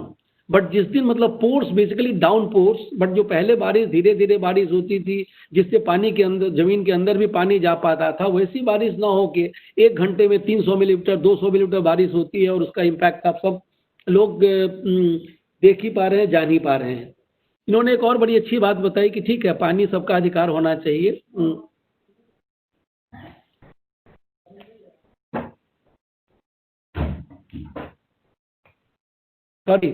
but जिस दिन मतलब pours basically downpours, but जो पहले बारिश धीरे धीरे बारिश होती थी जिससे पानी के अंदर, जमीन के अंदर भी पानी जा पाता था, वैसी बारिश ना हो के 1 घंटे में 300 मिलीमीटर 200 मिलीमीटर बारिश होती है और उसका इम्पैक्ट आप सब लोग देख ही पा रहे हैं, जान ही पा रहे हैं. इन्होंने एक और बड़ी अच्छी बात बताई कि ठीक है, पानी सबका अधिकार होना चाहिए. सॉरी,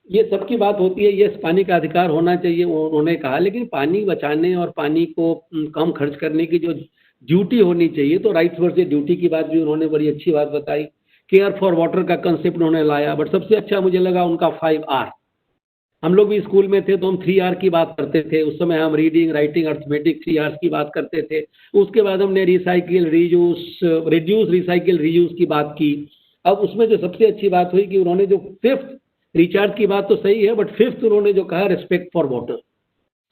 ये सबकी बात होती है, यस पानी का अधिकार होना चाहिए उन्होंने कहा, लेकिन पानी बचाने और पानी को कम खर्च करने की जो ड्यूटी होनी चाहिए, तो राइट्स वर्सेस ड्यूटी की बात भी उन्होंने बड़ी अच्छी बात बताई. केयर फॉर वाटर का कंसेप्ट उन्होंने लाया, बट सबसे अच्छा मुझे लगा उनका 5R. हम लोग भी स्कूल में थे तो हम 3R की बात करते थे. उस समय हम रीडिंग, राइटिंग, अर्थमेटिक 3R की बात करते थे. उसके बाद हमने recycle, reuse, reduce, recycle, reuse की बात की. अब उसमें जो सबसे अच्छी बात हुई कि उन्होंने जो 5th, रिचार्ज की बात तो सही है, बट 5th उन्होंने जो कहा, respect for water.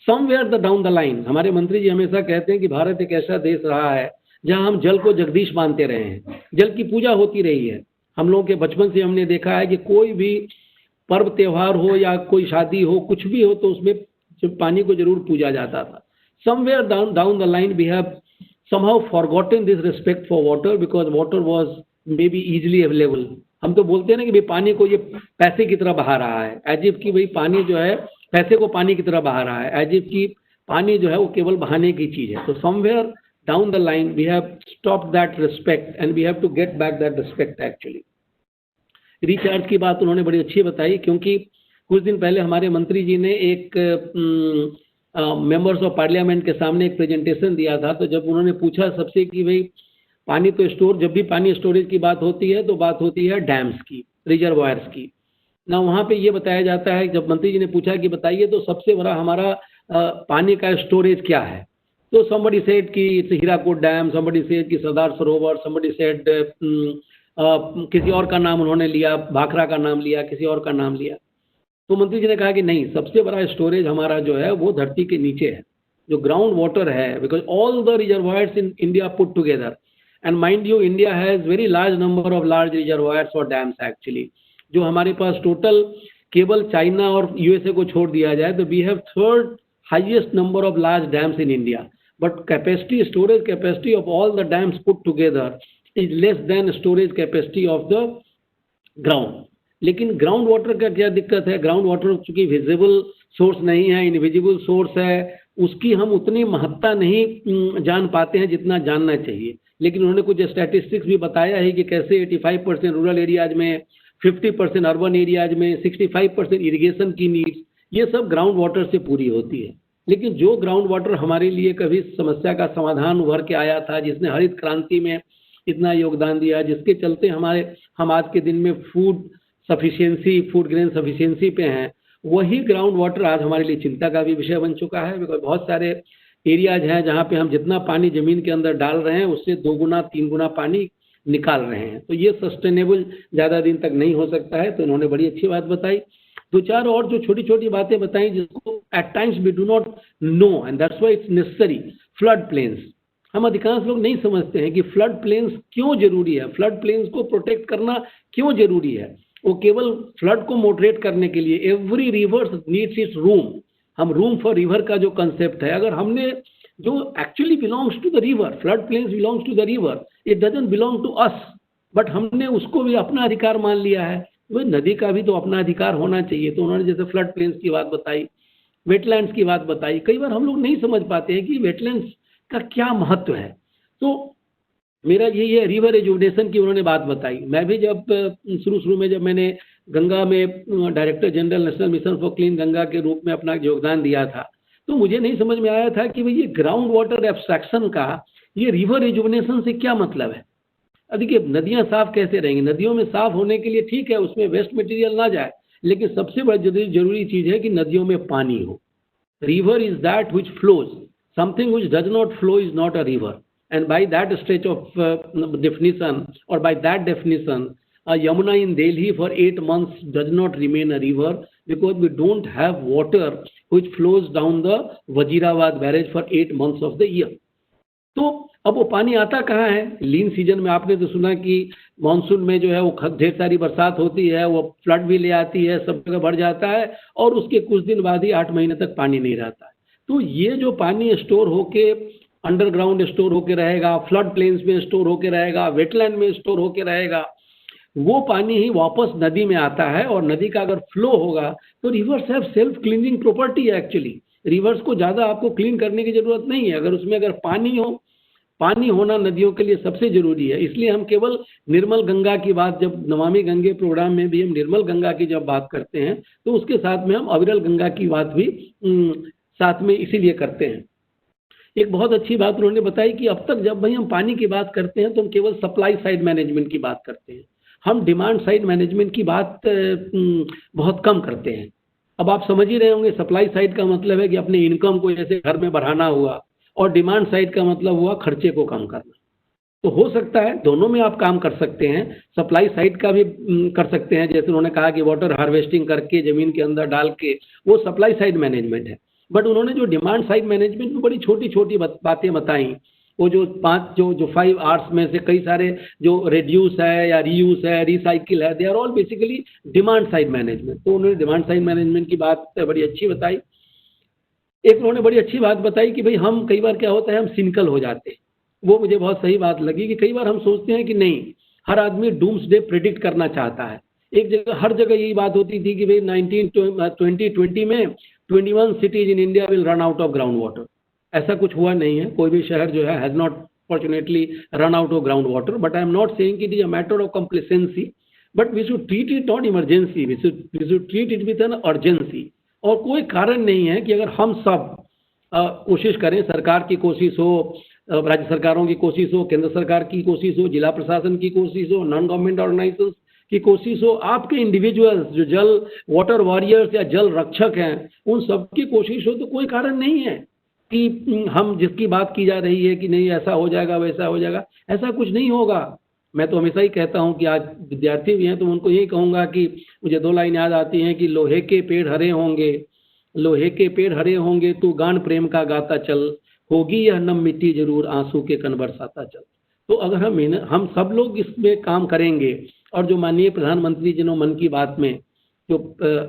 Somewhere the down the line, हमारे मंत्री जी हमेशा कहते हैं कि भारत एक ऐसा देश रहा है जहां हम जल को जगदीश मानते रहे हैं, जल की पूजा होती रही है. हम लोगों के बचपन से हमने देखा है कि कोई भी पर्व त्योहार हो या कोई शादी हो, कुछ भी हो, तो उसमें पानी को जरूर पूजा जाता था. Somewhere down the line we have somehow forgotten this respect for water because water was maybe easily available. हम तो बोलते हैं ना कि भाई पानी को ये पैसे की तरह बहा रहा है, एज इफ कि भाई पानी जो है पैसे को पानी की तरह बहा रहा है, एज इफ कि पानी जो है वो केवल बहाने की चीज़ है. तो somewhere down the line we have stop that respect and we have to get back that respect. Actually recharge की बात उन्होंने बड़ी अच्छी बताई, क्योंकि कुछ दिन पहले हमारे मंत्री जी ने एक मेंबर्स ऑफ पार्लियामेंट के सामने एक प्रेजेंटेशन दिया था. तो जब उन्होंने पूछा सबसे कि भाई पानी तो स्टोर, जब भी पानी स्टोरेज की बात होती है तो बात होती है डैम्स की, रिजर्वायर्स की ना. वहाँ पे ये बताया जाता है, जब मंत्री जी ने पूछा कि बताइए तो सबसे बड़ा हमारा पानी का स्टोरेज क्या है, तो somebody said कि हीराकुद डैम, somebody said कि सरदार सरोवर, somebody said किसी और का नाम उन्होंने लिया, भाखड़ा का नाम लिया, किसी और का नाम लिया. तो मंत्री जी ने कहा कि नहीं, सबसे बड़ा स्टोरेज हमारा जो है वो धरती के नीचे है, जो ग्राउंड वाटर है, because all the reservoirs in India put together, and mind you India has very large number of large reservoirs और डैम्स. एक्चुअली जो हमारे पास टोटल केवल चाइना और यूएसए को छोड़ दिया जाए तो we have 3rd highest number of large dams in India, but capacity, storage capacity of all the dams put together is less than storage capacity of the ground. लेकिन ground water का क्या दिक्कत है, ग्राउंड वाटर चूंकि visible source नहीं है, invisible source है, उसकी हम उतनी महत्ता नहीं जान पाते हैं जितना जानना चाहिए. लेकिन उन्होंने कुछ स्टैटिस्टिक्स भी बताया है कि कैसे 85% रूरल एरियाज में, 50% अर्बन एरियाज में, 65% इरिगेशन की नीड्स, ये सब ग्राउंड वाटर से पूरी होती है. लेकिन जो ग्राउंड वाटर हमारे लिए कभी समस्या का समाधान उभर के आया था, जिसने हरित क्रांति में इतना योगदान दिया, जिसके चलते हम आज के दिन में food sufficiency, food grain sufficiency पे हैं, वही ग्राउंड वाटर आज हमारे लिए चिंता का भी विषय बन चुका है. बिकॉज बहुत सारे एरियाज हैं जहाँ पे हम जितना पानी जमीन के अंदर डाल रहे हैं उससे 2 गुना 3 गुना पानी निकाल रहे हैं. तो ये सस्टेनेबल ज़्यादा दिन तक नहीं हो सकता है. तो उन्होंने बड़ी अच्छी बात बताई. 2-4 और जो छोटी छोटी बातें बताई जिसको at times we do not know, and that's why it's necessary. Flood plains, हम अधिकांश लोग नहीं समझते हैं कि फ्लड प्लेन्स क्यों जरूरी है, फ्लड प्लेन्स को प्रोटेक्ट करना क्यों जरूरी है. वो केवल फ्लड को मोडरेट करने के लिए, every river needs its room. हम रूम फॉर रिवर का जो कंसेप्ट है, अगर हमने जो actually belongs to the river, flood plains belongs to the river, it doesn't belong to us, but हमने उसको भी अपना अधिकार मान लिया है. वही नदी का भी तो अपना अधिकार होना चाहिए. तो उन्होंने जैसे फ्लड प्लेन्स की बात बताई, वेटलैंड्स की बात बताई. कई बार हम लोग नहीं समझ पाते हैं कि वेटलैंड्स का क्या महत्व है. तो मेरा ये रिवर एजुकेशन की उन्होंने बात बताई. मैं भी जब शुरू में जब मैंने गंगा में director general national mission for clean Ganga के रूप में अपना योगदान दिया था, तो मुझे नहीं समझ में आया था कि भाई ये ग्राउंड वाटर एब्स्ट्रैक्शन का ये रिवर रिजुवनेशन से क्या मतलब है। देखिए नदियां साफ कैसे रहेंगी, नदियों में साफ होने के लिए ठीक है उसमें वेस्ट मटेरियल ना जाए, लेकिन सबसे बड़ी जरूरी चीज है कि नदियों में पानी हो। River is that which flows, something which does not flow is not a river, and by that stretch of definition, or by that definition, Yamuna in Delhi for 8 months does not remain a river, because we don't have water which flows down the Vajirabad barrage for 8 months of the year. तो अब वो पानी आता कहाँ है? लीन season में आपने तो सुना कि मानसून में जो है वो ढेर सारी बरसात होती है, वो फ्लड भी ले आती है, सब जगह बढ़ जाता है, और उसके कुछ दिन बाद ही 8 महीने तक पानी नहीं रहता है। तो ये जो पानी स्टोर होके अंडरग्राउंड स्टोर होके रहेगा, फ्लड प्लेन्स में स्टोर होके रहेगा, वेटलैंड में स्टोर होके रहेगा, वो पानी ही वापस नदी में आता है, और नदी का अगर फ्लो होगा तो reverse have self cleaning property है। एक्चुअली रिवर्स को ज़्यादा आपको क्लीन करने की जरूरत नहीं है, अगर उसमें अगर पानी हो, पानी होना नदियों के लिए सबसे जरूरी है। इसलिए हम केवल निर्मल गंगा की बात, जब नमामि गंगे प्रोग्राम में भी हम निर्मल गंगा की जब बात करते हैं तो उसके साथ में हम अविरल गंगा की बात भी साथ में इसीलिए करते हैं। एक बहुत अच्छी बात उन्होंने बताई कि अब तक जब भाई हम पानी की बात करते हैं तो हम केवल सप्लाई साइड मैनेजमेंट की बात करते हैं, हम डिमांड साइड मैनेजमेंट की बात बहुत कम करते हैं। अब आप समझ ही रहे होंगे, सप्लाई साइड का मतलब है कि अपने इनकम को जैसे घर में बढ़ाना हुआ, और डिमांड साइड का मतलब हुआ खर्चे को कम करना। तो हो सकता है दोनों में आप काम कर सकते हैं, सप्लाई साइड का भी कर सकते हैं, जैसे उन्होंने कहा कि वाटर हार्वेस्टिंग करके ज़मीन के अंदर डाल के, वो सप्लाई साइड मैनेजमेंट है। बट उन्होंने जो डिमांड साइड मैनेजमेंट में बड़ी छोटी छोटी बातें बताई, वो जो 5 आर्स में से कई सारे जो रिड्यूस है या रीयूज है, रिसाइकिल है, they are all basically demand side management. तो उन्होंने डिमांड साइड मैनेजमेंट की बात बड़ी अच्छी बताई। एक उन्होंने बड़ी अच्छी बात बताई कि भाई हम कई बार क्या होता है, हम सिनिकल हो जाते हैं। वो मुझे बहुत सही बात लगी कि कई बार हम सोचते हैं कि नहीं, हर आदमी डूम्सडे प्रेडिक्ट करना चाहता है। एक जगह हर जगह यही बात होती थी कि भाई 2020 में 21 cities in India will run out of ground water। ऐसा कुछ हुआ नहीं है, कोई भी शहर जो है has not fortunately run out of ground water, but I am not saying it is a matter of complacency, but we should treat it not emergency, we should treat it with an urgency। और कोई कारण नहीं है कि अगर हम सब कोशिश करें, सरकार की कोशिश हो, राज्य सरकारों की कोशिश हो, केंद्र सरकार की कोशिश हो, जिला प्रशासन की कोशिश हो, नॉन गवर्नमेंट ऑर्गेनाइजेशंस की कोशिश हो, आपके इंडिविजुअल्स जो जल वाटर वॉरियर्स या जल रक्षक हैं, उन सब की कोशिश हो, तो कोई कारण नहीं है कि हम जिसकी बात की जा रही है कि नहीं ऐसा हो जाएगा वैसा हो जाएगा, ऐसा कुछ नहीं होगा। मैं तो हमेशा ही कहता हूं कि आज विद्यार्थी भी हैं तो उनको यही कहूंगा कि मुझे 2 लाइन याद आती हैं कि लोहे के पेड़ हरे होंगे, लोहे के पेड़ हरे होंगे, तू गान प्रेम का गाता चल, होगी यह नम मिट्टी जरूर आंसू के कण बरसाता चल। तो अगर हम सब लोग इसमें काम करेंगे, और जो माननीय प्रधानमंत्री जी ने मन की बात में, जो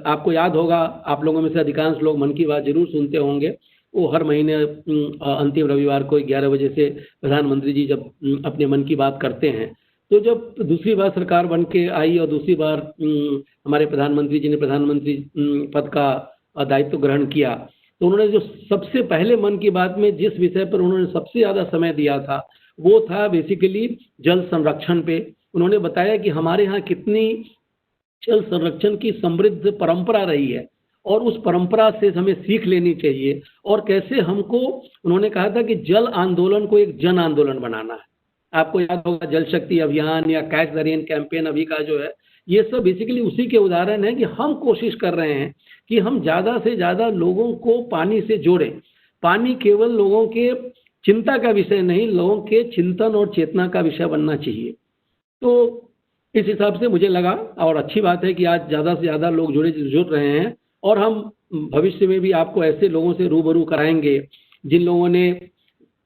आपको याद होगा, आप लोगों में से अधिकांश लोग मन की बात जरूर सुनते होंगे, वो हर महीने अंतिम रविवार को 11 बजे से प्रधानमंत्री जी जब अपने मन की बात करते हैं, तो जब दूसरी बार सरकार बन के आई और दूसरी बार हमारे प्रधानमंत्री जी ने प्रधानमंत्री पद का दायित्व ग्रहण किया, तो उन्होंने जो सबसे पहले मन की बात में जिस विषय पर उन्होंने सबसे ज़्यादा समय दिया था, वो था बेसिकली जल संरक्षण पे। उन्होंने बताया कि हमारे यहाँ कितनी जल संरक्षण की समृद्ध परंपरा रही है, और उस परंपरा से हमें सीख लेनी चाहिए, और कैसे हमको, उन्होंने कहा था कि जल आंदोलन को एक जन आंदोलन बनाना है। आपको याद होगा जल शक्ति अभियान या कैच द रेन कैंपेन अभी का जो है, ये सब बेसिकली उसी के उदाहरण है कि हम कोशिश कर रहे हैं कि हम ज़्यादा से ज़्यादा लोगों को पानी से जोड़ें। पानी केवल लोगों के चिंता का विषय नहीं, लोगों के चिंतन और चेतना का विषय बनना चाहिए। तो इस हिसाब से मुझे लगा, और अच्छी बात है कि आज ज़्यादा से ज़्यादा लोग जुड़ रहे हैं, और हम भविष्य में भी आपको ऐसे लोगों से रूबरू कराएंगे जिन लोगों ने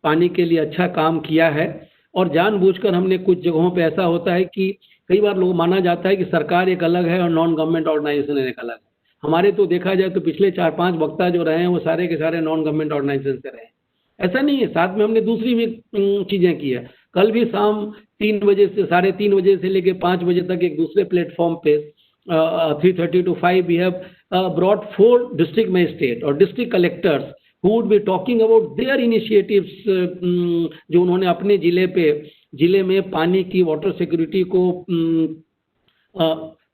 पानी के लिए अच्छा काम किया है। और जानबूझकर हमने कुछ जगहों पे ऐसा होता है कि कई बार लोग माना जाता है कि सरकार एक अलग है और नॉन गवर्नमेंट ऑर्गेनाइजेशन एक अलग है। हमारे तो देखा जाए तो पिछले 4-5 वक्ता जो रहे हैं वो सारे के सारे नॉन गवर्नमेंट ऑर्गेनाइजेशन से रहे हैं। ऐसा नहीं है, साथ में हमने दूसरी भी चीज़ें की है। कल भी शाम 3 बजे से 3:30 बजे से लेकर 5 बजे तक एक दूसरे प्लेटफॉर्म पे 3:30 to 5 we have brought 4 district magistrate और district collectors who would be talking about their initiatives, जो उन्होंने अपने जिले में पानी की वाटर सिक्योरिटी को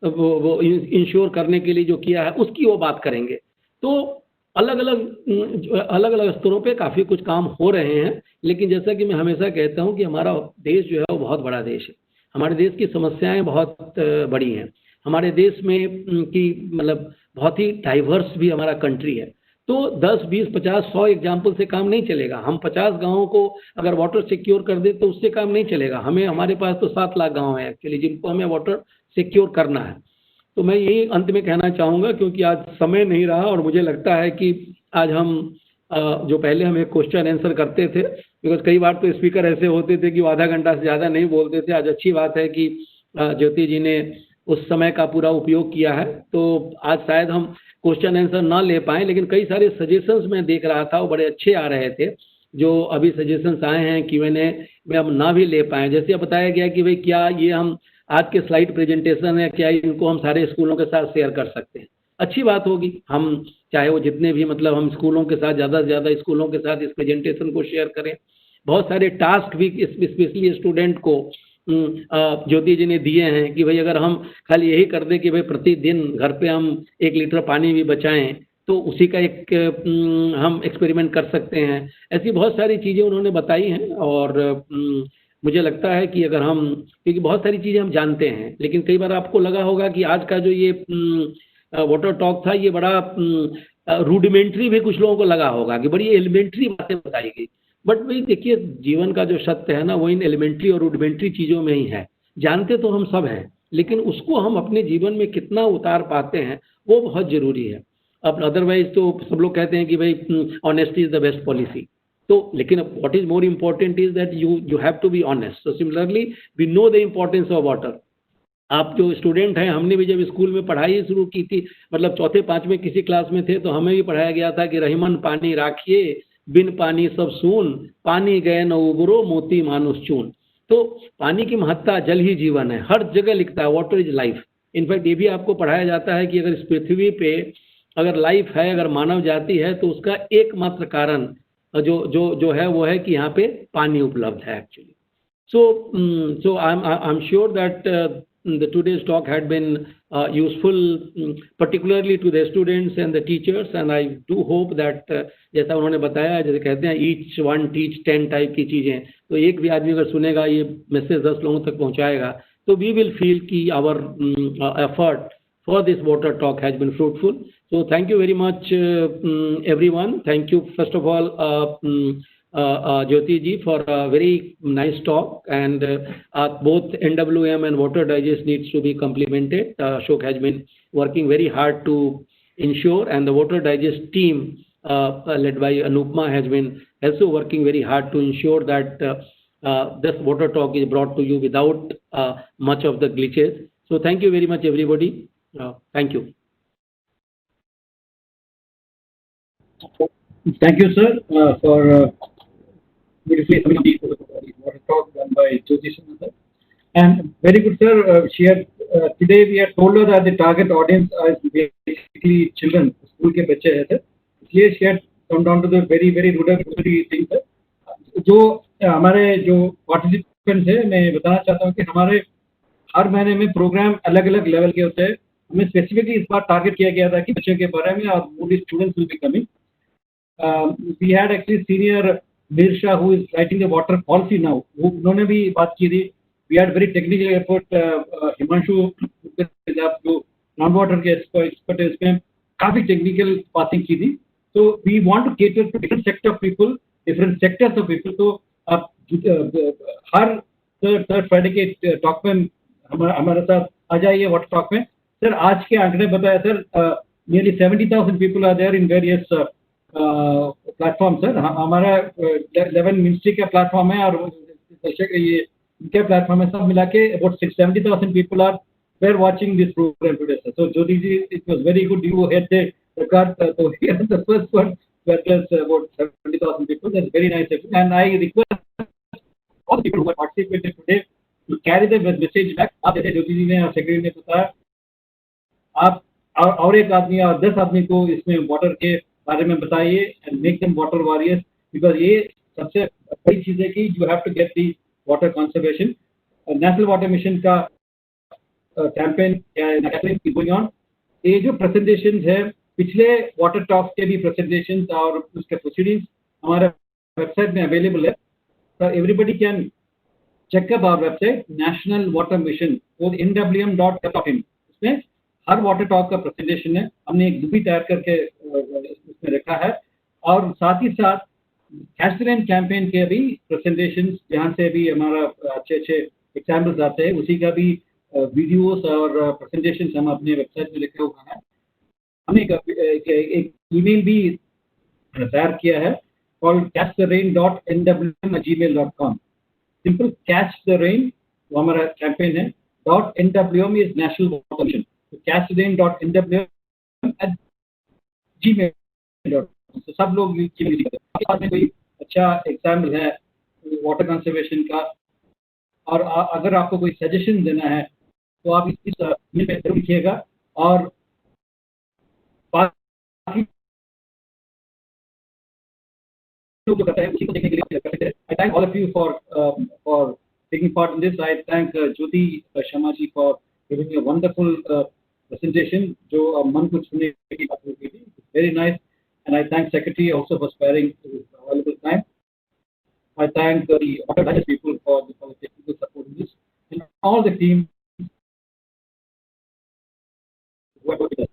वो इंश्योर करने के लिए जो किया है उसकी वो बात करेंगे। तो अलग अलग स्तरों पे काफ़ी कुछ काम हो रहे हैं, लेकिन जैसा कि मैं हमेशा कहता हूँ कि हमारा देश जो है वो बहुत बड़ा देश है। हमारे देश की समस्याएं बहुत बड़ी हैं। हमारे देश में की मतलब बहुत ही डाइवर्स भी हमारा कंट्री है। तो 10, 20, 50, 100 एग्जाम्पल से काम नहीं चलेगा। हम 50 गाँवों को अगर वाटर सिक्योर कर दे तो उससे काम नहीं चलेगा। हमारे पास तो 7 लाख गाँव हैं एक्चुअली, जिनको हमें वाटर सिक्योर करना है। तो मैं यही अंत में कहना चाहूँगा, क्योंकि आज समय नहीं रहा और मुझे लगता है कि आज हम जो पहले हम एक क्वेश्चन आंसर करते थे, बिकॉज कई बार तो स्पीकर ऐसे होते थे कि वो आधा घंटा से ज़्यादा नहीं बोलते थे। आज अच्छी बात है कि ज्योति जी ने उस समय का पूरा उपयोग किया है, तो आज शायद हम क्वेश्चन आंसर ना ले पाएँ, लेकिन कई सारे सजेशंस मैं देख रहा था वो बड़े अच्छे आ रहे थे। जो अभी सजेशंस आए हैं Q&A में हम ना भी ले पाएँ, जैसे बताया गया कि भाई क्या ये हम आज के स्लाइड प्रेजेंटेशन है, क्या इनको हम सारे स्कूलों के साथ शेयर कर सकते हैं? अच्छी बात होगी। हम चाहे वो जितने भी मतलब हम स्कूलों के साथ ज़्यादा से ज़्यादा स्कूलों के साथ इस प्रेजेंटेशन को शेयर करें। बहुत सारे टास्क भी स्पेशली स्टूडेंट को ज्योति जी ने दिए हैं कि भाई अगर हम खाली यही कर दें कि भाई प्रतिदिन घर पे हम 1 लीटर पानी भी बचाएं, तो उसी का एक हम एक्सपेरिमेंट कर सकते हैं। ऐसी बहुत सारी चीज़ें उन्होंने बताई हैं और मुझे लगता है कि अगर हम, क्योंकि बहुत सारी चीज़ें हम जानते हैं, लेकिन कई बार आपको लगा होगा कि आज का जो ये वाटर टॉक था ये बड़ा रूडिमेंट्री भी कुछ लोगों को लगा होगा कि बड़ी एलिमेंट्री बातें बताई गई। बट भाई देखिए, जीवन का जो सत्य है ना वो इन एलिमेंट्री और रूडिमेंट्री चीज़ों में ही है। जानते तो हम सब हैं, लेकिन उसको हम अपने जीवन में कितना उतार पाते हैं वो बहुत ज़रूरी है। अब अदरवाइज तो सब लोग कहते हैं कि भाई honesty is the best policy. तो लेकिन what is more important is that you have to be honest. So similarly we know the importance of water. आप जो स्टूडेंट हैं, हमने भी जब स्कूल में पढ़ाई शुरू की थी, मतलब चौथे पाँचवें किसी क्लास में थे, तो हमें भी पढ़ाया गया था कि रहीमन पानी राखिए, बिन पानी सब सून, पानी गए न उबरो, मोती मानुष चून। तो पानी की महत्ता, जल ही जीवन है, हर जगह लिखता है वाटर इज लाइफ। इनफैक्ट ये भी आपको पढ़ाया जाता है कि अगर इस पृथ्वी पे अगर लाइफ है, अगर मानव जाति है, तो उसका एकमात्र कारण जो जो जो है वो है कि यहाँ पे पानी उपलब्ध है actually. So I'm sure that the today's talk had been useful, particularly to the students and the teachers, and I do hope that जैसा उन्होंने बताया, जैसे कहते हैं each one teach 10 टाइप की चीज़ें, तो एक भी आदमी अगर सुनेगा, ये मैसेज 10 लोगों तक पहुंचाएगा, तो we will feel कि our effort for this water talk has been fruitful. So thank you very much everyone. Thank you first of all Jyoti ji for a very nice talk, and both NWM and Water Digest needs to be complemented. Ashok has been working very hard to ensure, and the Water Digest team led by Anupma has been also working very hard to ensure that this water talk is brought to you without much of the glitches. So thank you very much everybody. Thank you. Thank you, sir, for beautifully summing up the water talk done by Jyoti sir. And very good, sir. She had today we had told her that the target audience are basically children, school के बच्चे हैं sir. इसलिए she had come down to the very rudimentary thing, sir. जो हमारे जो participants है, मैं बताना चाहता हूँ कि हमारे हर महीने में प्रोग्राम अलग अलग लेवल के होते हैं। हमें स्पेसिफिकली इस बार टारगेट किया गया था कि बच्चों के बारे में, और Modi students will be coming. We had actually senior Mirsha who is writing the water policy now. उन्होंने भी बात की थी. We had very technical effort. Himanshu जो ग्राउंड वाटर के एक्सपर्ट है, इसमें काफी टेक्निकल बातें की थी. So we want to cater to different sector of people, different sectors of people. तो आप हर थर्ड फ्राइडे के टॉक में हमारे साथ आ जाइए वाटर टॉक में. सर आज के आंकड़े बताया sir, nearly 70,000 people are there in various platform. Sir हमारा 11 मिनिस्ट्री का प्लेटफॉर्म है और ये इनके प्लेटफॉर्म है, सब मिला के about 70,000 people are were watching this programme today. Sir so Jyoti ji, it was very good, you had the record. तो here the first one that was about 70,000 people. That's very nice, and I request all people who participated today to carry the message back. आप जैसे ज्योति जी ने और secretary ने बताया, आप और एक आदमी और 10 आदमी को इसमें वाटर के बारे में बताइए, and make them water warriors, because ये सबसे बड़ी चीज है कि you have to get the water conservation. National water mission का campaign is going on. ये जो presentations है पिछले water talks के भी presentations और उसके proceedings हमारे website में available है. So everybody can check up our website National Water Mission और nwm.in. उसमें हर वाटर टॉक का प्रेजेंटेशन है. हमने एक बुक भी तैयार करके उसमें रखा है और साथ ही साथ कैच द रेन कैंपेन के भी प्रेजेंटेशंस जहाँ से भी हमारा अच्छे एग्जाम्पल्स आते हैं उसी का भी वीडियोस और प्रेजेंटेशंस हम अपने वेबसाइट में लिखे हुए हैं. हमने एक ईमेल भी तैयार किया है called catchtherain.nwm@gmail.com. Simple catch the rain वो हमारा कैंपेन है. .nwm is National Water Mission. So catchtherain.nwm@gmail.com. तो सब लोग में कोई अच्छा एग्जाम्पल है वाटर कंजर्वेशन का और अगर आपको कोई सजेशन देना है तो आप इस मेल पे जरूर लिखिएगा. और बाकी जो करता है उसी को देखने के लिए कर सकते हैं. I thank all of you for taking part in this. I thank Jyoti Sharma ji for giving a wonderful presentation जो मन को छूने की बात हुई थी. Very nice. And I thank Secretary also for sparing his valuable time. I thank the water digest people for the technical support in this and all the team who have worked with us.